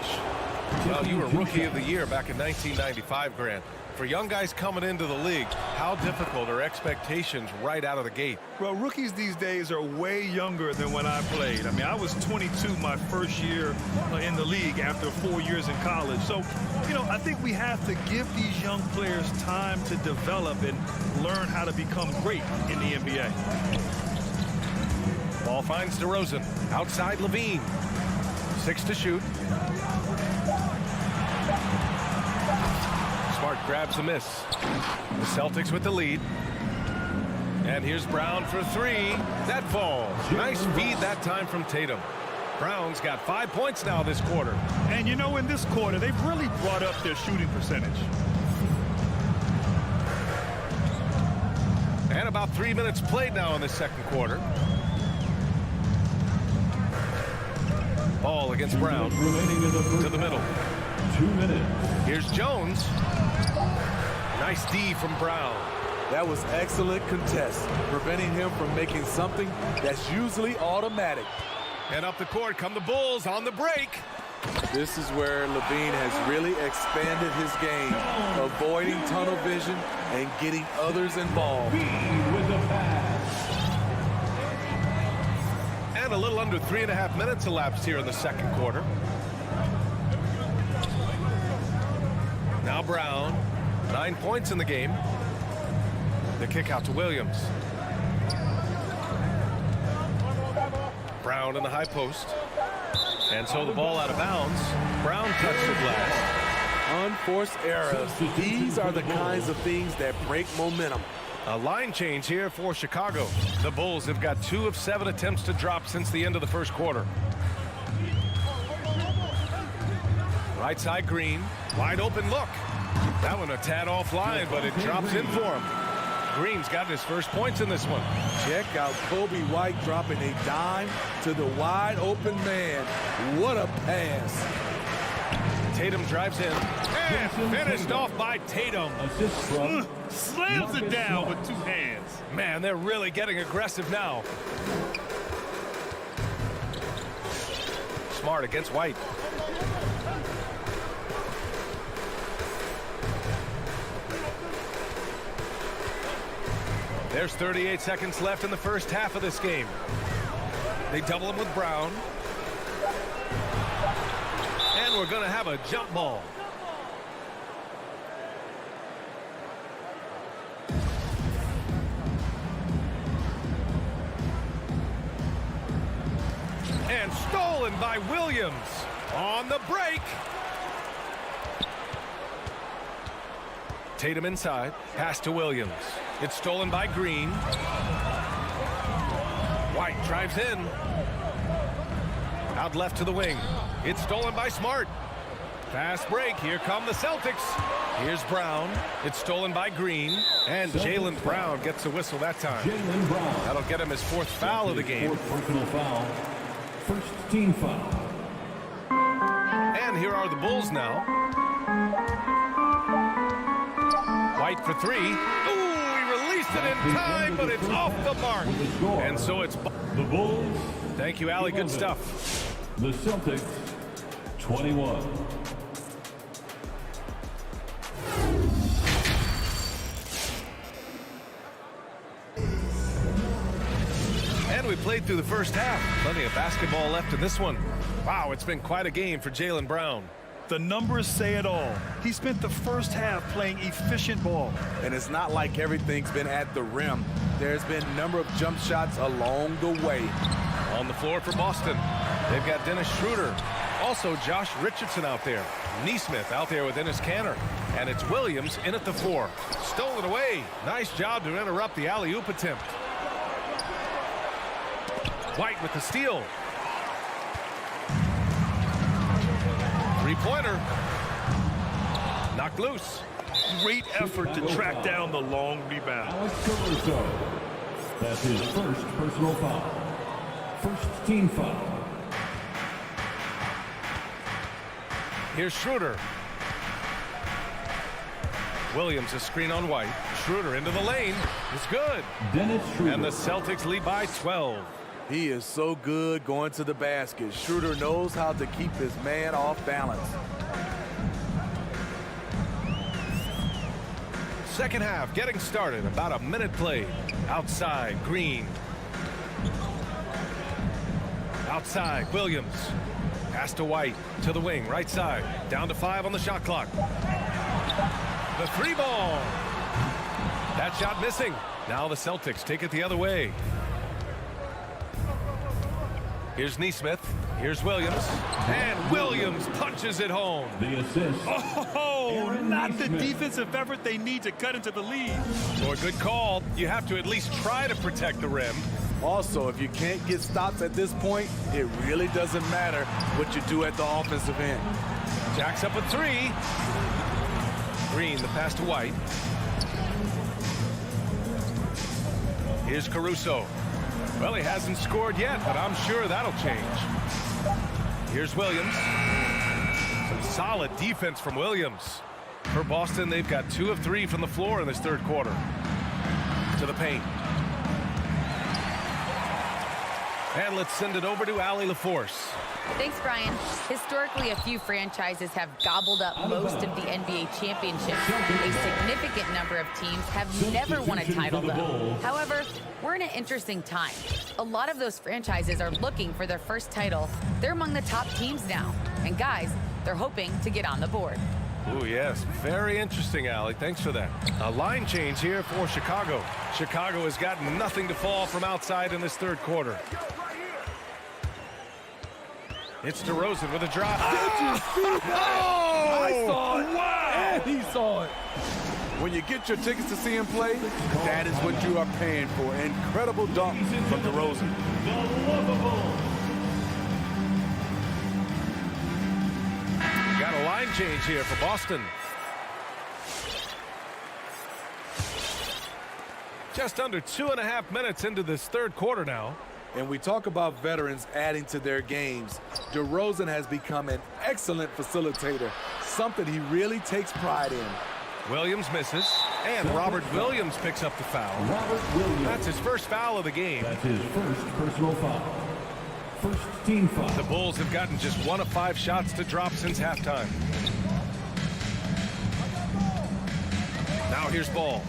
Well, you were Rookie of the Year back in 1995, Grant. For young guys coming into the league, how difficult are expectations right out of the gate? Well, rookies these days are way younger than when I played. I mean, I was 22 my first year in the league after 4 years in college. So, you know, I think we have to give these young players time to develop and learn how to become great in the NBA. Ball finds DeRozan. Outside Levine. 6 to shoot. Smart grabs the miss. The Celtics with the lead. And here's Brown for 3. That falls. Nice feed that time from Tatum. Brown's got 5 points now this quarter. And you know, in this quarter, they've really brought up their shooting percentage. And about 3 minutes played now in the second quarter. Ball against Brown. To the middle. 2 minutes. Here's Jones. Nice D from Brown. That was excellent contest, preventing him from making something that's usually automatic. And up the court come the Bulls on the break. This is where Levine has really expanded his game, avoiding tunnel vision and getting others involved. With the pass. And a little under 3.5 minutes elapsed here in the second quarter. Now Brown, 9 points in the game. The kick out to Williams. Brown in the high post. And so the ball out of bounds. Brown touched the glass. Unforced errors. These are the kinds of things that break momentum. A line change here for Chicago. The Bulls have got 2 of 7 attempts to drop since the end of the first quarter. Right side Green. Wide open look. That one a tad offline, but it drops in for him. Green's gotten his first points in this one. Check out Kobe White dropping a dime to the wide open man. What a pass. Tatum drives in. And finished off by Tatum. Slams it down with 2 hands. Man, they're really getting aggressive now. Smart against White. There's 38 seconds left in the first half of this game. They double him with Brown. And we're going to have a jump ball. And stolen by Williams on the break. Tatum inside, pass to Williams. It's stolen by Green. White drives in. Out left to the wing. It's stolen by Smart. Fast break. Here come the Celtics. Here's Brown. It's stolen by Green. And Jaylen Brown gets a whistle that time. Jaylen Brown. That'll get him his 4th foul of the game. 4th personal foul. First team foul. And here are the Bulls now. White for 3. Ooh, he released it in time, but it's off the mark. And so it's the Bulls. Thank you, Allie. Good stuff. The Celtics, 21. And we played through the first half. Plenty of basketball left in this one. Wow, it's been quite a game for Jaylen Brown. The numbers say it all. He spent the first half playing efficient ball. And it's not like everything's been at the rim. There's been a number of jump shots along the way. On the floor for Boston, they've got Dennis Schroeder. Also Josh Richardson out there. Neesmith out there with Dennis Kanter. And it's Williams in at the 4. Stolen away. Nice job to interrupt the alley-oop attempt. White with the steal. Three-pointer. Knocked loose. Great effort to track down the long rebound. Alex Caruso. That's his first personal foul. First team foul. Here's Schroeder. Williams a screen on White. Schroeder into the lane. It's good. Dennis Schroeder. And the Celtics lead by 12. He is so good going to the basket. Schroeder knows how to keep his man off balance. Second half getting started. About a minute played. Outside, Green. Outside, Williams. Pass to White, to the wing, right side. Down to 5 on the shot clock. The 3 ball. That shot missing. Now the Celtics take it the other way. Here's Neesmith. Here's Williams. And Williams punches it home. The assist. Oh, not the defensive effort they need to cut into the lead. For a good call, you have to at least try to protect the rim. Also, if you can't get stops at this point, it really doesn't matter what you do at the offensive end. Jacks up a three. Green, the pass to White. Here's Caruso. Well, he hasn't scored yet, but I'm sure that'll change. Here's Williams. Some solid defense from Williams. For Boston, they've got 2 of 3 from the floor in this third quarter. To the paint. And let's send it over to Allie LaForce. Thanks, Brian. Historically, a few franchises have gobbled up most of the NBA championships. A significant number of teams have never won a title, though. However, we're in an interesting time. A lot of those franchises are looking for their first title. They're among the top teams now. And guys, they're hoping to get on the board. Oh, yes. Very interesting, Allie. Thanks for that. A line change here for Chicago. Chicago has got nothing to fall from outside in this third quarter. It's DeRozan with a drive. Did you see that? I saw it. Wow. And he saw it. When you get your tickets to see him play, that is what you are paying for. Incredible dunk from DeRozan. Got a line change here for Boston. Just under 2.5 minutes into this third quarter now. And we talk about veterans adding to their games. DeRozan has become an excellent facilitator, something he really takes pride in. Williams misses, and Robert Williams picks up the foul. Robert Williams. That's his first foul of the game. That's his first personal foul. First team foul. The Bulls have gotten just 1 of 5 shots to drop since halftime. Now here's Ball.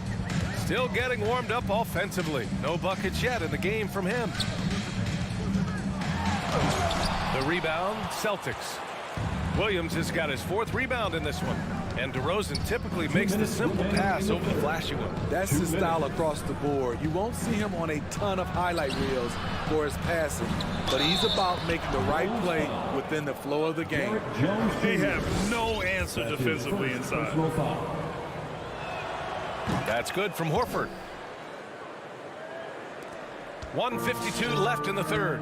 Still getting warmed up offensively. No buckets yet in the game from him. The rebound, Celtics. Williams has got his 4th rebound in this one. And DeRozan typically makes the simple pass over the flashy one. That's his style across the board. You won't see him on a ton of highlight reels for his passing, but he's about making the right play within the flow of the game. They have no answer defensively inside. That's good from Horford. 1:52 left in the third.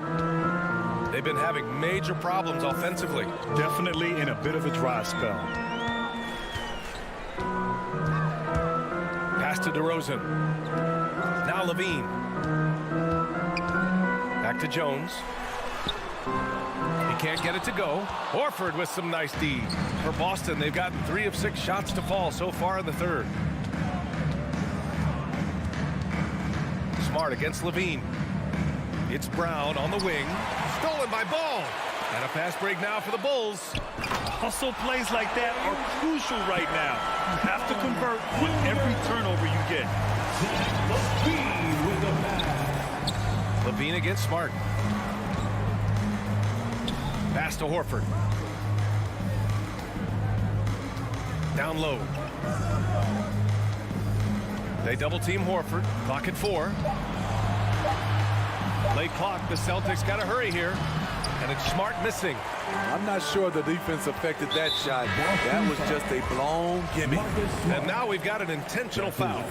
They've been having major problems offensively. Definitely in a bit of a dry spell. Pass to DeRozan. Now Levine. Back to Jones. He can't get it to go. Horford with some nice D. For Boston, they've gotten 3 of 6 shots to fall so far in the third. Smart against Levine. It's Brown on the wing. Stolen by Ball. And a fast break now for the Bulls. Hustle plays like that are crucial right now. You have to convert with every turnover you get. Levine against Smart. Pass to Horford. Down low. They double team Horford. Clock at 4. Late clock. The Celtics got to hurry here. And it's Smart missing. I'm not sure the defense affected that shot. That was just a blown gimme. And now we've got an intentional foul.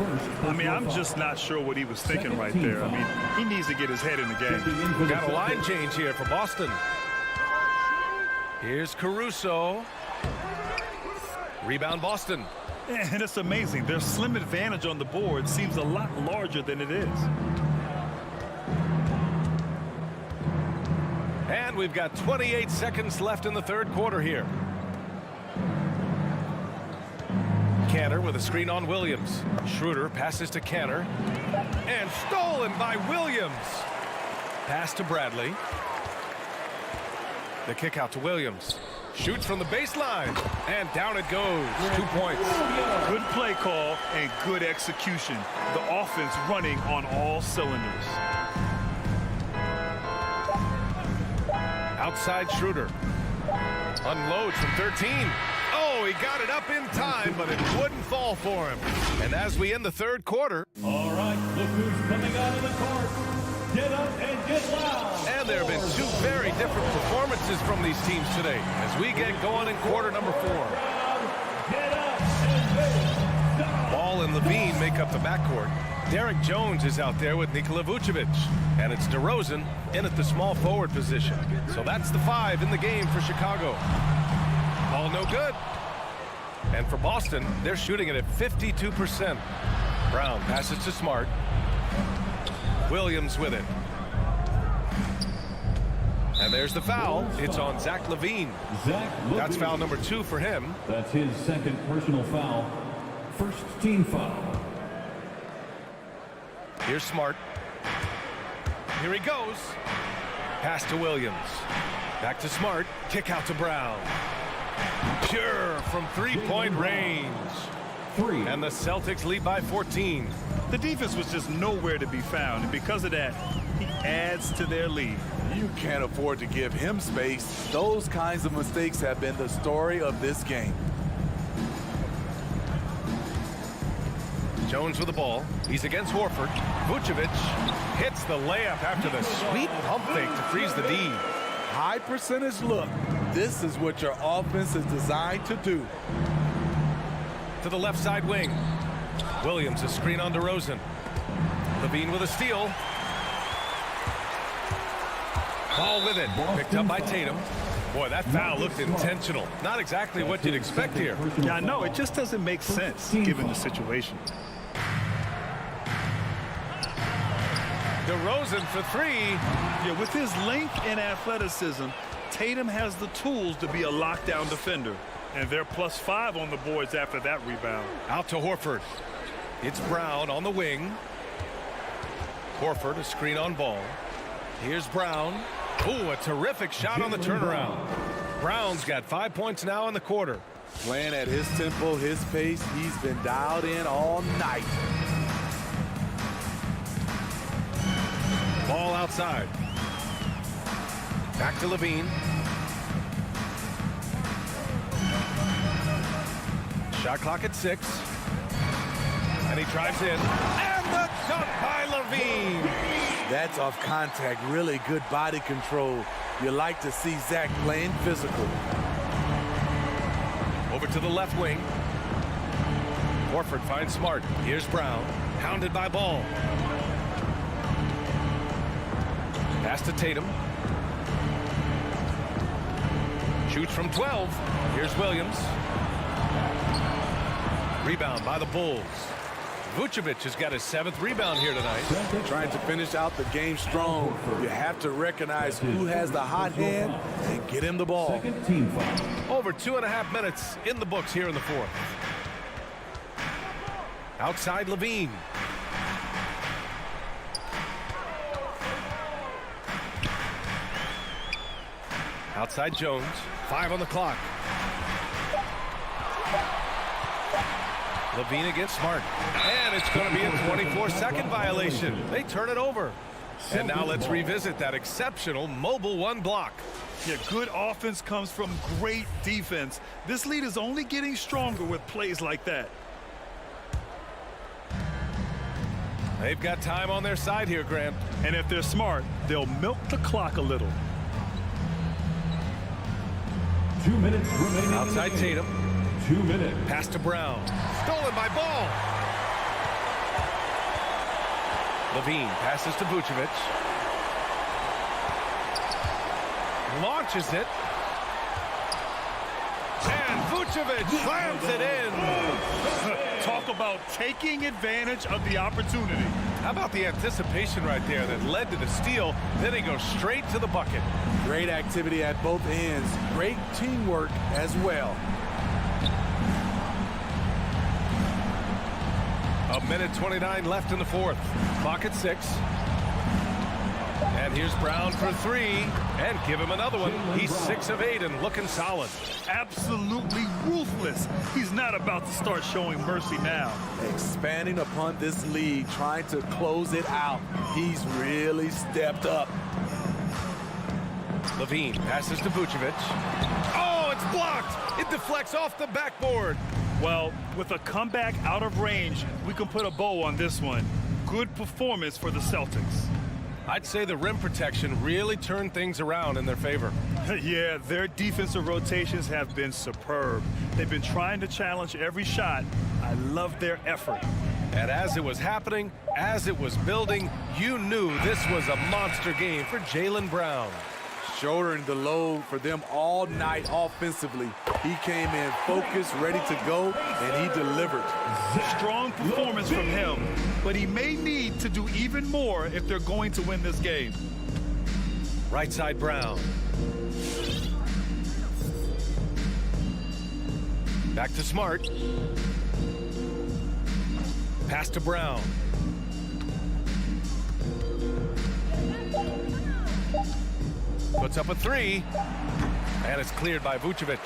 I mean, I'm just not sure what he was thinking right there. I mean, he needs to get his head in the game. We've got a line change here for Boston. Here's Caruso. Rebound Boston. And it's amazing. Their slim advantage on the board seems a lot larger than it is. And we've got 28 seconds left in the third quarter here. Cantor with a screen on Williams. Schroeder passes to Cantor. And stolen by Williams. Pass to Bradley. The kick out to Williams. Shoots from the baseline. And down it goes. 2 points. Good play call and good execution. The offense running on all cylinders. Outside Schroeder. Unloads from 13. Oh, he got it up in time, but it wouldn't fall for him. And as we end the third quarter. All right, look who's coming out of the court. Get up and get loud. And there have been two very different performances from these teams today as we get going in quarter number 4. Get up and make Ball and Levine make up the backcourt. Derek Jones is out there with Nikola Vucevic. And it's DeRozan in at the small forward position. So that's the 5 in the game for Chicago. Ball no good. And for Boston, they're shooting it at 52%. Brown passes to Smart. Williams with it. And there's the foul. It's on Zach LaVine. That's foul number 2 for him. That's his second personal foul. First team foul. Here's Smart. Here he goes. Pass to Williams. Back to Smart. Kick out to Brown. Pure from three-point range. And the Celtics lead by 14. The defense was just nowhere to be found, and because of that, he adds to their lead. You can't afford to give him space. Those kinds of mistakes have been the story of this game. Jones with the ball. He's against Horford. Vucevic hits the layup after the sweet pump fake to freeze the D. High percentage look. This is what your offense is designed to do. To the left side wing. Williams, a screen on DeRozan. LaVine with a steal. Ball with it. Picked up by Tatum. Boy, that foul looked intentional. Not exactly what you'd expect here. Yeah, I know. It just doesn't make sense given the situation. DeRozan for 3. Yeah, with his length and athleticism, Tatum has the tools to be a lockdown defender. And they're +5 on the boards after that rebound. Out to Horford. It's Brown on the wing. Horford, a screen on Ball. Here's Brown. Ooh, a terrific shot on the turnaround. Brown's got 5 points now in the quarter. Playing at his tempo, his pace, he's been dialed in all night. Ball outside. Back to LaVine. Shot clock at 6. And he drives in. And the dunk by LaVine. That's off contact. Really good body control. You like to see Zach playing physical. Over to the left wing. Horford finds Smart. Here's Brown. Hounded by Ball. Pass to Tatum. Shoots from 12. Here's Williams. Rebound by the Bulls. Vucevic has got his 7th rebound here tonight. Trying to finish out the game strong. You have to recognize who has the hot hand and get him the ball. Over 2.5 minutes in the books here in the 4th. Outside LaVine. Outside Jones. 5 on the clock. LaVine against Smart. And it's going to be a 24-second violation. They turn it over. And now let's revisit that exceptional mobile 1 block. Yeah, good offense comes from great defense. This lead is only getting stronger with plays like that. They've got time on their side here, Grant. And if they're smart, they'll milk the clock a little. 2 minutes remaining. Outside Tatum. 2 minutes. Pass to Brown. Stolen by Ball. LaVine passes to Vucevic. Launches it. And Vucevic slams it in. Talk about taking advantage of the opportunity. How about the anticipation right there that led to the steal? Then he goes straight to the bucket. Great activity at both ends. Great teamwork as well. A minute 29 left in the 4th. Clock at 6. And here's Brown for 3. And give him another one. He's 6 of 8 and looking solid. Absolutely ruthless. He's not about to start showing mercy now. Expanding upon this lead, trying to close it out. He's really stepped up. LaVine passes to Vucevic. Oh, it's blocked. It deflects off the backboard. Well, with a comeback out of range, we can put a bow on this one. Good performance for the Celtics. I'd say the rim protection really turned things around in their favor. Yeah, their defensive rotations have been superb. They've been trying to challenge every shot. I love their effort. And as it was happening, as it was building, you knew this was a monster game for Jaylen Brown. Shouldering the load for them all night offensively. He came in focused, ready to go, and he delivered. Strong performance from him, but he may need to do even more if they're going to win this game. Right side Brown. Back to Smart. Pass to Brown. Puts up a three, and it's cleared by Vucevic.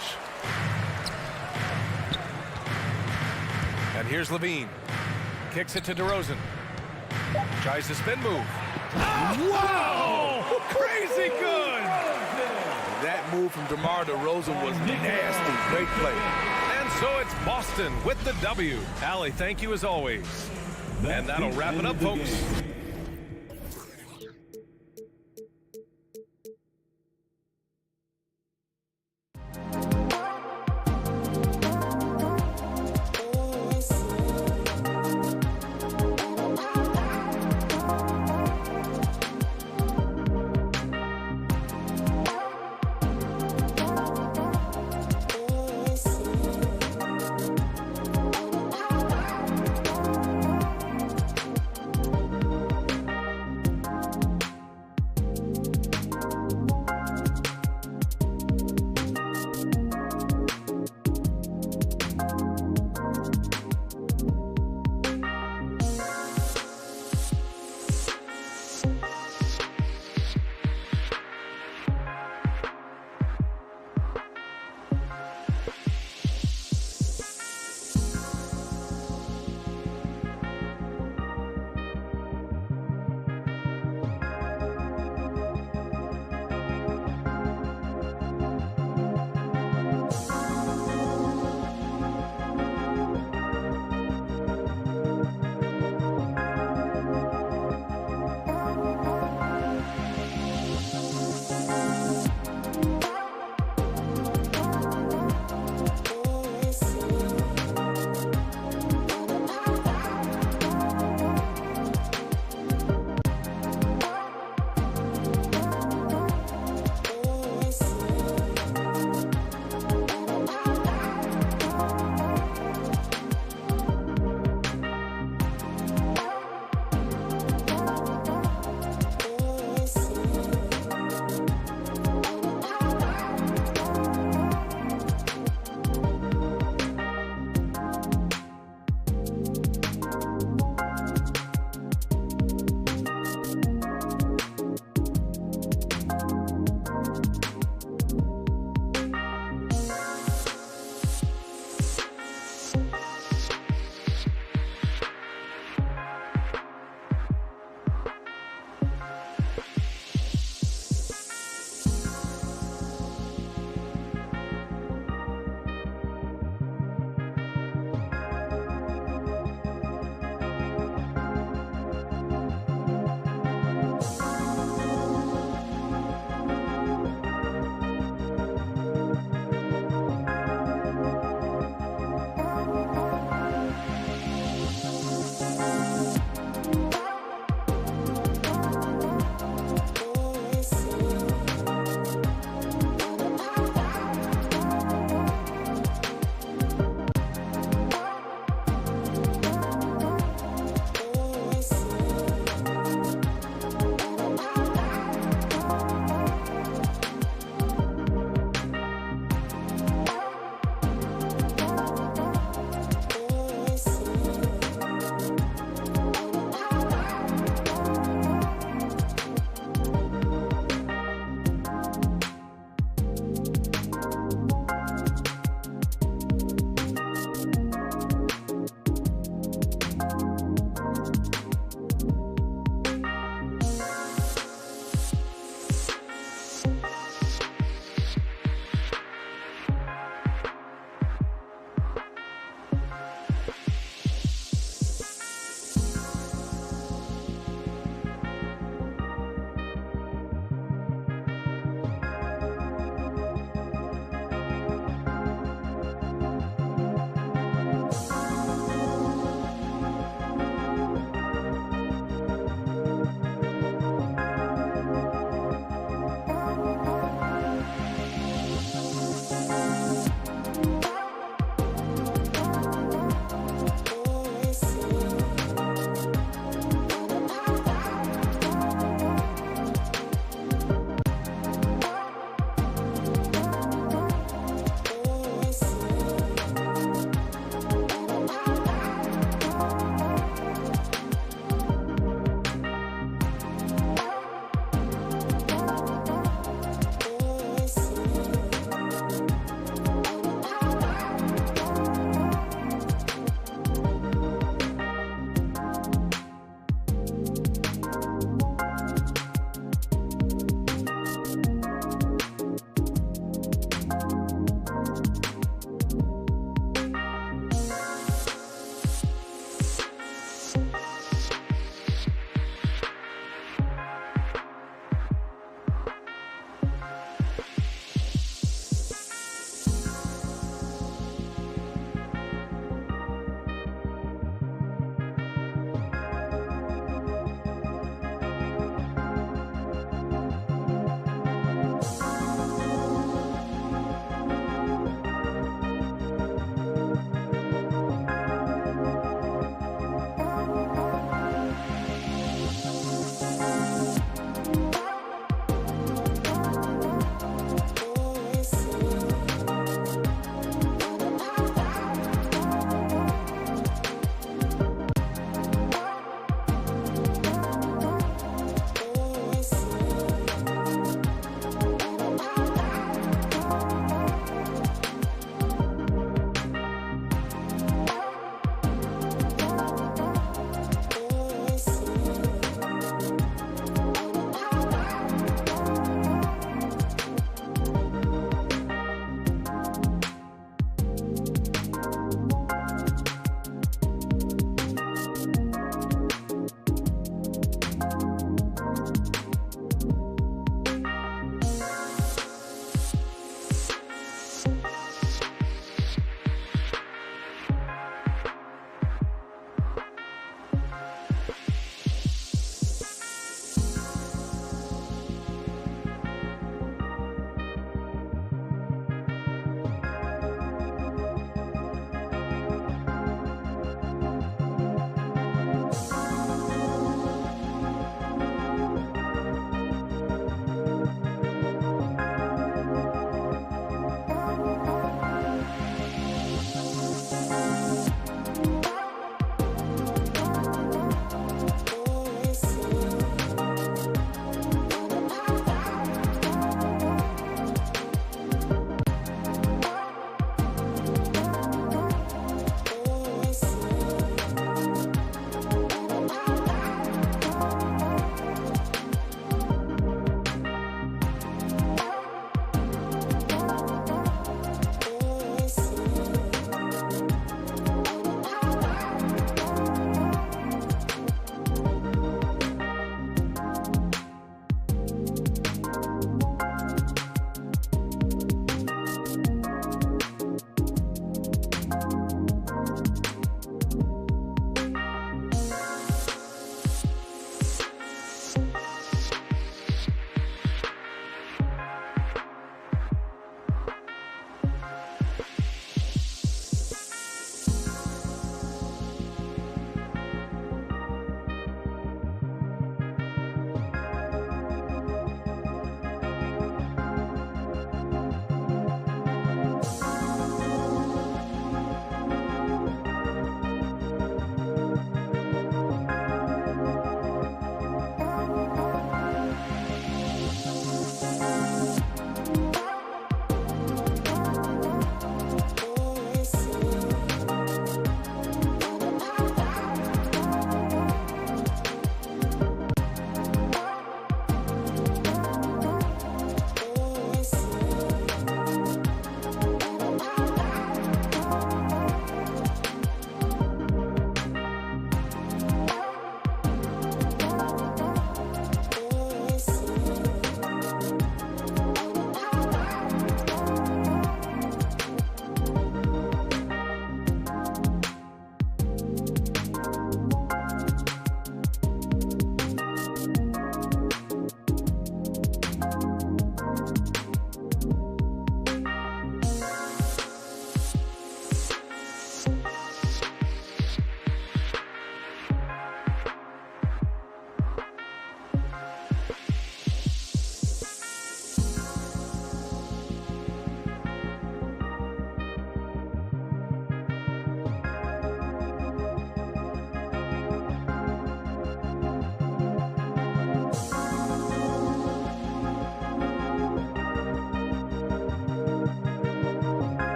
And here's Levine. Kicks it to DeRozan. Tries the spin move. Wow! Crazy good! That move from DeMar DeRozan was nasty. Great play. And so it's Boston with the W. Allie, thank you as always. And that'll wrap it up, folks.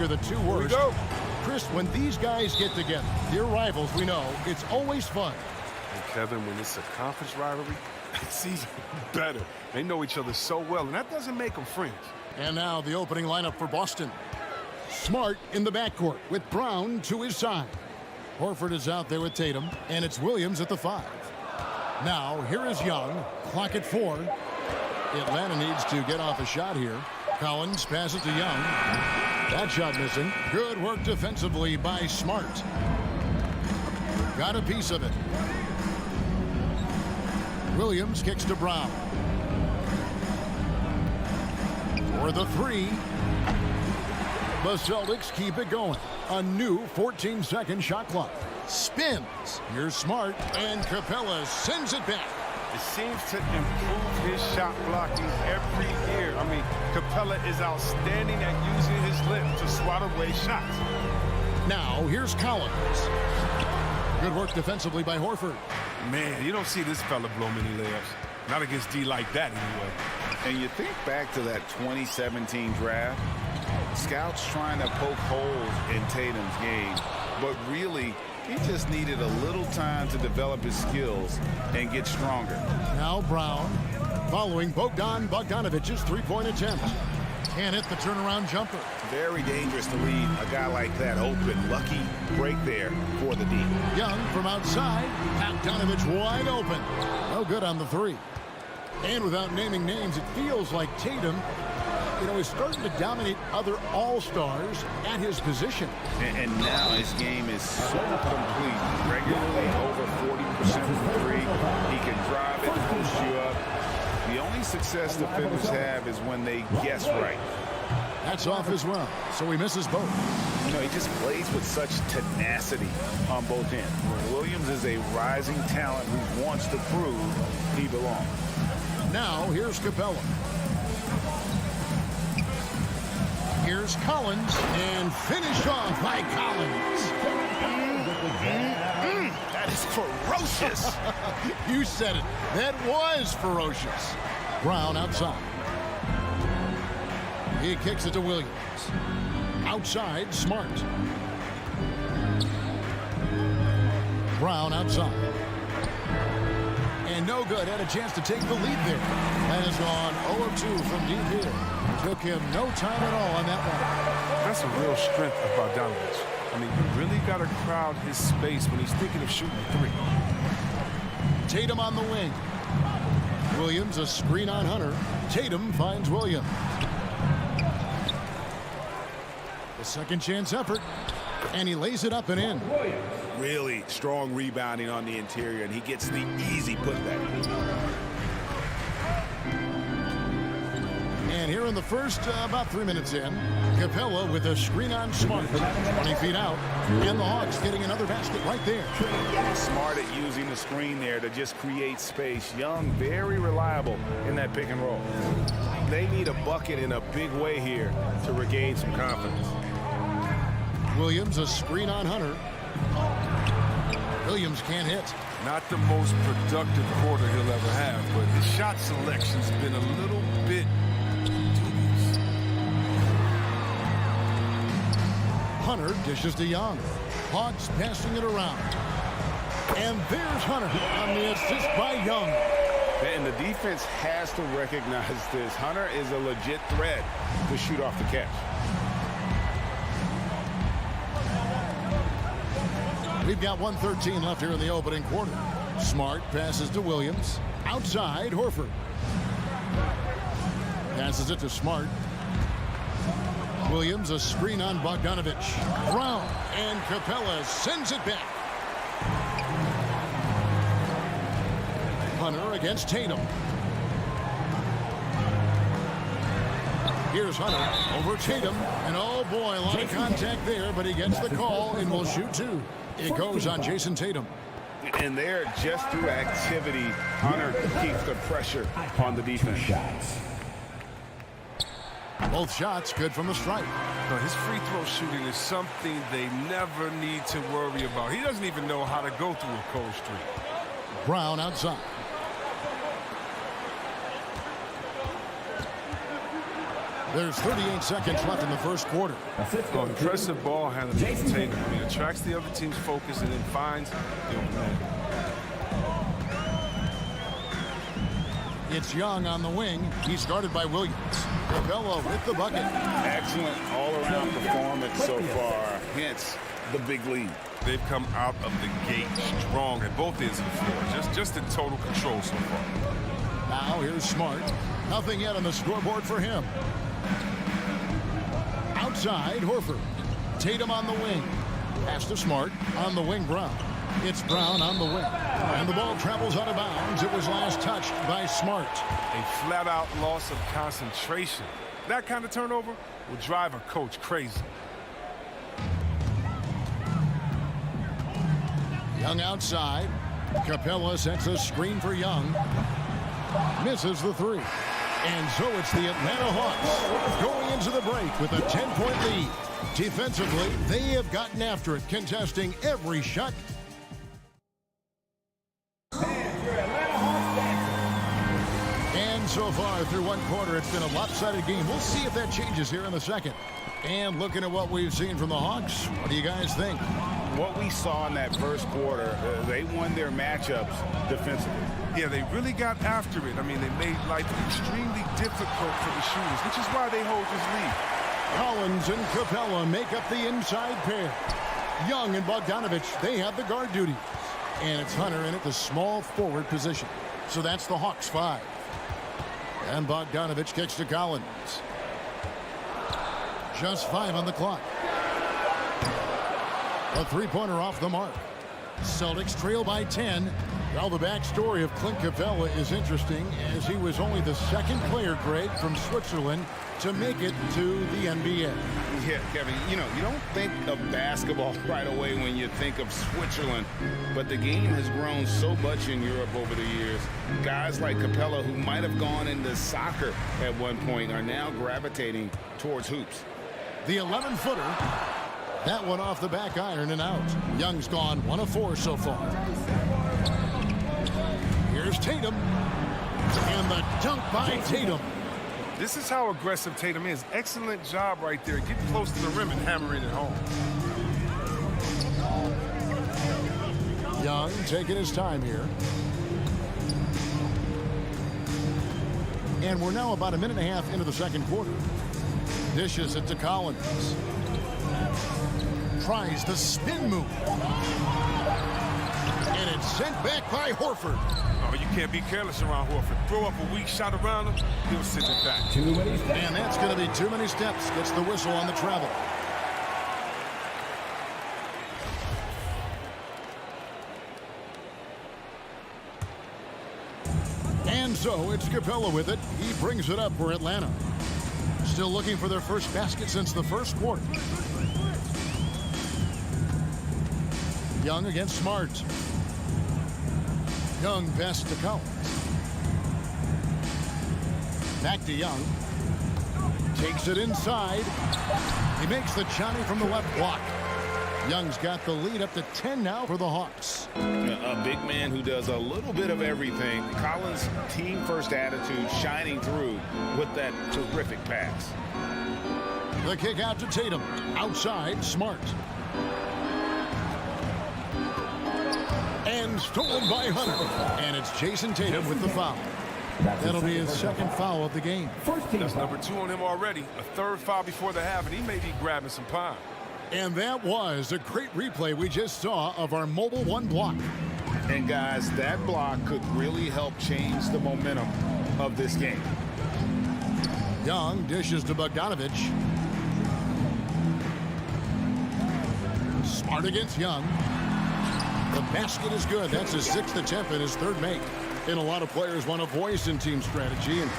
are the two worst. Chris, when these guys get together, they're rivals, we know, it's always fun. And Kevin, when it's a conference rivalry, it's even better. They know each other so well, and that doesn't make them friends. And now the opening lineup for Boston. Smart in the backcourt with Brown to his side. Horford is out there with Tatum, and it's Williams at the 5. Now, here is Young. Clock at 4. Atlanta needs to get off a shot here. Collins passes to Young. That shot missing. Good work defensively by Smart. Got a piece of it. Williams kicks to Brown. For the 3. The Celtics keep it going. A new 14-second shot clock. Spins. Here's Smart, and Capella sends it back. It seems to improve his shot blocking every year. I mean, Capella is outstanding at using his lip to swat away shots. Now, here's Collins. Good work defensively by Horford. Man, you don't see this fella blow many layups. Not against D like that, anyway. And you think back to that 2017 draft, scouts trying to poke holes in Tatum's game, but really, he just needed a little time to develop his skills and get stronger. Now Brown, following Bogdanovic's three-point attempt. Can't hit the turnaround jumper. Very dangerous to leave a guy like that open. Lucky break there for the D. Young from outside. Bogdanovich wide open. No good on the 3. And without naming names, it feels like Tatum, is starting to dominate other all-stars at his position. And now his game is so complete. Regularly over 40% from 3. He can drive it, post you up. The only success defenders have is when they guess right. That's off as well, so he misses both. He just plays with such tenacity on both ends. Williams is a rising talent who wants to prove he belongs. Now, here's Capella. Here's Collins, and finished off by Collins. That is ferocious. You said it. That was ferocious. Brown outside. He kicks it to Williams. Outside, Smart. Brown outside. And no good. Had a chance to take the lead there. That has gone 0-2 from deep here. Took him no time at all on that one. That's a real strength of Bogdanovich. I mean, you really got to crowd his space when he's thinking of shooting a 3. Tatum on the wing. Williams a screen on Hunter. Tatum finds Williams. The second chance effort. And he lays it up and in. Really strong rebounding on the interior, and he gets the easy putback. And here in the first, about 3 minutes in, Capella with a screen on Smart, 20 feet out, and the Hawks getting another basket right there. Smart at using the screen there to just create space. Young, very reliable in that pick and roll. They need a bucket in a big way here to regain some confidence. Williams a screen on Hunter. Williams can't hit. Not the most productive quarter he'll ever have, but his shot selection's been a little bit dubious. Hunter dishes to Young. Hawks passing it around. And there's Hunter on the assist by Young. And the defense has to recognize this. Hunter is a legit threat to shoot off the catch. We've got 1:13 left here in the opening quarter. Smart passes to Williams. Outside, Horford. Passes it to Smart. Williams a screen on Bogdanovich. Brown and Capella sends it back. Hunter against Tatum. Here's Hunter over Tatum. And oh boy, a lot of contact there, but he gets the call and will shoot 2. It goes on Jason Tatum. And there, just through activity, Hunter keeps the pressure on the defense. Both shots good from the stripe. No, his free throw shooting is something they never need to worry about. He doesn't even know how to go through a cold streak. Brown outside. There's 38 seconds left in the first quarter. Oh, impressive ball handling from Tatum. I mean, attracts the other team's focus and then finds the open man. It's Young on the wing. He's guarded by Williams. Capella with the bucket. Excellent all-around performance so far, hence the big lead. They've come out of the gate strong at both ends of the floor. Just in total control so far. Now here's Smart. Nothing yet on the scoreboard for him. Outside, Horford. Tatum on the wing. Pass to Smart. On the wing, Brown. It's Brown on the wing. And the ball travels out of bounds. It was last touched by Smart. A flat-out loss of concentration. That kind of turnover will drive a coach crazy. Young outside. Capella sets a screen for Young. Misses the three. And so it's the Atlanta Hawks going into the break with a 10-point lead. Defensively, they have gotten after it, contesting every shot. And so far through one quarter, it's been a lopsided game. We'll see if that changes here in the second. And looking at what we've seen from the Hawks, what do you guys think? What we saw in that first quarter, they won their matchups defensively. Yeah, they really got after it. I mean, they made life extremely difficult for the shooters, which is why they hold this lead. Collins and Capella make up the inside pair. Young and Bogdanovich, they have the guard duties. And it's Hunter in at the small forward position. So that's the Hawks 5. And Bogdanovich kicks to Collins. Just 5 on the clock. A three-pointer off the mark. Celtics trail by 10. Well, the backstory of Clint Capella is interesting, as he was only the second player, Greg, from Switzerland to make it to the NBA. Yeah, Kevin, you know, you don't think of basketball right away when you think of Switzerland, but the game has grown so much in Europe over the years. Guys like Capella, who might have gone into soccer at one point, are now gravitating towards hoops. The 11-footer. That one off the back iron and out. Young's gone 1 of 4 so far. Here's Tatum. And the dunk by Tatum. This is how aggressive Tatum is. Excellent job right there. Get close to the rim and hammer it home. Young taking his time here. And we're now about a minute and a half into the second quarter. Dishes it to Collins. Tries the spin move. And it's sent back by Horford. Oh, you can't be careless around Horford. Throw up a weak shot around him, he'll send it back. And that's going to be too many steps. Gets the whistle on the travel. And so it's Capella with it. He brings it up for Atlanta. Still looking for their first basket since the first quarter. Young against Smart. Young pass to Collins. Back to Young. Takes it inside. He makes the Johnny from the left block. Young's got the lead up to 10 now for the Hawks. A big man who does a little bit of everything. Collins' team-first attitude shining through with that terrific pass. The kick out to Tatum. Outside, Smart. And stolen by Hunter. And it's Jason Tatum with the foul. That'll be his second foul of the game. That's number 2 on him already. A third foul before the half, and he may be grabbing some pine. And that was a great replay we just saw of our Mobile One block. And guys, that block could really help change the momentum of this game. Young dishes to Bogdanovich. Smart against Young. The basket is good. That's his 6th attempt and his 3rd make. And a lot of players want a voice in team strategy. And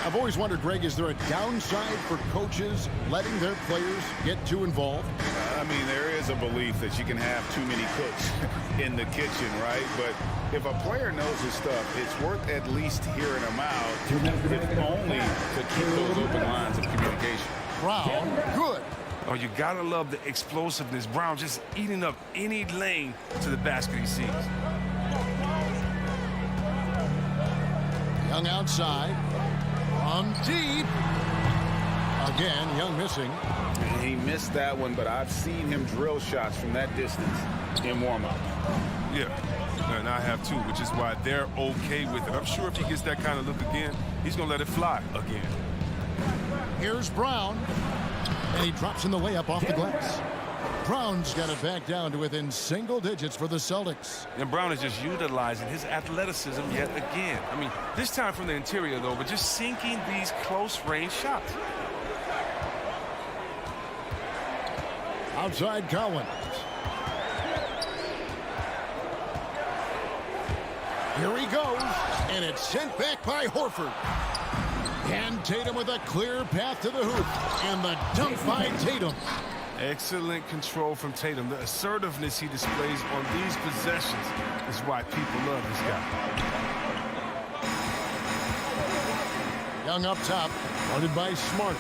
I've always wondered, Greg, is there a downside for coaches letting their players get too involved? I mean, there is a belief that you can have too many cooks in the kitchen, right? But if a player knows his stuff, it's worth at least hearing him out, if only to keep those open lines of communication. Brown, good. Oh, you gotta love the explosiveness. Brown just eating up any lane to the basket he sees. Young outside. From deep. Again, Young missing. And he missed that one, but I've seen him drill shots from that distance in warm-up. Yeah, and I have too, which is why they're okay with it. I'm sure if he gets that kind of look again, he's going to let it fly again. Here's Brown, and he drops in the layup off the glass. Brown's got it back down to within single digits for the Celtics. And Brown is just utilizing his athleticism yet again. I mean, this time from the interior, though, but just sinking these close-range shots. Outside Collins. Here he goes, and it's sent back by Horford. And Tatum with a clear path to the hoop. And the dunk by Tatum. Excellent control from Tatum. The assertiveness he displays on these possessions is why people love this guy. Young up top, guarded by Smart.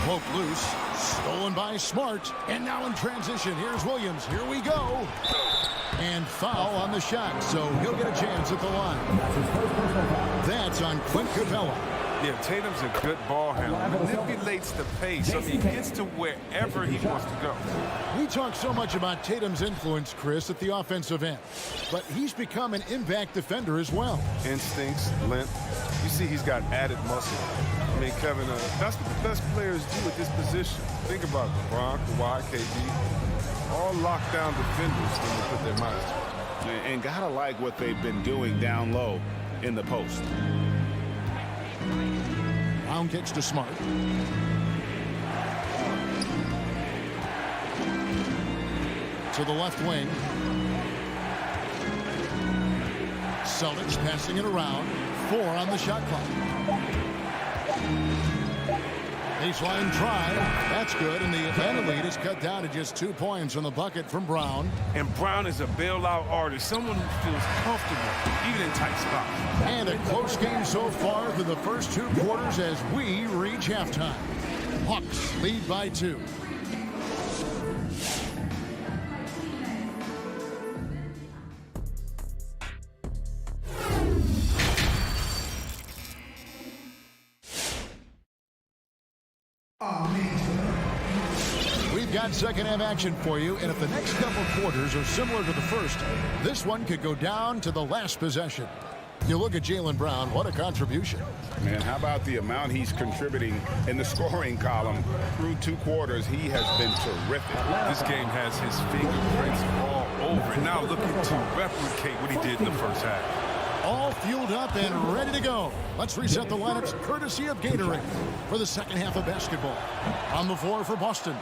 Poke loose, stolen by Smart. And now in transition, here's Williams. Here we go. And foul on the shot, so he'll get a chance at the line. That's on Clint Capella. Yeah, Tatum's a good ball handler. Manipulates the pace, so he gets to wherever he wants to go. We talk so much about Tatum's influence, Chris, at the offensive end. But he's become an impact defender as well. Instincts, length. You see he's got added muscle. I mean, Kevin, that's what the best players do at this position. Think about LeBron, Kawhi, KD. All lockdown defenders when they put their minds to it. And gotta like what they've been doing down low in the post. Brown kicks to Smart. To the left wing. Celtics passing it around. 4 on the shot clock. Baseline drive. That's good. And the Atlanta lead is cut down to just 2 points on the bucket from Brown. And Brown is a bailout artist, someone who feels comfortable, even in tight spots. And a close game so far through the first 2 quarters as we reach halftime. Hawks lead by 2. We've got second half action for you, and if the next couple quarters are similar to the first, this one could go down to the last possession. You look at Jaylen Brown, what a contribution. Man, how about the amount he's contributing in the scoring column through 2 quarters? He has been terrific. This game has his fingerprints all over it. Now looking to replicate what he did in the first half. All fueled up and ready to go. Let's reset the lineups courtesy of Gatorade for the second half of basketball. On the floor for Boston,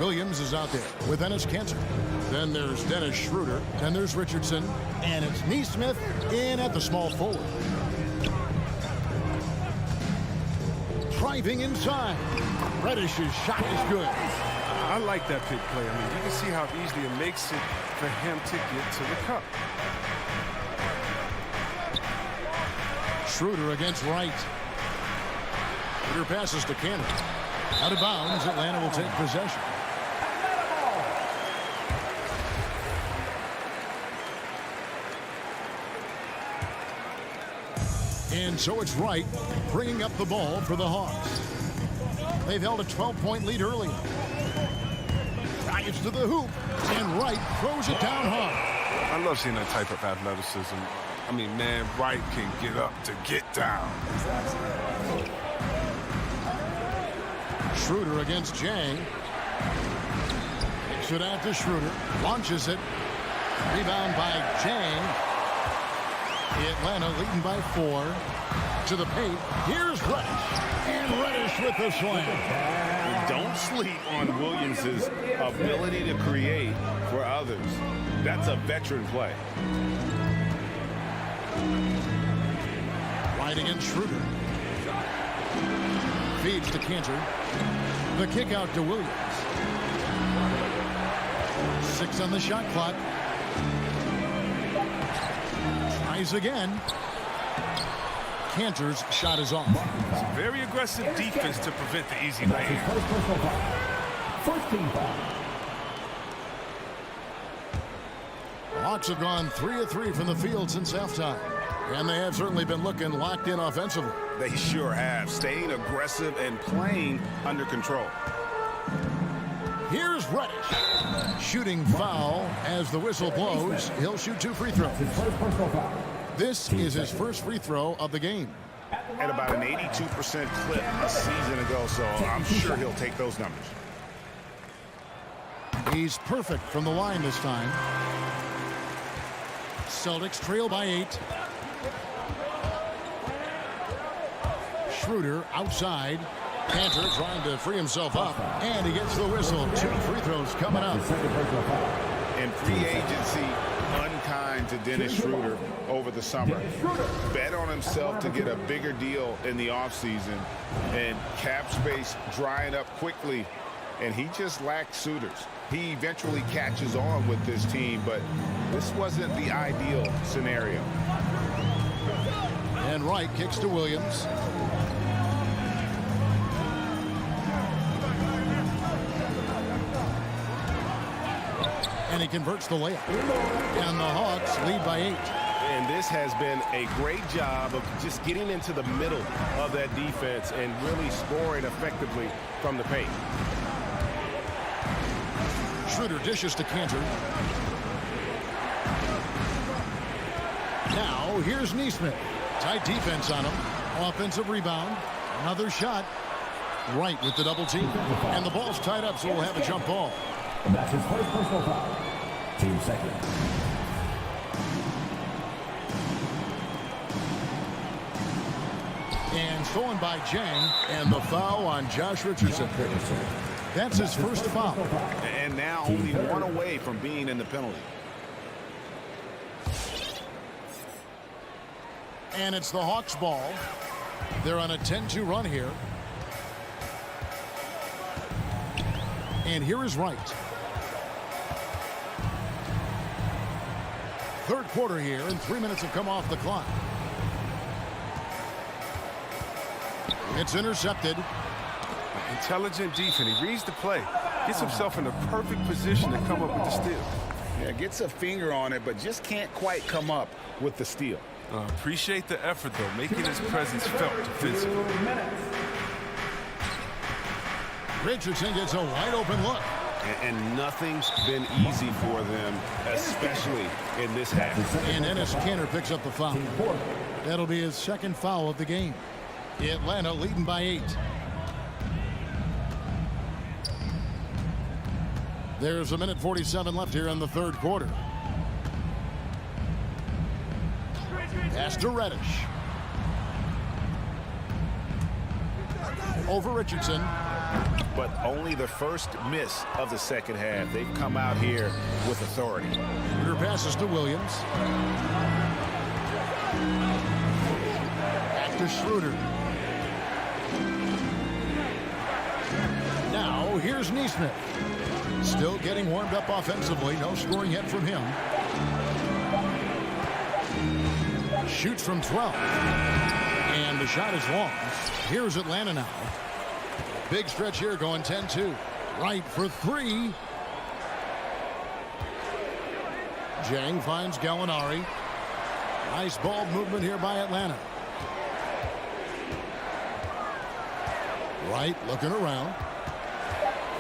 Williams is out there with Enes Kanter. Then there's Dennis Schroeder. Then there's Richardson. And it's Neesmith in at the small forward. Driving inside. Reddish's shot is good. I like that pick play. I mean, you can see how easily it makes it for him to get to the cup. Schroeder against Wright. Schroeder passes to Kanter. Out of bounds, Atlanta will take possession. And so it's Wright bringing up the ball for the Hawks. They've held a 12-point lead early. Drives to the hoop, and Wright throws it down hard. I love seeing that type of athleticism. I mean, man, Wright can get up to get down. Schroeder against Jang. Takes it out to Schroeder. Launches it. Rebound by Jang. Atlanta leading by 4. To the paint. Here's Reddish. And Reddish with the slam. Don't sleep on Williams' ability to create for others. That's a veteran play. Right against Schroeder. Feeds to Kanter. The kick out to Williams. 6 on the shot clock. Tries again. Kanter's shot is off. Very aggressive defense to prevent the easy lay. First team foul. The Hawks have gone 3 of 3 from the field since halftime. And they have certainly been looking locked in offensively. They sure have. Staying aggressive and playing under control. Here's Reddish. Shooting foul as the whistle blows. He'll shoot 2 free throws. This is his first free throw of the game. At about an 82% clip a season ago, so I'm sure he'll take those numbers. He's perfect from the line this time. Celtics trail by 8. Schroeder outside. Cantor trying to free himself up, and he gets the whistle. 2 free throws coming up. In free agency, unkind to Dennis Schroeder over the summer. Bet on himself to get a bigger deal in the offseason, and cap space drying up quickly, and he just lacked suitors. He eventually catches on with this team, but this wasn't the ideal scenario. And Wright kicks to Williams. And he converts the layup. And the Hawks lead by 8. And this has been a great job of just getting into the middle of that defense and really scoring effectively from the paint. Schroeder dishes to Cantor. Now here's Neesmith. Tight defense on him. Offensive rebound. Another shot. Wright with the double team. And the ball's tied up, so we'll have a jump ball. And that's his first personal foul. Team second. And stolen by Jang. And the foul on Josh Richardson. That's his first foul. And now only 1 away from being in the penalty. And it's the Hawks ball. They're on a 10-2 run here. And here is Wright. Third quarter here, and 3 minutes have come off the clock. It's intercepted. Intelligent defense. He reads the play. Gets himself in a perfect position to come up with the steal. Yeah, gets a finger on it, but just can't quite come up with the steal. Appreciate the effort, though, making his presence felt defensively. Richardson gets a wide open look. And nothing's been easy for them, especially in this half. And Enes Kanter picks up the foul. That'll be his second foul of the game. Atlanta leading by 8. There's a minute 47 left here in the third quarter. Pass to Reddish. Over Richardson. But only the first miss of the second half. They've come out here with authority. Schroeder passes to Williams. Back to Schroeder. Now here's Neesmith. Still getting warmed up offensively. No scoring yet from him. Shoots from 12. And the shot is long. Here's Atlanta now. Big stretch here going 10-2. Right for 3. Jang finds Gallinari. Nice ball movement here by Atlanta. Wright looking around.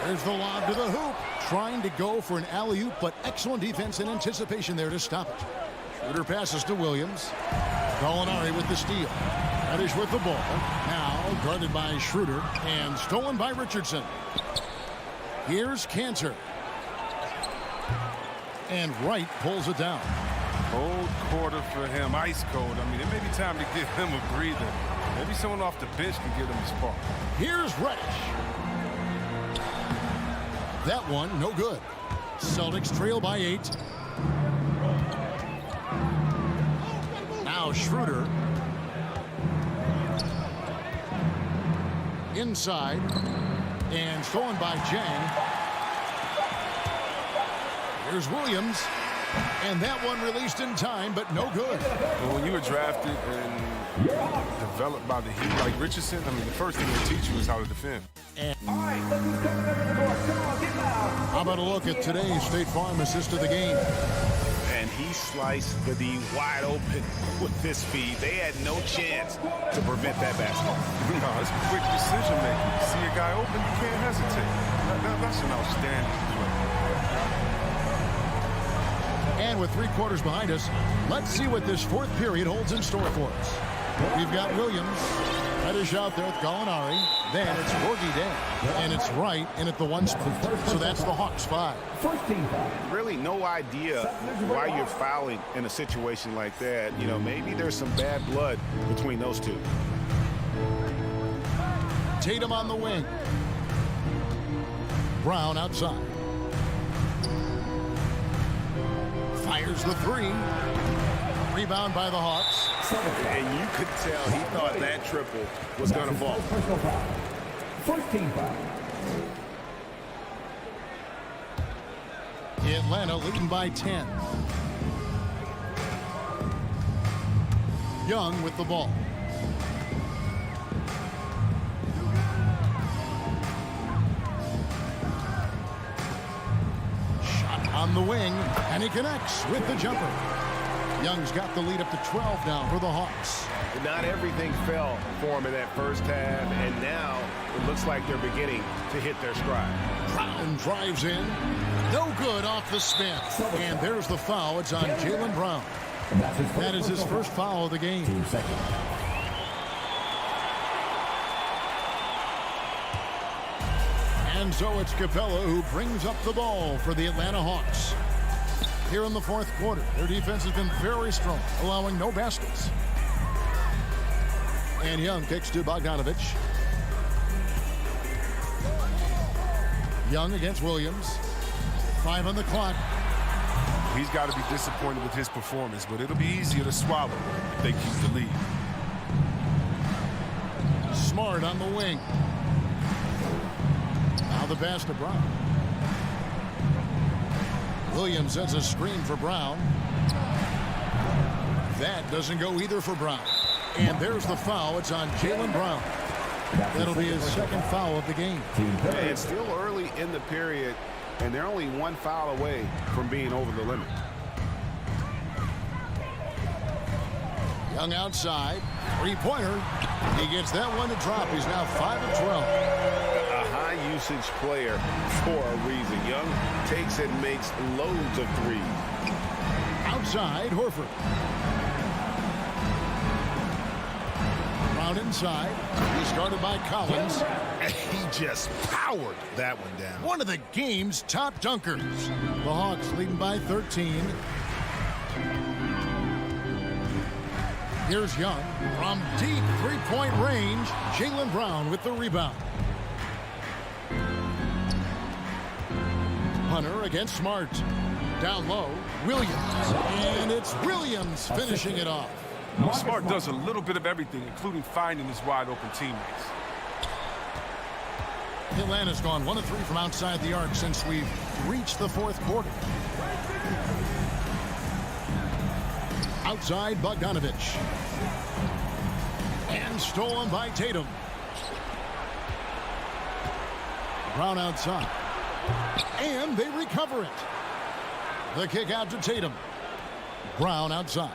There's the lob to the hoop. Trying to go for an alley-oop, but excellent defense and anticipation there to stop it. Schroeder passes to Williams. Gallinari with the steal. Reddish with the ball. Now guarded by Schroeder and stolen by Richardson. Here's Cantor. And Wright pulls it down. Cold quarter for him. Ice cold. I mean, it may be time to give him a breather. Maybe someone off the bench can give him a spark. Here's Reddish. That one, no good. Celtics trail by 8. Now Schroeder. Inside. And stolen by Jang. Here's Williams. And that one released in time, but no good. Well, when you were drafted and developed by the Heat like Richardson, I mean, the first thing they teach you is how to defend. And how about a look at today's State Farm assist of the game? And he sliced the D wide open with this feed. They had no chance to prevent that basket. No, it's quick decision making. You see a guy open, you can't hesitate. That's an outstanding play. And with 3 quarters behind us, let's see what this fourth period holds in store for us. We've got Williams. Reddish out there with Gallinari. Then it's Gorgie Dan. And it's right in at the 1 spot. So that's the Hawks 5. Really no idea why you're fouling in a situation like that. You know, maybe there's some bad blood between those two. Tatum on the wing. Brown outside. Fires the 3. Rebound by the Hawks. And you could tell he thought that triple was going to fall. First team foul. Atlanta leading by 10. Young with the ball. Shot on the wing, and he connects with the jumper. Young's got the lead up to 12 now for the Hawks. Not everything fell for him in that first half, and now it looks like they're beginning to hit their stride. Brown drives in. No good off the spin. And there's the foul. It's on Jaylen Brown. That is his first foul of the game. And so it's Capella who brings up the ball for the Atlanta Hawks. Here in the fourth quarter, their defense has been very strong, allowing no baskets. And Young kicks to Bogdanovich. Young against Williams. 5 on the clock. He's got to be disappointed with his performance, but it'll be easier to swallow if they keep the lead. Smart on the wing. Now the pass to Brown. Williams sets a screen for Brown. That doesn't go either for Brown. And there's the foul. It's on Jaylen Brown. That'll be his second foul of the game. And it's still early in the period, and they're only 1 foul away from being over the limit. Young outside. 3-pointer. He gets that one to drop. He's now 5 of 12. A high-usage player for a reason. Young takes and makes loads of threes. Outside, Horford. Brown inside. He started by Collins. He just powered that one down. One of the game's top dunkers. The Hawks leading by 13. Here's Young from deep 3-point range. Jaylen Brown with the rebound. Hunter against Smart. Down low, Williams. And it's Williams finishing it off. Smart does a little bit of everything, including finding his wide open teammates. Atlanta's gone 1 of 3 from outside the arc since we've reached the fourth quarter. Outside, Bogdanovich. And stolen by Tatum. Brown outside. And they recover it. The kick out to Tatum. Brown outside.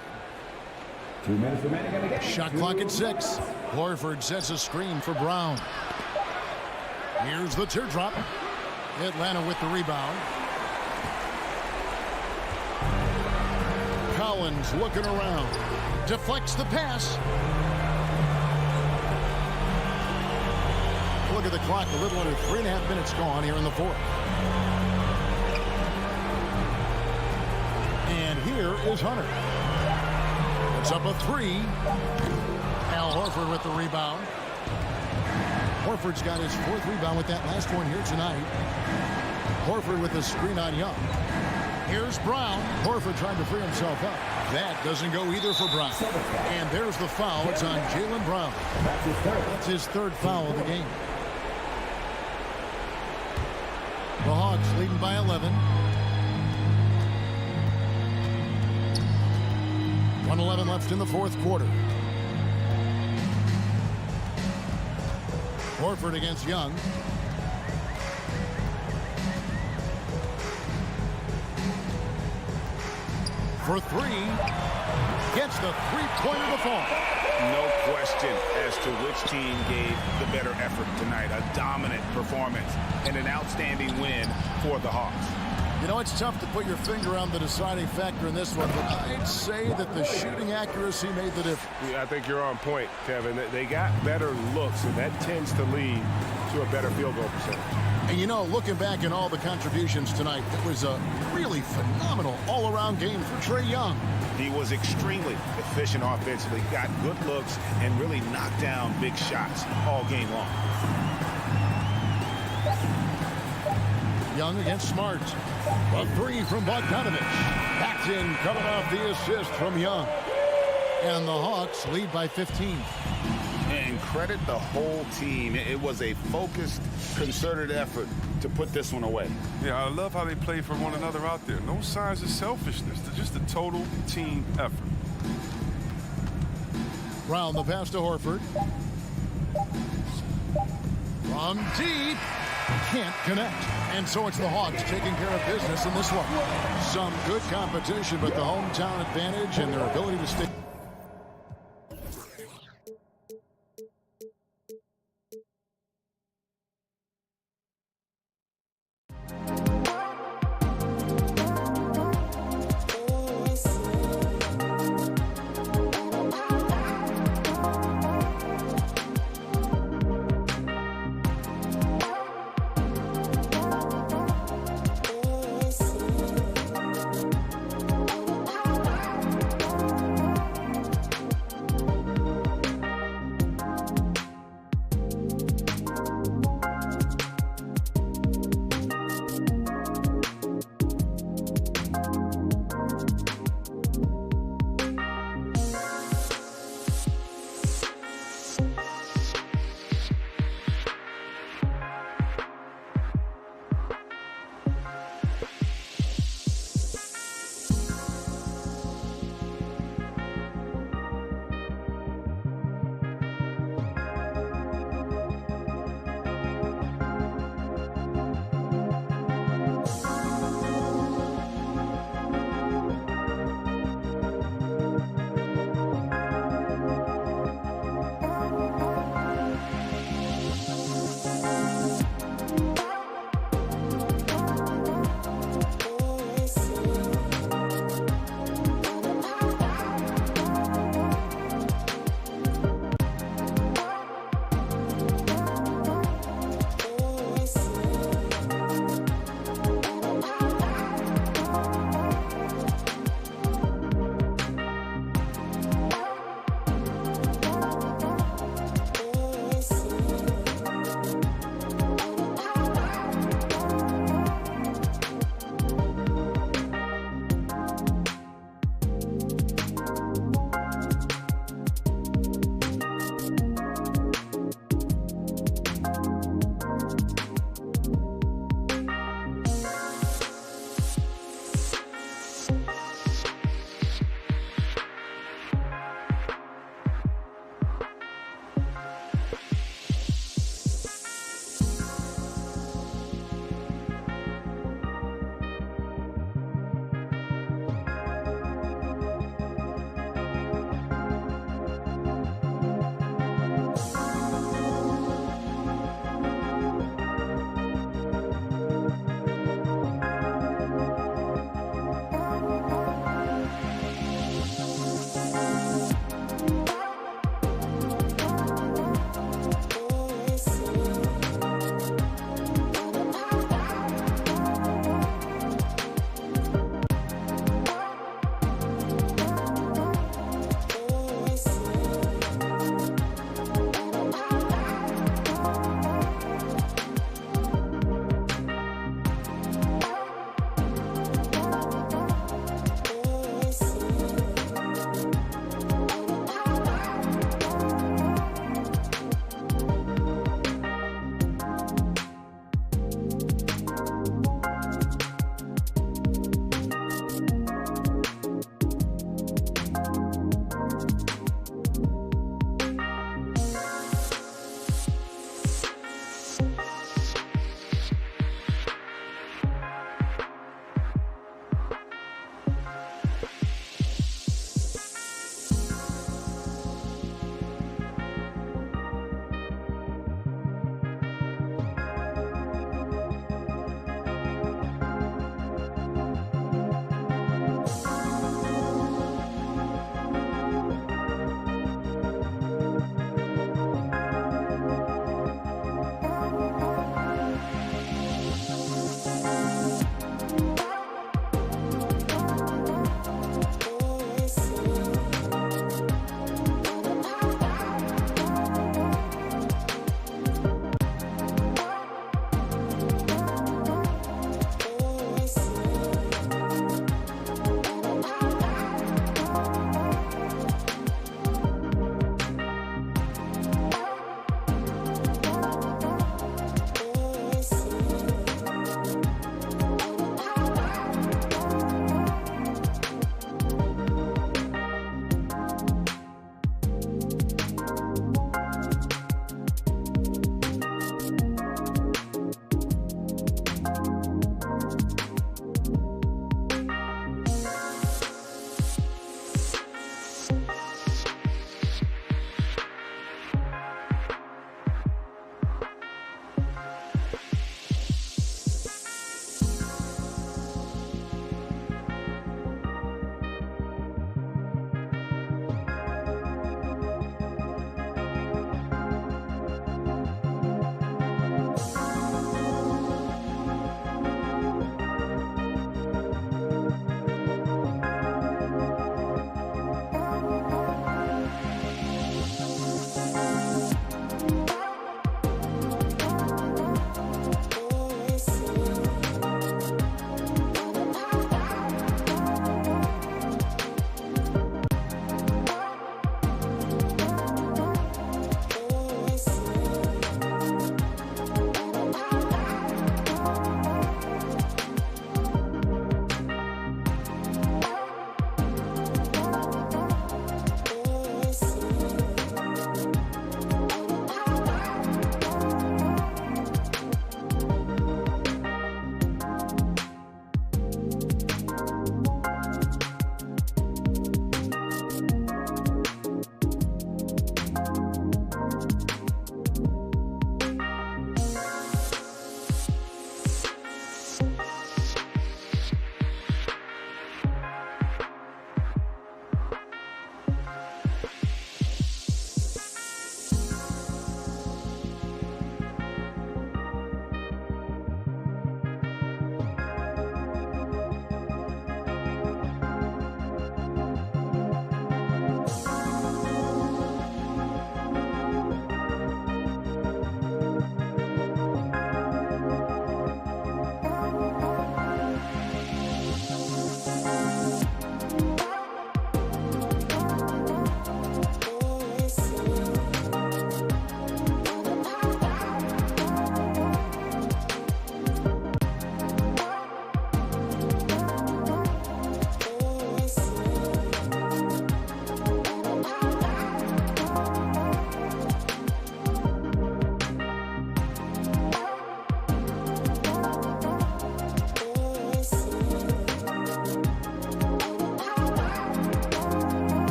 2 minutes remaining in the game. Shot clock at 6. Horford sets a screen for Brown. Here's the teardrop. Atlanta with the rebound. Collins looking around. Deflects the pass. Look at the clock. A little under 3.5 minutes gone here in the fourth. And here is Hunter. It's up a 3. Al Horford with the rebound. Horford's got his 4th rebound with that last one here tonight. Horford with the screen on Young. Here's Brown. Horford trying to free himself up. That doesn't go either for Brown. And there's the foul. It's on Jaylen Brown. That's his 3rd foul of the game. The Hawks leading by 11. 1:11 left in the fourth quarter. Horford against Young. for three. Gets the three-pointer to fall. No question as to which team gave the better effort tonight. A dominant performance and an outstanding win for the Hawks. You know, it's tough to put your finger on the deciding factor in this one, but I'd say that the shooting accuracy made the difference. Yeah, I think you're on point, Kevin. They got better looks, and that tends to lead to a better field goal percentage. And you know, looking back at all the contributions tonight, it was a really phenomenal all-around game for Trae Young. He was extremely efficient offensively, got good looks, and really knocked down big shots all game long. Young against Smart. A three from Bogdanovich. That's in, coming off the assist from Young. And the Hawks lead by 15. And credit the whole team. It was a focused, concerted effort to put this one away. Yeah, I love how they play for one another out there. No signs of selfishness. They're just a total team effort. Brown the pass to Horford. From deep. Can't connect. And so it's the Hawks taking care of business in this one. Some good competition, but the hometown advantage and their ability to stay.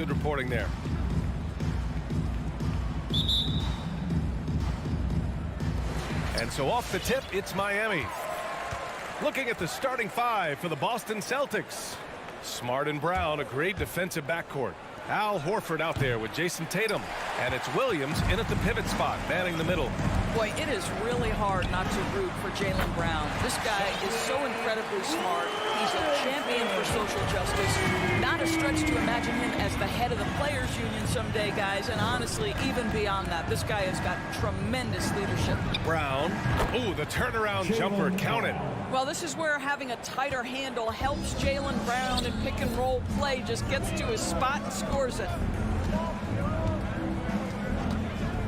altitude reporting there. And so off the tip, it's Miami. Looking at the starting five for the Boston Celtics. Smart and Brown, a great defensive backcourt. Al Horford out there with Jason Tatum. And it's Williams in at the pivot spot, manning the middle. Boy, it is really hard not to root for Jaylen Brown. This guy is so incredibly smart. He's a champion for social justice. Not a stretch to imagine him as the head of the Players Union someday, guys. And honestly, even beyond that, this guy has got tremendous leadership. Brown. Ooh, the turnaround jumper counted. Well, this is where having a tighter handle helps Jaylen Brown in pick and roll play. Just gets to his spot and scores it.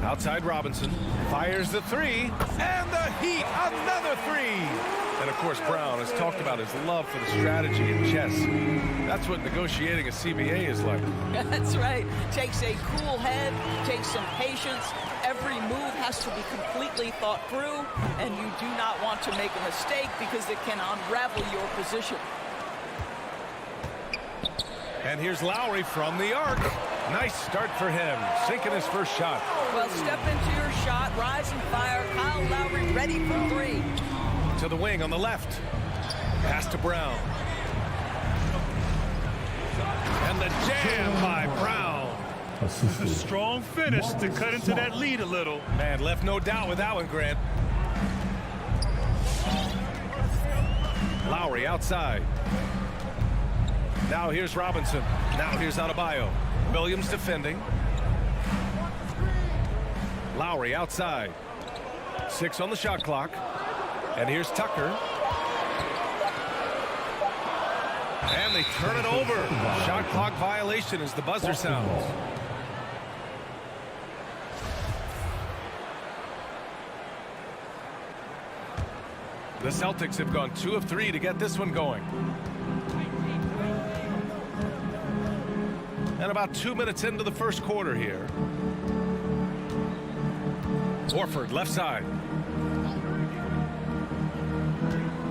Outside Robinson, fires the three, and the Heat, another three. And of course, Brown has talked about his love for the strategy in chess. That's what negotiating a CBA is like. That's right. Takes a cool head, takes some patience. Every move has to be completely thought through, and you do not want to make a mistake because it can unravel your position. And here's Lowry from the arc. Nice start for him, sinking his first shot. Well, step into your shot, rise and fire. Kyle Lowry ready for three. To the wing on the left. Pass to Brown. And the jam by Brown. A strong finish to cut into that lead a little. Man, left no doubt with that one, Grant. Lowry outside. Now here's Robinson. Now here's Adebayo. Williams defending. Lowry outside. 6 on the shot clock. And here's Tucker. And they turn it over. Shot clock violation as the buzzer sounds. The Celtics have gone 2 of 3 to get this one going. And about 2 minutes into the first quarter here. Horford left side.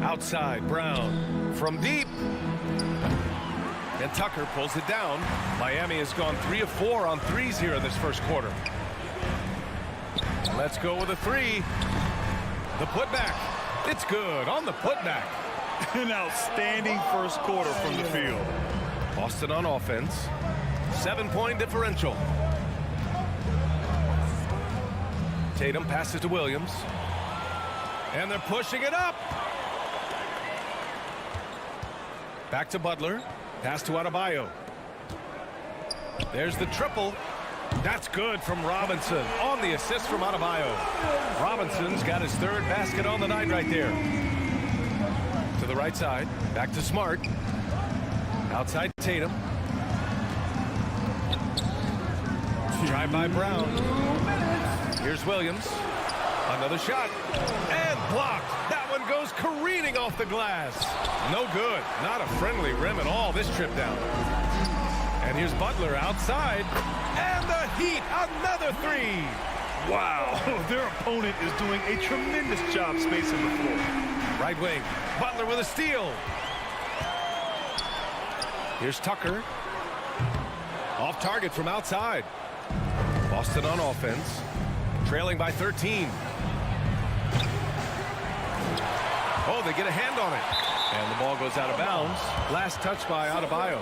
Outside, Brown from deep. And Tucker pulls it down. Miami has gone 3 of 4 on threes here in this first quarter. Let's go with a three. The putback. It's good on the putback. An outstanding first quarter from the field. Boston on offense. 7-point differential. Tatum passes to Williams. And they're pushing it up. Back to Butler. Pass to Adebayo. There's the triple. That's good from Robinson on the assist from Adebayo. Robinson's got his 3rd basket on the night right there. To the right side. Back to Smart. Outside Tatum. Drive by Brown. Here's Williams. Another shot. And blocked. That one goes careening off the glass. No good. Not a friendly rim at all this trip down. And here's Butler outside. And the Heat, another three. Wow. Their opponent is doing a tremendous job spacing the floor. Right wing. Butler with a steal. Here's Tucker. Off target from outside. Boston on offense. Trailing by 13. Oh, they get a hand on it. And the ball goes out of bounds. Last touch by Adebayo.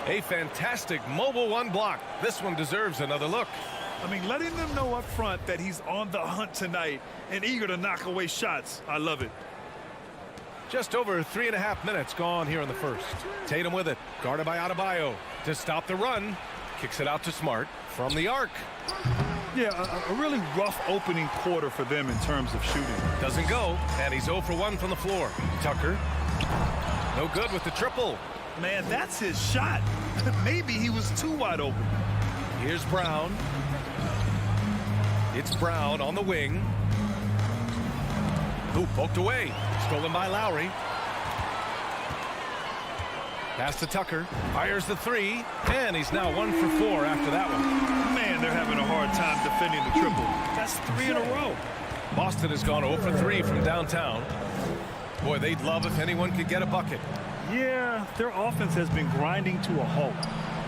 A fantastic mobile one block. This one deserves another look. I mean, letting them know up front that he's on the hunt tonight and eager to knock away shots. I love it. Just over 3.5 minutes gone here in the first. Tatum with it. Guarded by Adebayo. To stop the run. Kicks it out to Smart from the arc. Yeah, a really rough opening quarter for them in terms of shooting. Doesn't go, and he's 0 for 1 from the floor. Tucker. No good with the triple. Man, that's his shot. Maybe he was too wide open. Here's Brown. It's Brown on the wing. Ooh, poked away. Stolen by Lowry. Pass to Tucker. Fires the three. And he's now 1 for 4 after that one. Man, they're having a hard time defending the triple. That's 3 in a row. Boston has gone 0 for 3 from downtown. Boy, they'd love if anyone could get a bucket. Yeah, their offense has been grinding to a halt.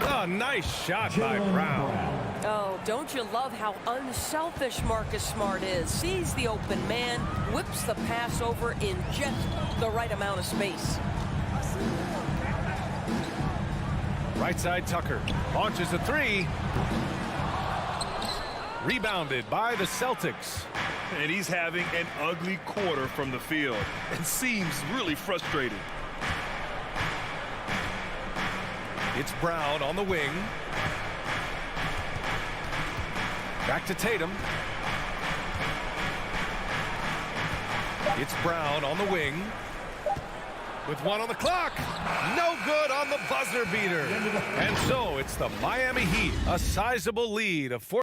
Oh, nice shot by Brown. Oh, don't you love how unselfish Marcus Smart is? Sees the open man, whips the pass over in just the right amount of space. Right side Tucker launches a three. Rebounded by the Celtics. And he's having an ugly quarter from the field and seems really frustrated. It's Brown on the wing. Back to Tatum. It's Brown on the wing. With 1 on the clock. No good on the buzzer beater. And so it's the Miami Heat. A sizable lead of 4.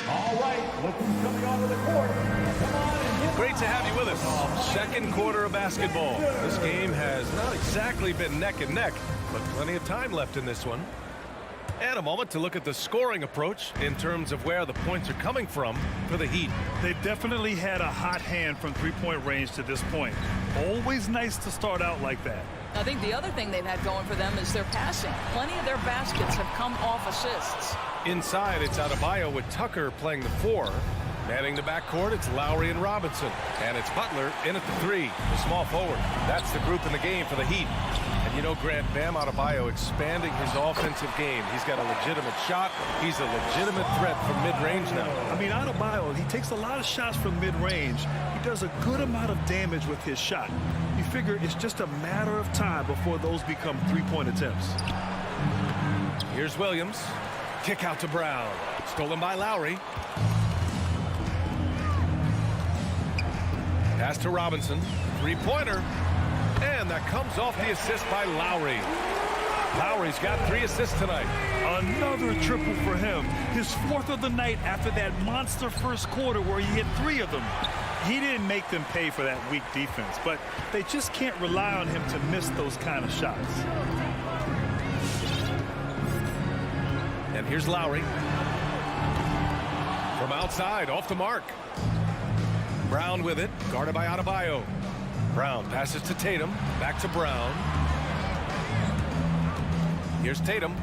All right, look who's coming onto the court. Come on and get Great to have you with us. Second quarter of basketball. This game has not exactly been neck and neck, but plenty of time left in this one. And a moment to look at the scoring approach in terms of where the points are coming from for the Heat. They've definitely had a hot hand from three-point range to this point. Always nice to start out like that. I think the other thing they've had going for them is their passing. Plenty of their baskets have come off assists. Inside, it's Adebayo with Tucker playing the 4. Manning the backcourt, it's Lowry and Robinson. And it's Butler in at the 3, the small forward. That's the group in the game for the Heat. And you know, Grant, Bam Adebayo expanding his offensive game. He's got a legitimate shot. He's a legitimate threat from mid-range now. I mean, Adebayo, he takes a lot of shots from mid-range. He does a good amount of damage with his shot. You figure it's just a matter of time before those become three-point attempts. Here's Williams. Kick out to Brown. Stolen by Lowry. Pass to Robinson. Three-pointer. And that comes off the assist by Lowry. Lowry's got 3 assists tonight. Another triple for him. His 4th of the night after that monster first quarter where he hit 3 of them. He didn't make them pay for that weak defense, but they just can't rely on him to miss those kind of shots. And here's Lowry. From outside, off the mark. Brown with it, guarded by Adebayo. Brown passes to Tatum, back to Brown. Here's Tatum.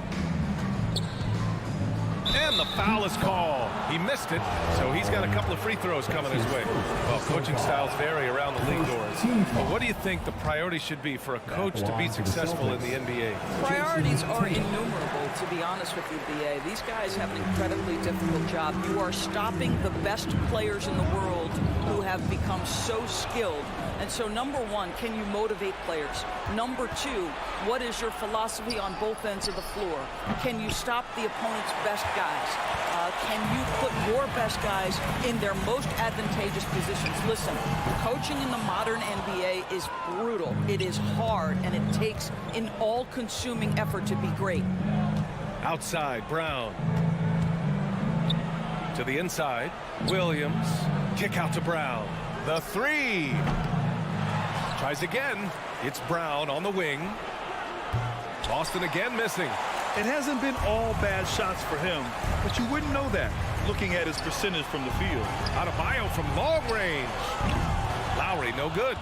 And the foul is called. He missed it, so he's got a couple of free throws coming his way. Well, coaching styles vary around the league doors. But what do you think the priority should be for a coach to be successful in the NBA? Priorities are innumerable, to be honest with you, BA. These guys have an incredibly difficult job. You are stopping the best players in the world who have become so skilled. And so, number 1, can you motivate players? Number 2, what is your philosophy on both ends of the floor? Can you stop the opponent's best guys? Can you put your best guys in their most advantageous positions? Listen, coaching in the modern NBA is brutal. It is hard, and it takes an all-consuming effort to be great. Outside, Brown. To the inside, Williams. Kick out to Brown. The 3. Tries again. It's Brown on the wing. Boston again missing. It hasn't been all bad shots for him, but you wouldn't know that looking at his percentage from the field. Adebayo from long range. Lowry, no good.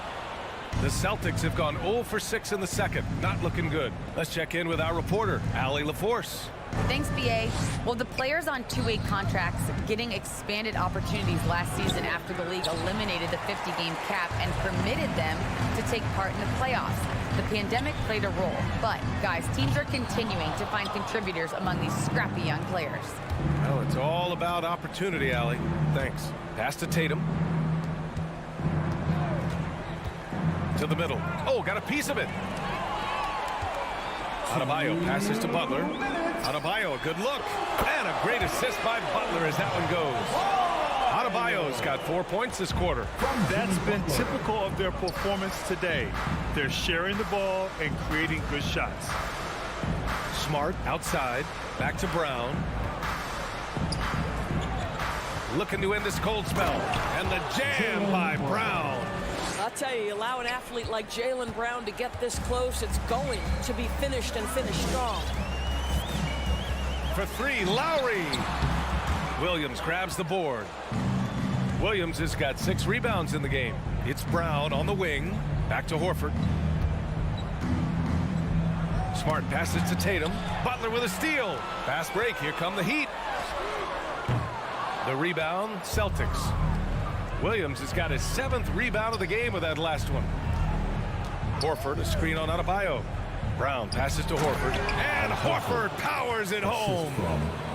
The Celtics have gone 0 for 6 in the second. Not looking good. Let's check in with our reporter, Allie LaForce. Thanks, BA. Well, the players on two-way contracts getting expanded opportunities last season after the league eliminated the 50-game cap and permitted them to take part in the playoffs. The pandemic played a role, but, guys, teams are continuing to find contributors among these scrappy young players. Well, it's all about opportunity, Allie. Thanks. Pass to Tatum. To the middle. Oh, got a piece of it. Adebayo passes to Butler. Adebayo, a good look. And a great assist by Butler as that one goes. Adebayo's got 4 points this quarter. That's been typical of their performance today. They're sharing the ball and creating good shots. Smart outside. Back to Brown. Looking to end this cold spell. And the jam by Brown. I'll tell you, allow an athlete like Jaylen Brown to get this close, it's going to be finished and finished strong. For 3, Lowry. Williams grabs the board. Williams has got 6 rebounds in the game. It's Brown on the wing. Back to Horford. Smart passes to Tatum. Butler with a steal. Fast break. Here come the Heat. The rebound, Celtics. Williams has got his 7th rebound of the game with that last one. Horford, a screen on Adebayo. Brown passes to Horford, and Horford powers it home.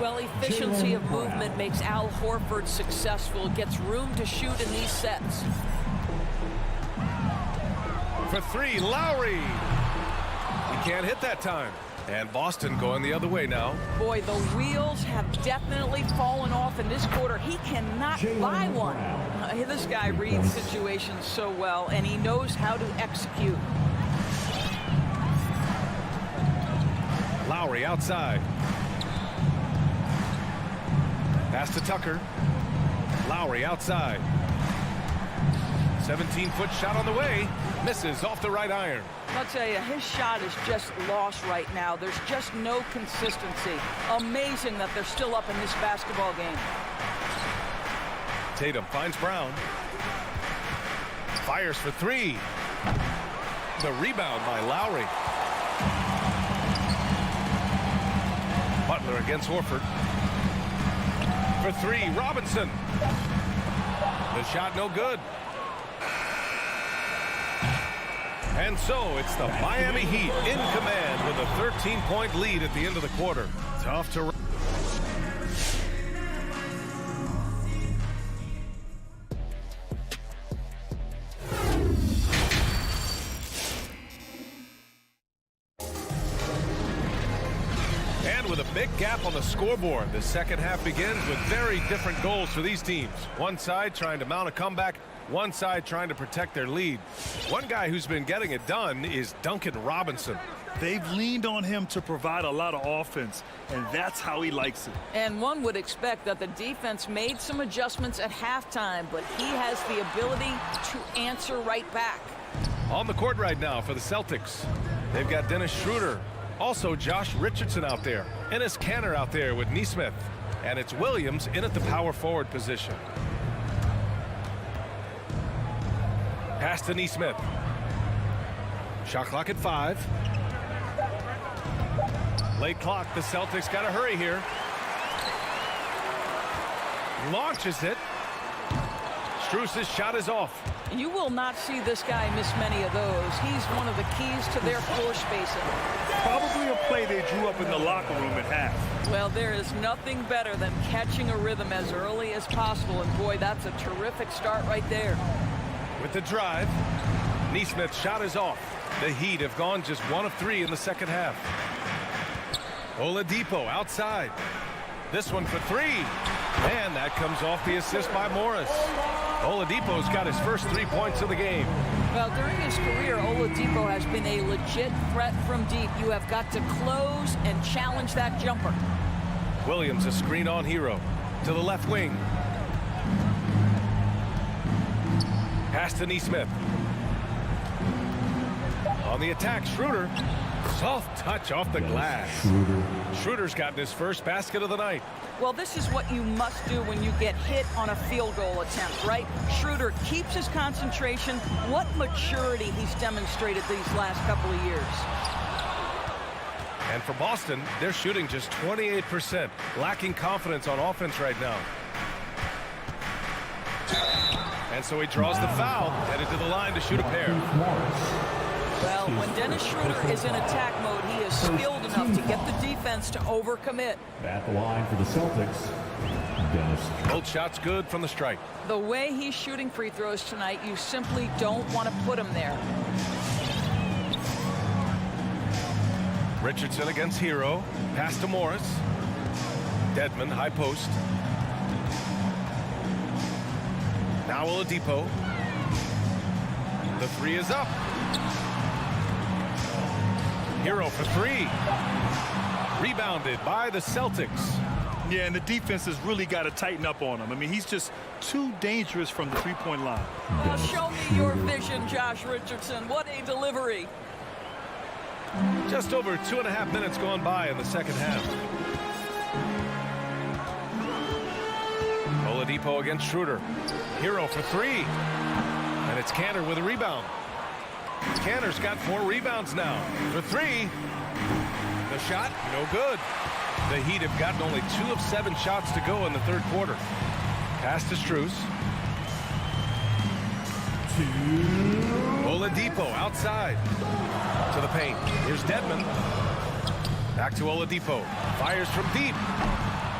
Well, efficiency of movement makes Al Horford successful. Gets room to shoot in these sets. For 3, Lowry. He can't hit that time. And Boston going the other way now. Boy, the wheels have definitely fallen off in this quarter. He cannot buy one. This guy reads situations so well, and he knows how to execute. Lowry outside. Pass to Tucker. Lowry outside. 17-foot shot on the way. Misses off the right iron. I'll tell you, his shot is just lost right now. There's just no consistency. Amazing that they're still up in this basketball game. Tatum finds Brown. Fires for 3. The rebound by Lowry. Butler against Horford. For 3, Robinson. The shot no good. And so it's the Miami Heat in command with a 13-point lead at the end of the quarter. Tough to... And with a big gap on the scoreboard, the second half begins with very different goals for these teams. One side trying to mount a comeback, one side trying to protect their lead. One guy who's been getting it done is Duncan Robinson. They've leaned on him to provide a lot of offense, and that's how he likes it. And one would expect that the defense made some adjustments at halftime, but he has the ability to answer right back. On the court right now for the Celtics, they've got Dennis Schroeder, also Josh Richardson out there, Enes Kanter out there with Nesmith, and it's Williams in at the power forward position. Pass to Nesmith. Shot clock at 5. Late clock. The Celtics got to hurry here. Launches it. Strus's shot is off. You will not see this guy miss many of those. He's one of the keys to their floor spacing. Probably a play they drew up in the locker room at half. Well, there is nothing better than catching a rhythm as early as possible. And boy, that's a terrific start right there. With the drive, Nesmith's shot is off. The Heat have gone just 1 of 3 in the second half. Oladipo outside. This one for 3. And that comes off the assist by Morris. Oladipo's got his first 3 points of the game. Well, during his career, Oladipo has been a legit threat from deep. You have got to close and challenge that jumper. Williams, a screen on Hero. To the left wing. Pass to Nesmith. On the attack, Schroeder. Soft touch off the glass. Schroeder's gotten his first basket of the night. Well, this is what you must do when you get hit on a field goal attempt, right? Schroeder keeps his concentration. What maturity he's demonstrated these last couple of years. And for Boston, they're shooting just 28%, lacking confidence on offense right now. And so he draws the foul, headed to the line to shoot a pair. Well, when Dennis Schroeder is in attack mode, he is skilled enough to get the defense to overcommit. At the line for the Celtics, Dennis. Both shots good from the strike. The way he's shooting free throws tonight, you simply don't want to put him there. Richardson against Hero. Pass to Morris. Dedmon, high post. Now Oladipo. The 3 is up. Hero for 3. Rebounded by the Celtics. Yeah, and the defense has really got to tighten up on him. I mean, he's just too dangerous from the three-point line. Well, show me your vision, Josh Richardson. What a delivery. Just over 2.5 minutes gone by in the second half. Oladipo against Schroeder. Hero for 3. And it's Kanter with a rebound. Kanter's got 4 rebounds now. For 3. The shot, no good. The Heat have gotten only 2 of 7 shots to go in the third quarter. Pass to Strus. Oladipo outside to the paint. Here's Dedmon. Back to Oladipo. Fires from deep.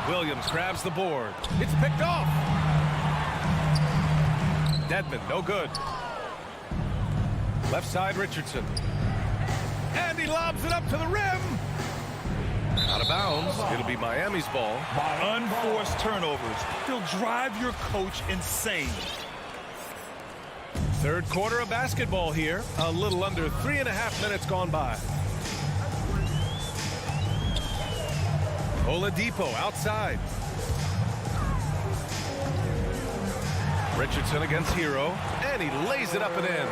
Williams grabs the board. It's picked off. Dedmon, no good. Left side, Richardson. And he lobs it up to the rim. Out of bounds. It'll be Miami's ball. Unforced turnovers. They'll drive your coach insane. Third quarter of basketball here. A little under 3.5 minutes gone by. Oladipo outside. Richardson against Hero. And he lays it up and in.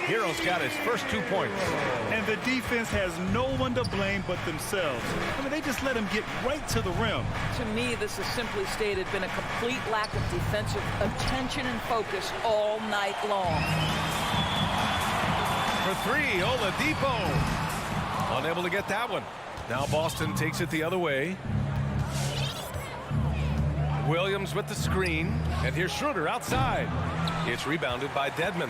Hero's got his first 2 points. And the defense has no one to blame but themselves. I mean, they just let him get right to the rim. To me, this has simply stated been a complete lack of defensive attention and focus all night long. For 3, Oladipo. Unable to get that one. Now Boston takes it the other way. Williams with the screen. And here's Schroeder outside. It's rebounded by Dedmon.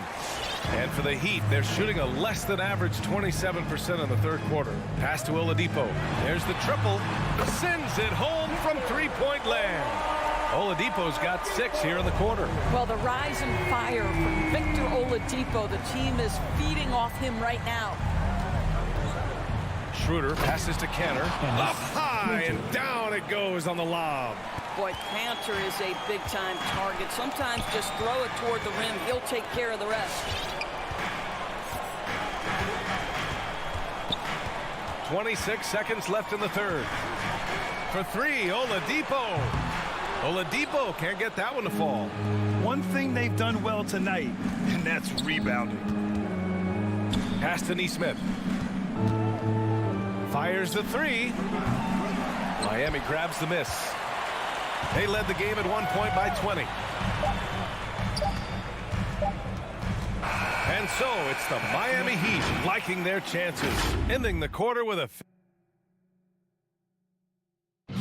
And for the Heat, they're shooting a less than average 27% in the third quarter. Pass to Oladipo. There's the triple. Sends it home from three-point land. Oladipo's got 6 here in the quarter. Well, the rise and fire from Victor Oladipo. The team is feeding off him right now. Schroeder passes to Kanter. Up high and down it goes on the lob. Boy, Kanter is a big-time target. Sometimes just throw it toward the rim. He'll take care of the rest. 26 seconds left in the third. For 3, Oladipo. Oladipo can't get that one to fall. One thing they've done well tonight, and that's rebounding. Pass to Nesmith. Fires the 3. Miami grabs the miss. They led the game at one point by 20. And so it's the Miami Heat liking their chances, ending the quarter with a...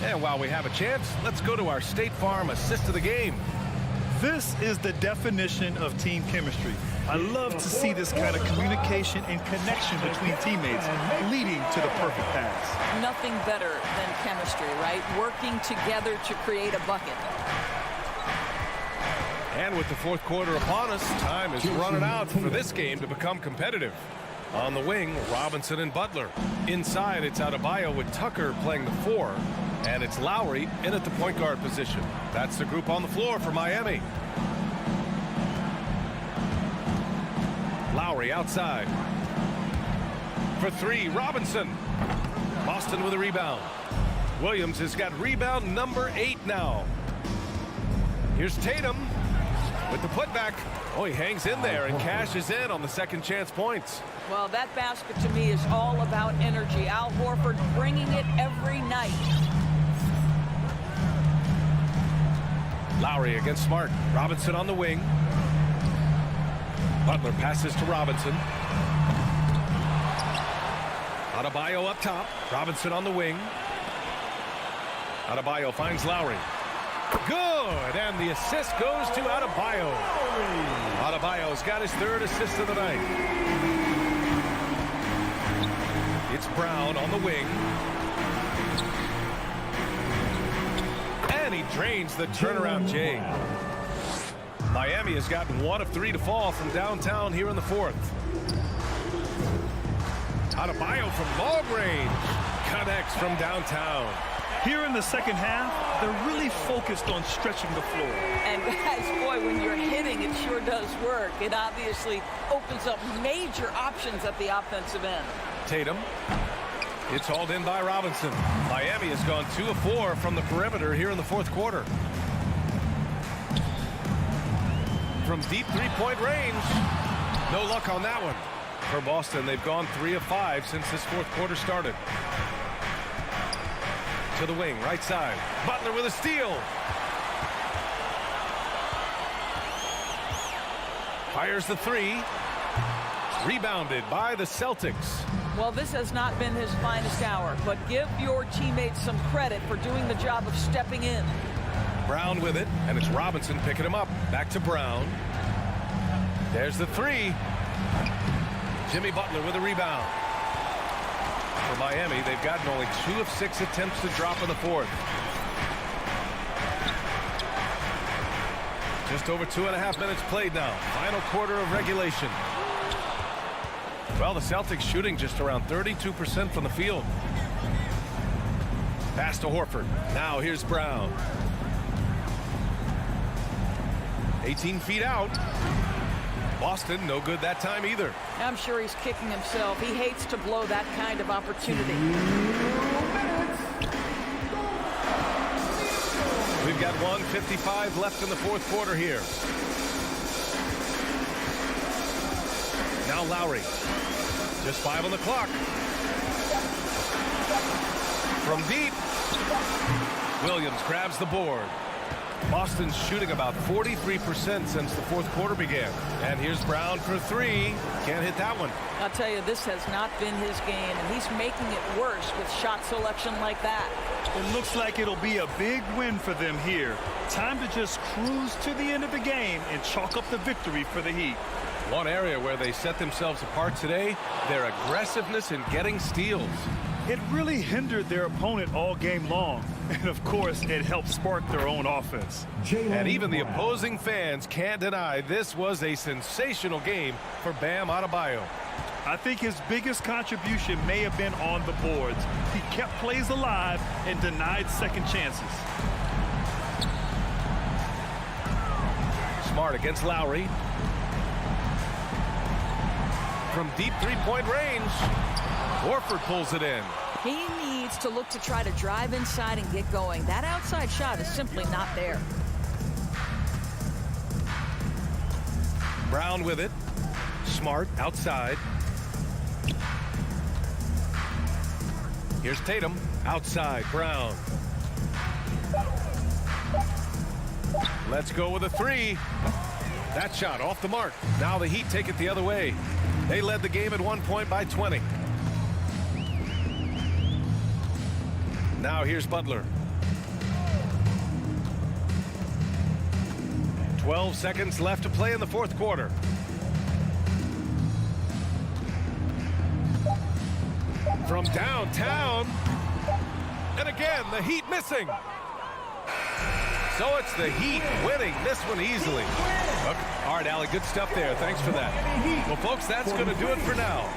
And while we have a chance, let's go to our State Farm assist of the game. This is the definition of team chemistry. I love to see this kind of communication and connection between teammates leading to the perfect pass. Nothing better than chemistry, right? Working together to create a bucket. And with the fourth quarter upon us, time is running out for this game to become competitive. On the wing, Robinson and Butler. Inside, it's Adebayo with Tucker playing the 4. And it's Lowry in at the point guard position. That's the group on the floor for Miami. Lowry outside. For 3, Robinson. Boston with a rebound. Williams has got rebound number 8 now. Here's Tatum with the putback. Oh, he hangs in there and cashes in on the second chance points. Well, that basket to me is all about energy. Al Horford bringing it every night. Lowry against Smart. Robinson on the wing. Butler passes to Robinson. Adebayo up top. Robinson on the wing. Adebayo finds Lowry. Good, and the assist goes to Adebayo. Adebayo's got his 3rd assist of the night. It's Brown on the wing. And he drains the turnaround J. Miami has gotten 1 of 3 to fall from downtown here in the 4th. Adebayo from long range connects from downtown. Here in the second half, they're really focused on stretching the floor. And guys, boy, when you're hitting, it sure does work. It obviously opens up major options at the offensive end. Tatum. It's hauled in by Robinson. Miami has gone 2 of 4 from the perimeter here in the 4th quarter. From deep 3-point range. No luck on that one. For Boston, they've gone 3 of 5 since this 4th quarter started. To the wing, right side. Butler with a steal. Fires the 3. Rebounded by the Celtics. Well, this has not been his finest hour, but give your teammates some credit for doing the job of stepping in. Brown with it, and it's Robinson picking him up. Back to Brown. There's the three. Jimmy Butler with a rebound. For Miami, they've gotten only 2 of 6 attempts to drop in the fourth. Just over 2.5 minutes played now. Final quarter of regulation. Well, the Celtics shooting just around 32% from the field. Pass to Horford. Now here's Brown. 18 feet out. Boston, no good that time either. I'm sure he's kicking himself. He hates to blow that kind of opportunity. We've got 1:55 left in the fourth quarter here. Now Lowry. Just 5 on the clock. From deep. Williams grabs the board. Boston's shooting about 43% since the fourth quarter began. And here's Brown for 3. Can't hit that one. I'll tell you, this has not been his game, and he's making it worse with shot selection like that. It looks like it'll be a big win for them here. Time to just cruise to the end of the game and chalk up the victory for the Heat. One area where they set themselves apart today, their aggressiveness in getting steals. It really hindered their opponent all game long. And of course, it helped spark their own offense. And even the opposing fans can't deny this was a sensational game for Bam Adebayo. I think his biggest contribution may have been on the boards. He kept plays alive and denied second chances. Smart against Lowry. From deep three-point range, Horford pulls it in. He needs to look to try to drive inside and get going. That outside shot is simply not there. Brown with it. Smart outside. Here's Tatum. Outside, Brown. Let's go with a 3. That shot off the mark. Now the Heat take it the other way. They led the game at 1 point by 20. Now here's Butler. 12 seconds left to play in the fourth quarter. From downtown. And again, the Heat missing. So it's the Heat winning this one easily. All right, Allie, good stuff there. Thanks for that. Well, folks, that's going to do it for now.